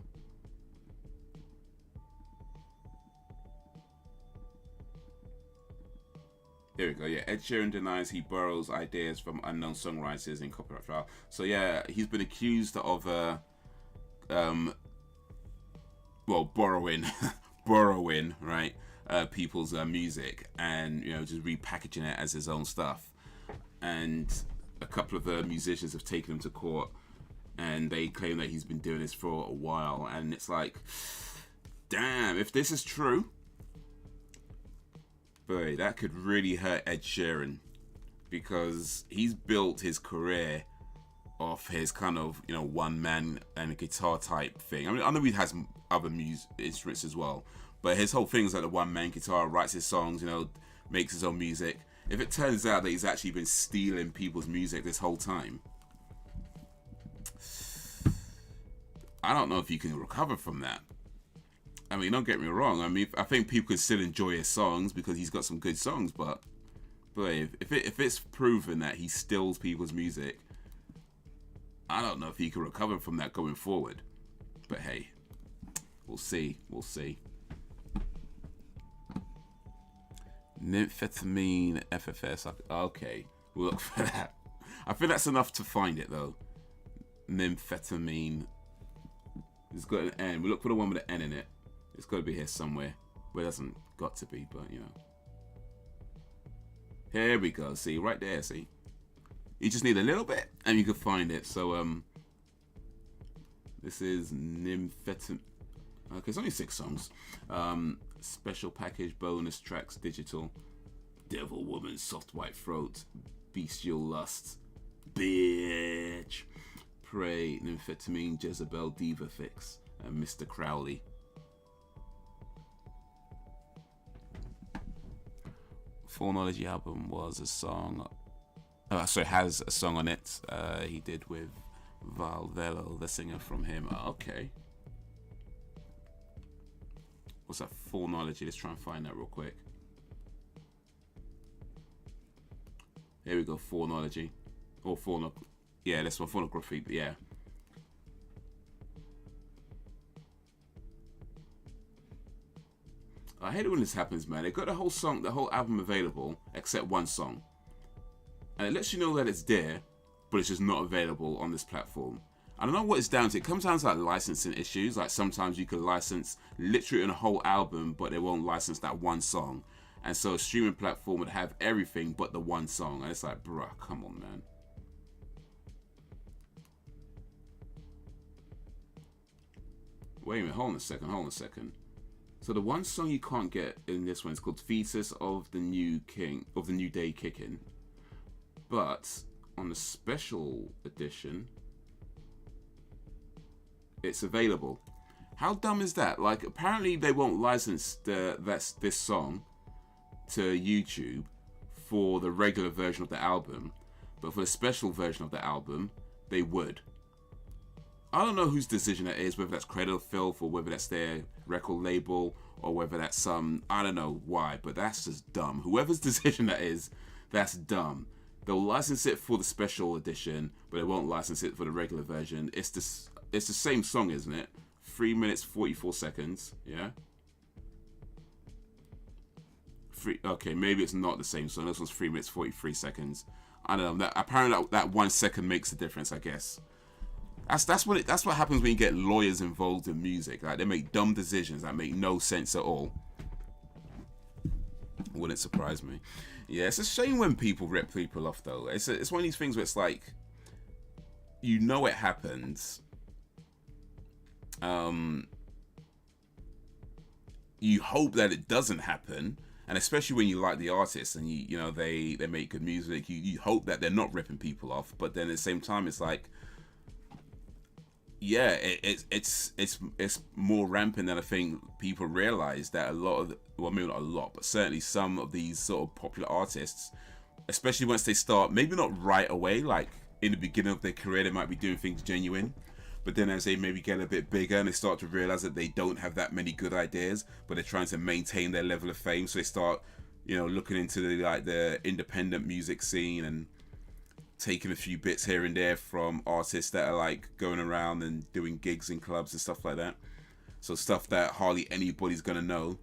Here we go. Yeah, Ed Sheeran denies he borrows ideas from unknown songwriters in copyright trial. So yeah, he's been accused of well, borrowing, right, people's music, and just repackaging it as his own stuff. And a couple of musicians have taken him to court, and they claim that he's been doing this for a while. And it's like, damn, if this is true, boy, that could really hurt Ed Sheeran, because he's built his career off his kind of one man and a guitar type thing. I mean, I know he has other instruments as well, but his whole thing is like the one man guitar, writes his songs, makes his own music. If it turns out that he's actually been stealing people's music this whole time, I don't know if you can recover from that. I mean, don't get me wrong. I mean, I think people can still enjoy his songs because he's got some good songs, but if it's proven that he steals people's music, I don't know if he can recover from that going forward. But hey, we'll see. We'll see. Nymphetamine FFS. Okay, we'll look for that. I think that's enough to find it though. Nymphetamine. It's got an N. We'll look for the one with an N in it. It's got to be here somewhere. Well, it hasn't got to be, but Here we go. See, right there. See. You just need a little bit, and you can find it. So, this is Nymphetamine. Okay, it's only 6 songs. Special package, bonus tracks, digital. Devil Woman, Soft White Throat, Bestial Lust, Bitch, Prey, Nymphetamine, Jezebel, Diva Fix, and Mr. Crowley. Foreknowledge album was a song. Has a song on it. He did with Val Velo, the singer from him. Okay. What's that? Foreknowledge? Let's try and find that real quick. Here we go. Foreknowledge. Or yeah, this one. Phonography. Yeah. I hate it when this happens, man. They got the whole album available except one song. And it lets you know that it's there, but it's just not available on this platform. I don't know what it's down to. It comes down to like licensing issues. Like sometimes you can license literally a whole album, but they won't license that one song. And so a streaming platform would have everything but the one song. And it's like, bruh, come on, man. Wait a minute, hold on a second. So the one song you can't get in this one is called Fetus of the New Day Kickin'. But on the special edition, it's available. How dumb is that? Like, apparently they won't license this song to YouTube for the regular version of the album, but for the special version of the album, they would. I don't know whose decision that is, whether that's Cradle of Filth or whether that's their record label or whether that's some, I don't know why, but that's just dumb. Whoever's decision that is, that's dumb. They'll license it for the special edition, but they won't license it for the regular version. It's the same song, isn't it? 3 minutes 44 seconds. Yeah. Okay, maybe it's not the same song. This one's 3 minutes 43 seconds. I don't know. Apparently that 1 second makes a difference, I guess. That's what happens when you get lawyers involved in music. Like, they make dumb decisions that make no sense at all. Wouldn't surprise me. Yeah, it's a shame when people rip people off, though. It's one of these things where it's like, it happens. You hope that it doesn't happen, and especially when you like the artist and they make good music, you hope that they're not ripping people off. But then at the same time, it's like, yeah, it's more rampant than I think people realize. That a lot of maybe not a lot, but certainly some of these sort of popular artists, especially once they start, maybe not right away, like in the beginning of their career, they might be doing things genuine, but then as they maybe get a bit bigger and they start to realize that they don't have that many good ideas, but they're trying to maintain their level of fame, so they start looking into the independent music scene and taking a few bits here and there from artists that are like going around and doing gigs in clubs and stuff like that. So stuff that hardly anybody's gonna know.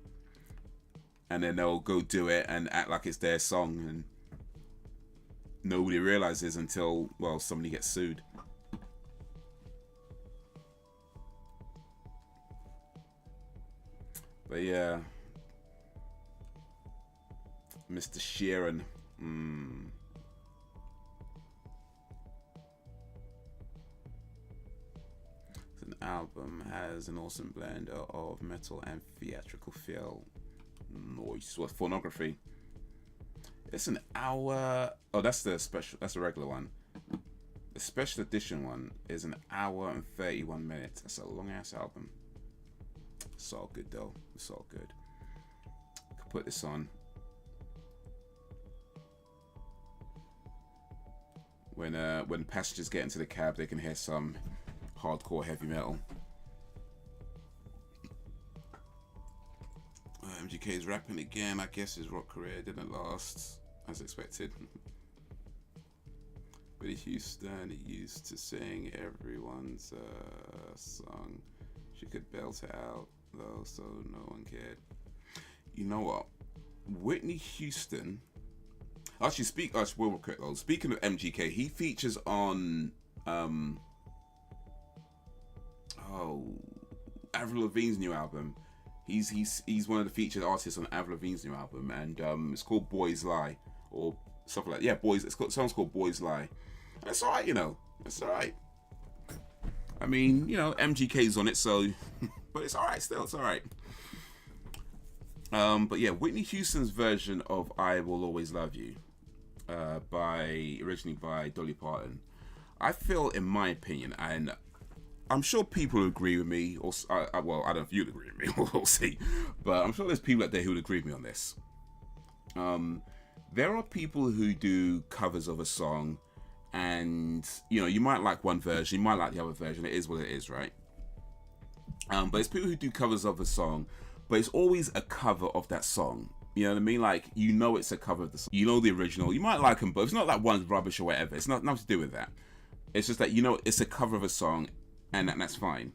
and then they'll go do it and act like it's their song, and nobody realizes until, well, somebody gets sued. But yeah, Mr. Sheeran. An album has an awesome blend of metal and theatrical feel. Noise. What, pornography? It's an hour. Oh, that's the special. That's the regular one. The special edition one is an hour and 31 minutes. That's a long ass album. It's all good though. It's all good. Could put this on when passengers get into the cab, they can hear some hardcore heavy metal. MGK's rapping again. I guess his rock career didn't last as expected. But Houston used to sing everyone's song. She could belt it out though, so no one cared. You know what? Whitney Houston. Actually, real quick though. Speaking of MGK, he features on Avril Lavigne's new album. He's one of the featured artists on Avril Lavigne's new album, and it's called Boys Lie or something like that. Yeah, Boys. Song's called Boys Lie. And it's alright, you know. It's alright. I mean, you know, MGK's on it, so but it's alright still. It's alright. But yeah, Whitney Houston's version of "I Will Always Love You," originally by Dolly Parton. I feel, in my opinion, and I'm sure people will agree with me, or well, I don't know if you'll agree with me, we'll see. But I'm sure there's people out there who will agree with me on this. There are people who do covers of a song, and you know, you might like one version, you might like the other version. It is what it is, right? But it's people who do covers of a song, but it's always a cover of that song. You know what I mean? Like, you know it's a cover of the song. You know the original. You might like them, but it's not like one's rubbish or whatever. It's nothing to do with that. It's just that, you know, it's a cover of a song, and that's fine.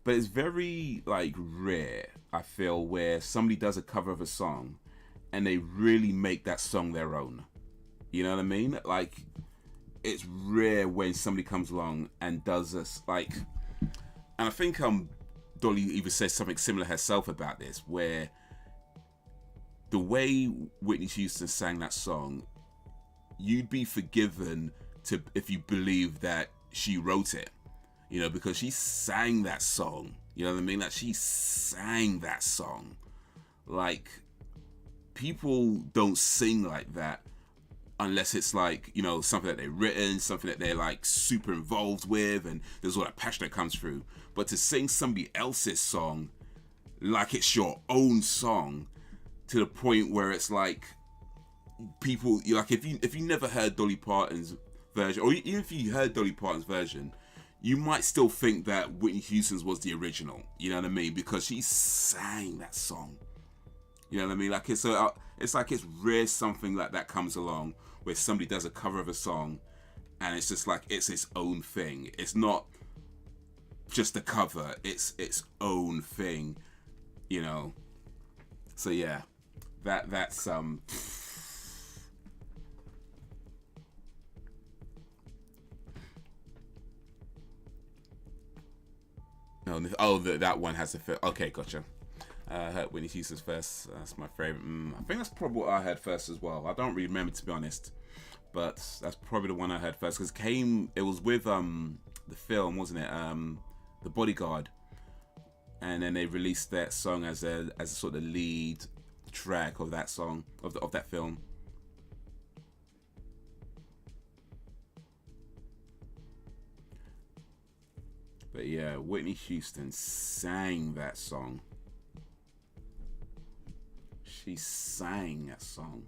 But it's very, like, rare, I feel, where somebody does a cover of a song and they really make that song their own. You know what I mean? Like, it's rare when somebody comes along and does this, like, and I think Dolly even says something similar herself about this, where the way Whitney Houston sang that song, you'd be forgiven if you believe that she wrote it, you know, because she sang that song. You know what I mean? Like, she sang that song. Like, people don't sing like that unless it's like, you know, something that they've written, something that they're like super involved with, and there's all that passion that comes through. But to sing somebody else's song like it's your own song, to the point where it's like, people, like, if you never heard Dolly Parton's version, or even if you heard Dolly Parton's version, you might still think that Whitney Houston's was the original. You know what I mean? Because she sang that song. You know what I mean? Like, it's like it's rare something like that comes along where somebody does a cover of a song and it's just like it's its own thing. It's not just a cover, it's its own thing, you know. So yeah, that's that one has a fit. Okay, gotcha. I heard Whitney Houston's first. That's my favorite. I think that's probably what I heard first as well. I don't really remember, to be honest, but that's probably the one I heard first, because it was with the film, wasn't it? The Bodyguard, and then they released that song as a sort of lead track of that song of that film. But yeah, Whitney Houston sang that song. She sang that song.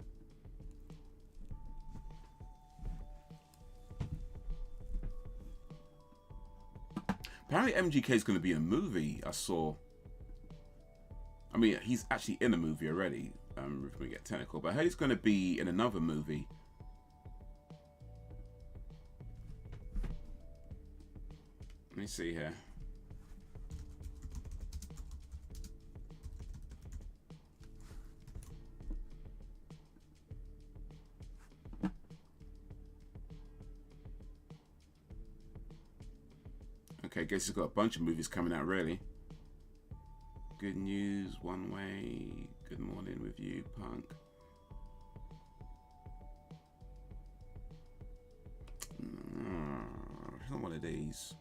Apparently MGK is going to be in a movie, I saw. I mean, he's actually in a movie already. If we get technical, but I heard he's going to be in another movie. Let me see here. Okay, I guess he's got a bunch of movies coming out, really. Good News, One Way, Good Morning with You, Punk. Not one of these.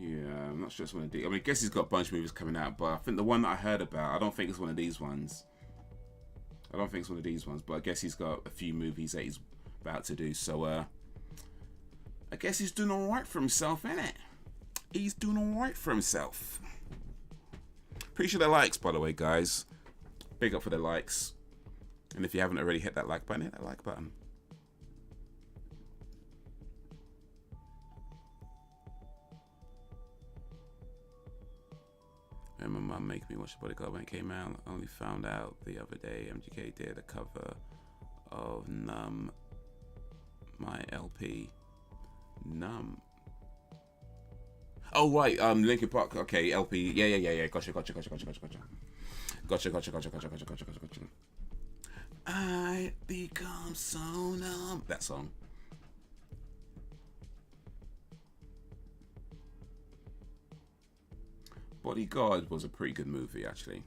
Yeah, I'm not sure it's one of these. I mean, I guess he's got a bunch of movies coming out, but I think the one that I heard about, I don't think it's one of these ones. I don't think it's one of these ones, but I guess he's got a few movies that he's about to do. So, I guess he's doing all right for himself, innit? He's doing all right for himself. Appreciate the likes, by the way, guys. Big up for the likes. And if you haven't already hit that like button, hit that like button. And my mum making me watch The Bodyguard when it came out. I only found out the other day MGK did a cover of Numb, my LP. Numb. Oh right, Linkin Park. Okay, LP. Yeah. Gotcha. I become so numb. That song. Bodyguard was a pretty good movie, actually.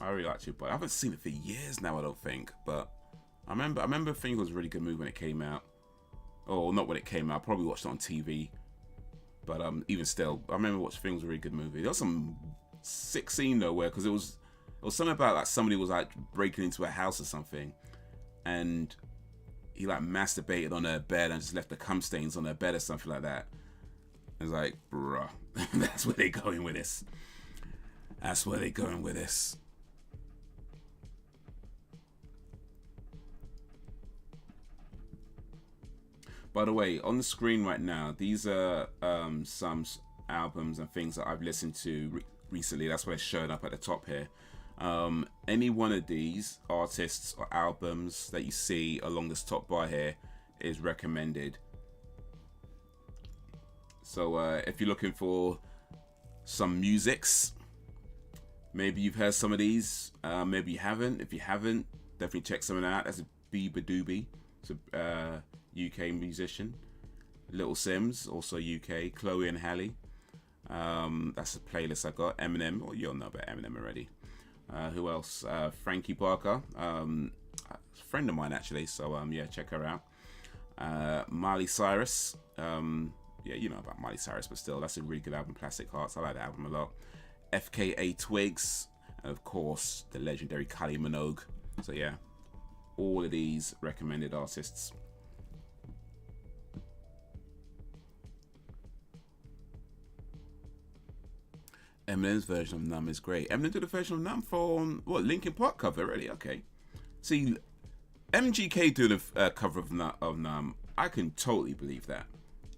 I really liked it, but I haven't seen it for years now, I don't think. But I remember thinking it was a really good movie when it came out. Oh, not when it came out. I probably watched it on TV. But even still, I remember watching things was a really good movie. There was some sick scene though, where because it was something about like somebody was like breaking into a house or something, and he like masturbated on her bed and just left the cum stains on her bed or something like that. It's like, bruh, that's where they going with this. That's where they going with this. By the way, on the screen right now, these are some albums and things that I've listened to recently. That's why it's showing up at the top here. Any one of these artists or albums that you see along this top bar here is recommended. So if you're looking for some musics, maybe you've heard some of these, maybe you haven't. If you haven't, definitely check some of that out. That's a Bieber Doobie. It's a UK musician. Little Sims, also UK. Chloe and Halle. That's a playlist I got. Eminem, well, you'll know about Eminem already. Who else? Frankie Barker, a friend of mine actually. So yeah, check her out. Miley Cyrus. Yeah, you know about Miley Cyrus, but still, that's a really good album. Plastic Hearts, I like that album a lot. FKA Twigs, and of course the legendary Kylie Minogue. So yeah, all of these recommended artists. Eminem's version of Numb is great. Eminem did a version of Numb for what, Linkin Park cover, really? Okay. See, MGK doing a cover of Numb, I can totally believe that.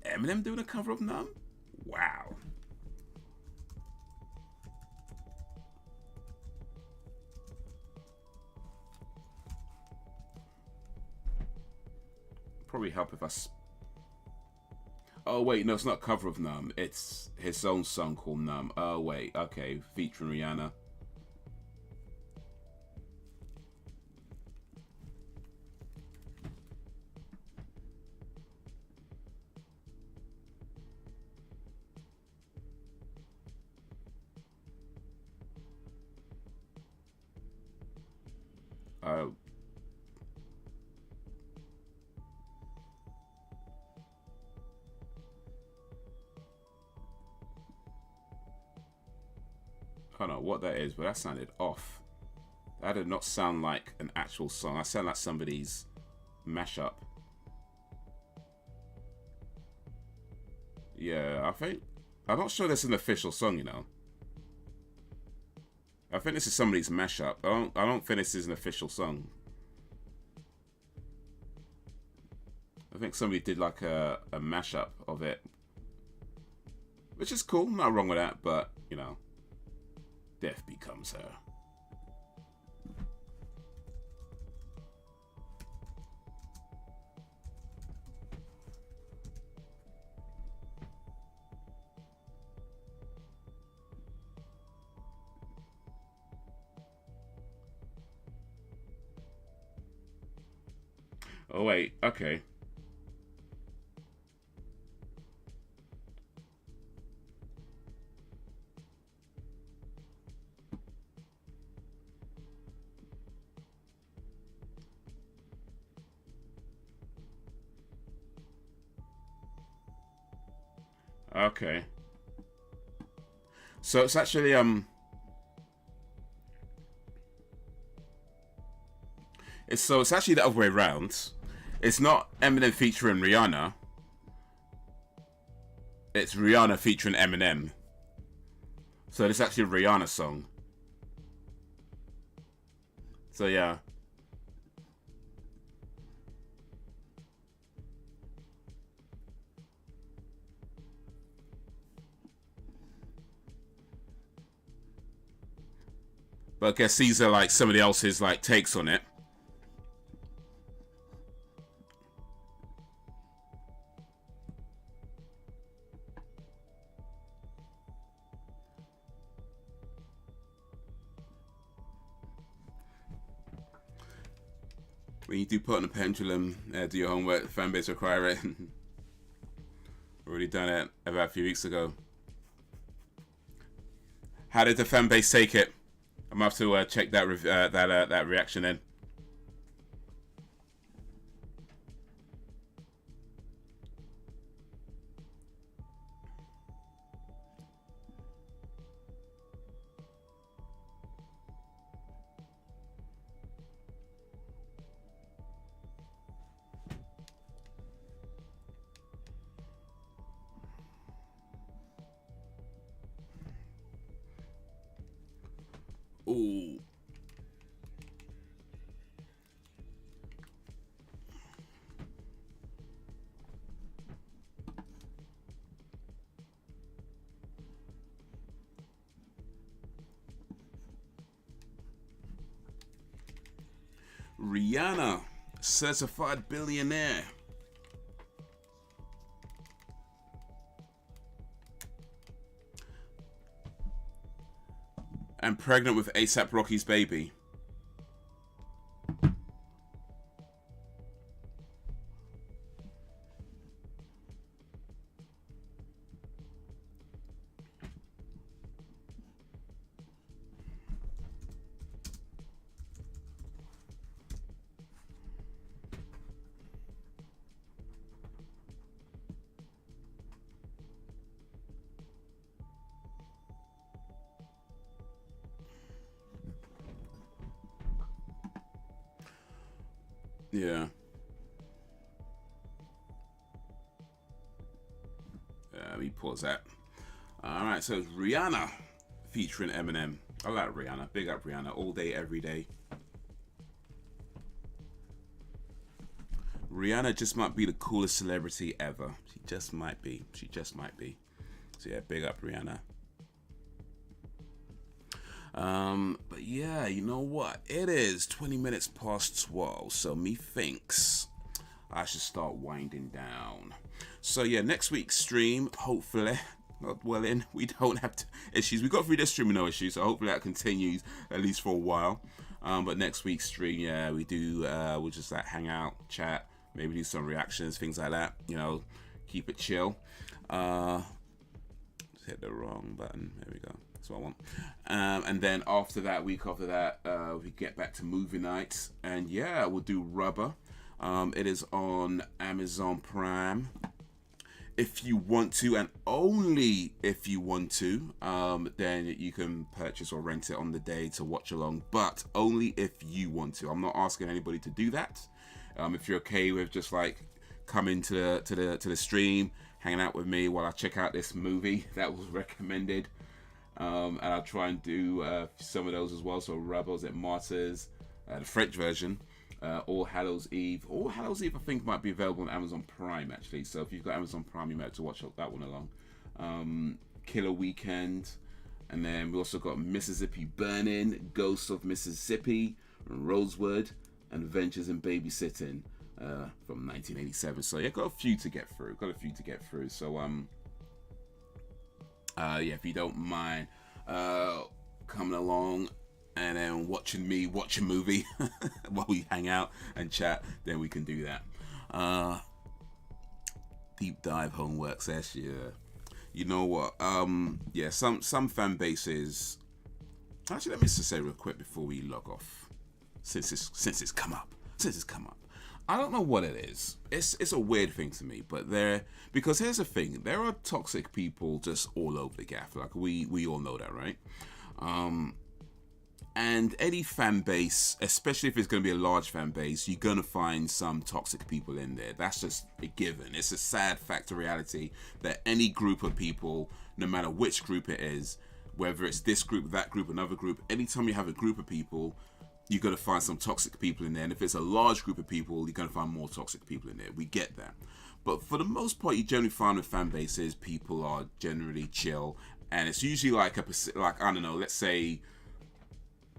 Eminem doing a cover of Numb? Wow. Probably help if I... Oh wait, no, it's not a cover of Numb. It's his own song called Numb. Oh wait, okay, featuring Rihanna. I don't know what that is, but that sounded off. That did not sound like an actual song. That sounded like somebody's mashup. Yeah, I'm not sure that's an official song, you know. I think this is somebody's mashup. I don't think this is an official song. think somebody did like a mashup of it, which is cool. Not wrong with that, but you know, death becomes her. Oh wait, okay. Okay. So it's actually it's actually the other way around. It's not Eminem featuring Rihanna. It's Rihanna featuring Eminem. So it's actually a Rihanna song. So yeah. But I guess these are like somebody else's like takes on it. When you do put on a pendulum, do your homework, the fan base require it. Already done it about a few weeks ago. How did the fan base take it? I'm gonna have to check that that reaction in. Ooh. Rihanna, certified billionaire. And pregnant with ASAP Rocky's baby. Yeah. Let me pause that. Alright, so it's Rihanna featuring Eminem. I like Rihanna. Big up Rihanna. All day, every day. Rihanna just might be the coolest celebrity ever. She just might be. She just might be. So yeah, big up Rihanna. But yeah, you know what? It is 20 minutes past 12, so methinks I should start winding down. So yeah, next week's stream, hopefully, not dwelling, we don't have issues. We got through this stream with no issues, so hopefully that continues at least for a while. But next week's stream, yeah, we do, we'll just like hang out, chat, maybe do some reactions, things like that, you know, keep it chill. Just hit the wrong button, there we go. That's what I want. And then after that, week after that, we get back to movie nights. And yeah, we'll do Rubber. It is on Amazon Prime. If you want to, and only if you want to, then you can purchase or rent it on the day to watch along. But only if you want to. I'm not asking anybody to do that. If you're okay with just like coming to the stream, hanging out with me while I check out this movie that was recommended. And I'll try and do some of those as well. So Rebels at Martyrs, the French version. All Hallows Eve. All Hallows Eve, I think, might be available on Amazon Prime, actually. So if you've got Amazon Prime, you might have to watch that one along. Killer Weekend. And then we also got Mississippi Burning, Ghosts of Mississippi, Rosewood, and Adventures in Babysitting from 1987. So yeah, got a few to get through. So yeah, if you don't mind coming along and then watching me watch a movie while we hang out and chat, then we can do that. Deep dive homework session. You know what? Yeah, some fan bases. Actually, let me just say real quick before we log off, since it's come up. I don't know what it is. It's a weird thing to me, but because here's the thing: there are toxic people just all over the gaff. Like we all know that, right? And any fan base, especially if it's going to be a large fan base, you're going to find some toxic people in there. That's just a given. It's a sad fact of reality that any group of people, no matter which group it is, whether it's this group, that group, another group, anytime you have a group of people, you're going to find some toxic people in there. And if it's a large group of people, you're going to find more toxic people in there. We get that. But for the most part, you generally find with fan bases, people are generally chill. And it's usually like I don't know, let's say,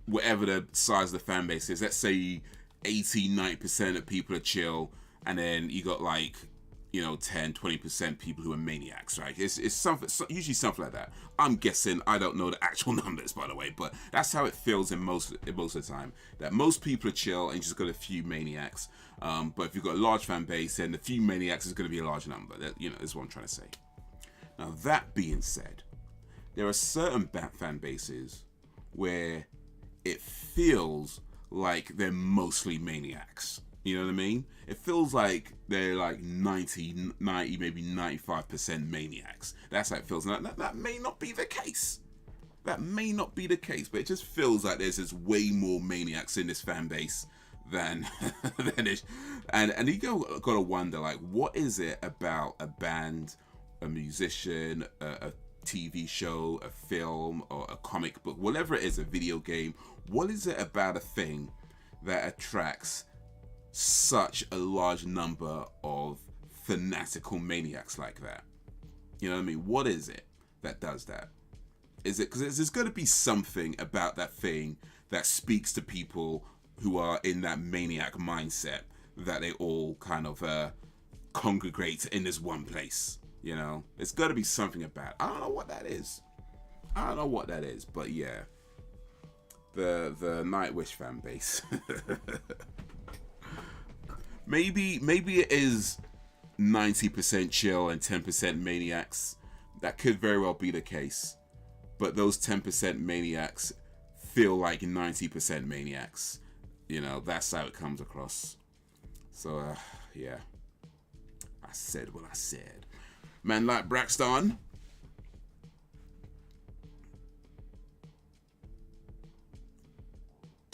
whatever the size of the fan base is, let's say 80-90% of people are chill, and then you got like, 10-20% people who are maniacs, right? It's something, usually something like that. I'm guessing, I don't know the actual numbers, by the way, but that's how it feels in most of the time, that most people are chill and you just got a few maniacs. But if you've got a large fan base, then the few maniacs is going to be a large number. That, is what I'm trying to say. Now, that being said, there are certain fan bases where it feels like they're mostly maniacs. You know what I mean? It feels like they're like 90, maybe 95% maniacs. That's how it feels. Now, that may not be the case. But it just feels like there's just way more maniacs in this fan base than it. And you gotta wonder, like, what is it about a band, a musician, a TV show, a film, or a comic book, whatever it is, a video game, what is it about a thing that attracts such a large number of fanatical maniacs like that? You know what I mean? What is it that does that? Is it because there's got to be something about that thing that speaks to people who are in that maniac mindset, that they all kind of congregate in this one place? It's got to be something about it. I don't know what that is. But yeah, the Nightwish fan base. maybe it is 90% chill and 10% maniacs. That could very well be the case. But those 10% maniacs feel like 90% maniacs. That's how it comes across. So yeah, I said what I said. Man like Braxton.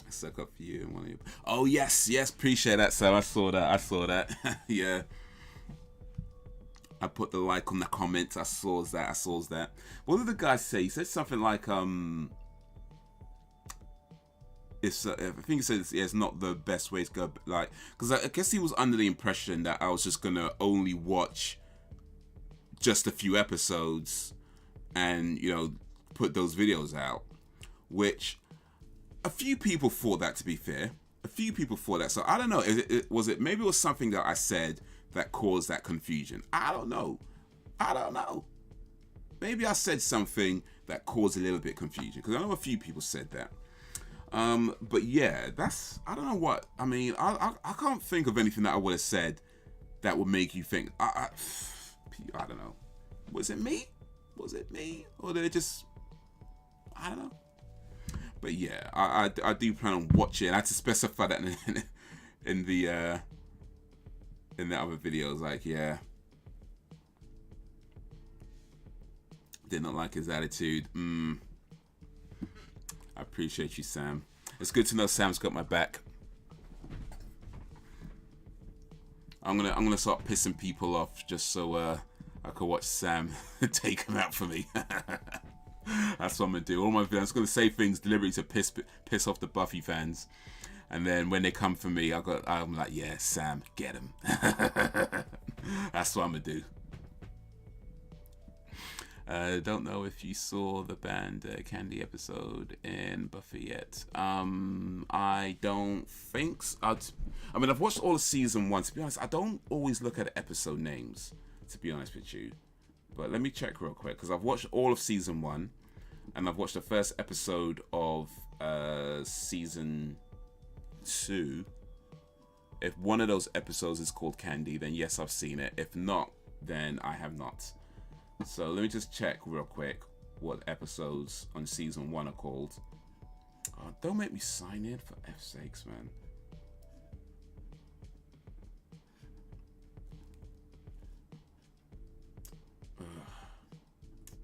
I suck up for you and one of you. Oh yes, appreciate that, Sam. I saw that. Yeah. I put the like on the comments. I saw that. What did the guy say? He said something like I think he said it's not the best way to go, like, because I guess he was under the impression that I was just gonna only watch just a few episodes and put those videos out, which a few people thought that, to be fair. So I don't know, maybe it was something that I said that caused that confusion. I don't know. Maybe I said something that caused a little bit confusion, because I know a few people said that. But yeah, I don't know what I mean. I can't think of anything that I would have said that would make you think I don't know. Was it me? Or did it just... I don't know. But yeah, I do plan on watching. I had to specify that in the other videos. Like, yeah. Did not like his attitude. I appreciate you, Sam. It's good to know Sam's got my back. I'm gonna start pissing people off just so I can watch Sam take them out for me. That's what I'm gonna do. All my videos, I'm gonna say things deliberately to piss off the Buffy fans. And then when they come for me, I'm like, yeah, Sam, get him. That's what I'm gonna do. Don't know if you saw the band Candy episode in Buffy yet. I don't think so. I mean, I've watched all of season 1. To be honest, I don't always look at episode names, to be honest with you. But let me check real quick, because I've watched all of season 1, and I've watched the first episode of season 2. If one of those episodes is called Candy, then yes, I've seen it. If not, then I have not. So let me just check real quick what episodes on season 1 are called. Oh, don't make me sign in, for F's sakes, man.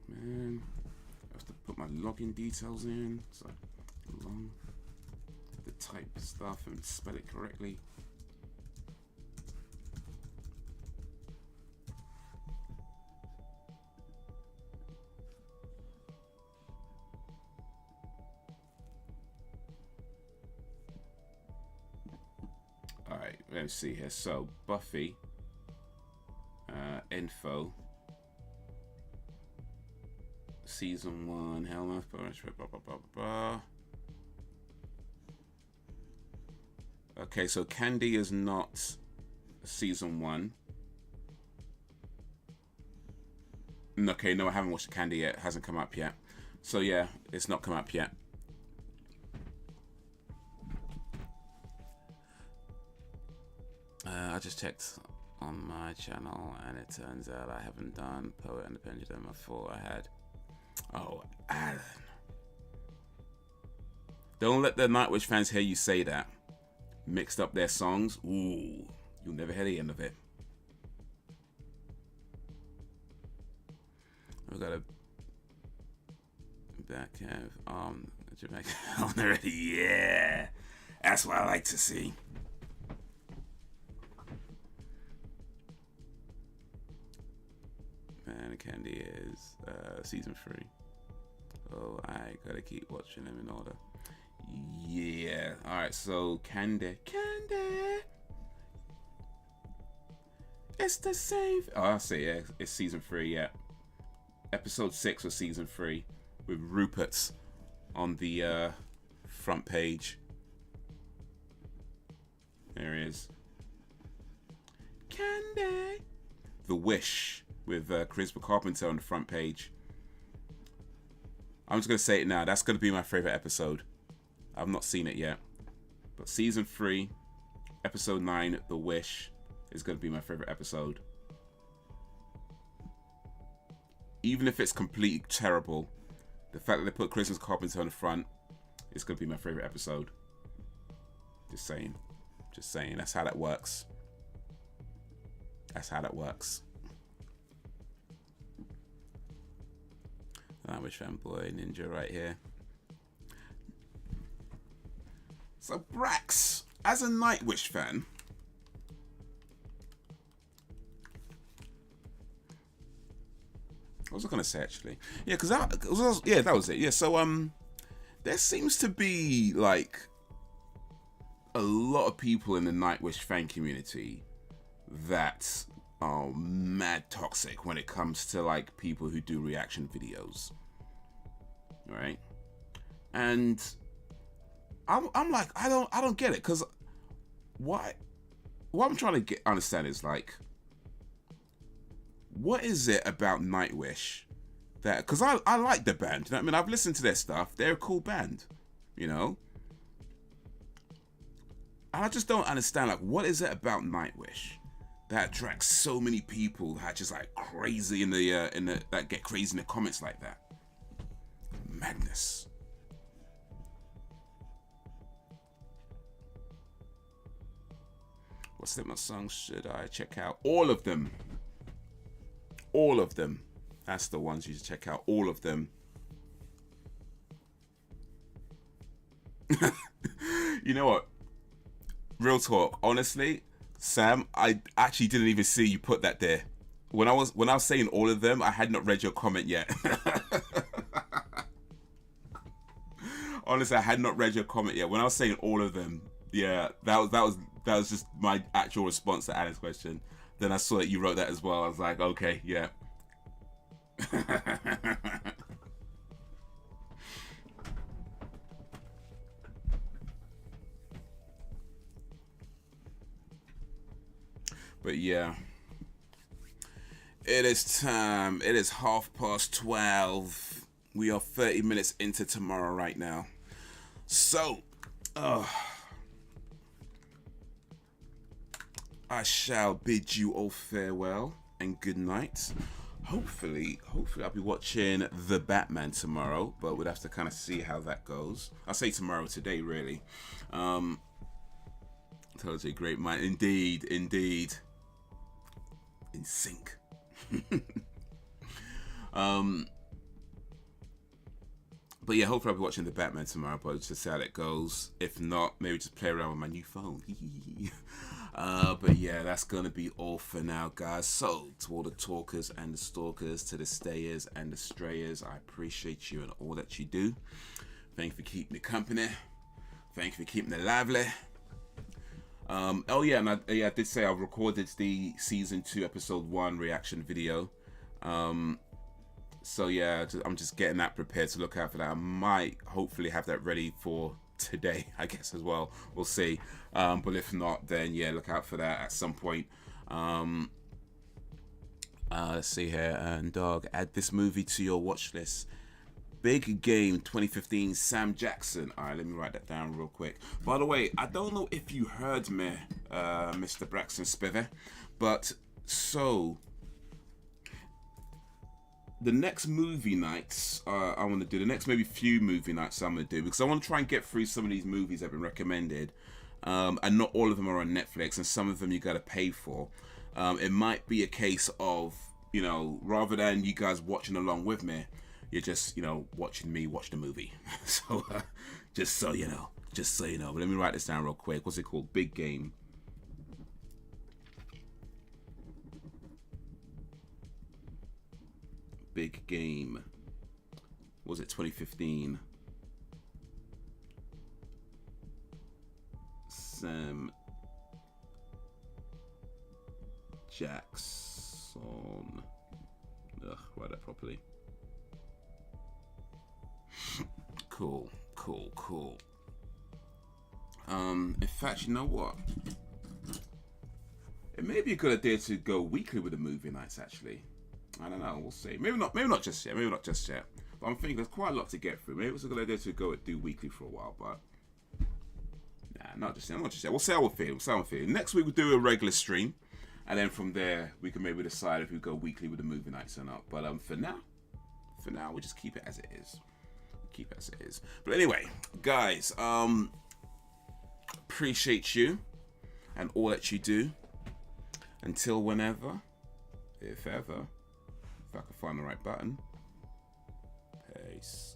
Man, I have to put my login details in. So long to type stuff and spell it correctly. Alright, let's see here. So, Buffy, info, season 1, Helmut, blah, blah, blah, blah, blah. Okay, so Candy is not season 1. Okay, no, I haven't watched Candy yet. It hasn't come up yet. So yeah, it's not come up yet. I just checked on my channel, and it turns out I haven't done Poet and the Pendulum. I thought I had. Oh, Alan. Don't let the Nightwish fans hear you say that. Mixed up their songs. Ooh, you'll never hear the end of it. We've got a back of Jamaica already. Yeah, that's what I like to see. Man, Candy is season 3. Oh, I gotta keep watching them in order. Yeah. All right. So Candy. It's the same. Oh, I see. Yeah, it's season 3. Yeah. Episode 6 was season 3 with Rupert on the front page. There he is. Candy. The Wish with Chris Carpenter on the front page. I'm just going to say it now. That's going to be my favorite episode. I've not seen it yet. But season 3, episode 9, The Wish, is going to be my favorite episode. Even if it's completely terrible, the fact that they put Christmas Carpenter on the front is going to be my favorite episode. Just saying. Just saying. That's how that works. That's how that works. Nightwish fanboy ninja right here. So Brax, as a Nightwish fan, what was I gonna say actually? Yeah, because that was it. Yeah, so there seems to be like a lot of people in the Nightwish fan community that are mad toxic when it comes to like people who do reaction videos, right? And I'm like, I don't get it, because what I'm trying to understand is like, what is it about Nightwish that, because I like the band, you know what I mean? I've listened to their stuff. They're a cool band, you know? And I just don't understand, like, what is it about Nightwish that attracts so many people that just like crazy in the that get crazy in the comments like that? Madness. What Slipknot songs should I check out? All of them. All of them. That's the ones you should check out. All of them. You know what? Real talk. Honestly, Sam, I actually didn't even see you put that there. When I was saying all of them, I had not read your comment yet. Honestly, I had not read your comment yet. When I was saying all of them, Yeah, that was just my actual response to Anna's question. Then I saw that you wrote that as well. I was like, okay, yeah. But yeah, it is time. It is 12:30. We are 30 minutes into tomorrow right now. So, I shall bid you all farewell and good night. Hopefully I'll be watching The Batman tomorrow, but we'd have to kind of see how that goes. I'll say tomorrow, today, really. Tells you a great mind. Indeed. In sync. But yeah, hopefully I'll be watching The Batman tomorrow, but just see how that goes. If not, maybe just play around with my new phone. But yeah, that's gonna be all for now, guys. So to all the talkers and the stalkers, to the stayers and the strayers, I appreciate you and all that you do. Thank you for keeping me company. Thank you for keeping it lively. Oh yeah, and I did say I recorded the season 2 episode 1 reaction video. So yeah, I'm just getting that prepared to look out for that. I might hopefully have that ready for today, I guess, as well. We'll see. But if not, then yeah, look out for that at some point. Let's see here. And dog, add this movie to your watch list. Big Game 2015, Sam Jackson. All right, let me write that down real quick. By the way, I don't know if you heard me, Mr. Braxton Spivey, but so the next movie nights I want to do, the next maybe few movie nights I'm going to do, because I want to try and get through some of these movies that have been recommended, and not all of them are on Netflix, and some of them you got to pay for. It might be a case of, you know, rather than you guys watching along with me, you're just, you know, watching me watch the movie. So just so you know. But let me write this down real quick. What's it called? Big Game. Big Game. Was it 2015? Sam Jackson. Ugh, write that properly. Cool. In fact, you know what? It may be a good idea to go weekly with the movie nights, actually. I don't know, we'll see. Maybe not just yet. But I'm thinking there's quite a lot to get through. Maybe it's a good idea to do weekly for a while, but nah, not just yet. We'll see how we're feeling. Next week we'll do a regular stream, and then from there we can maybe decide if we go weekly with the movie nights or not. But for now we'll just keep it as it is. But anyway, guys, appreciate you and all that you do. Until whenever, if ever, if I can find the right button. Peace.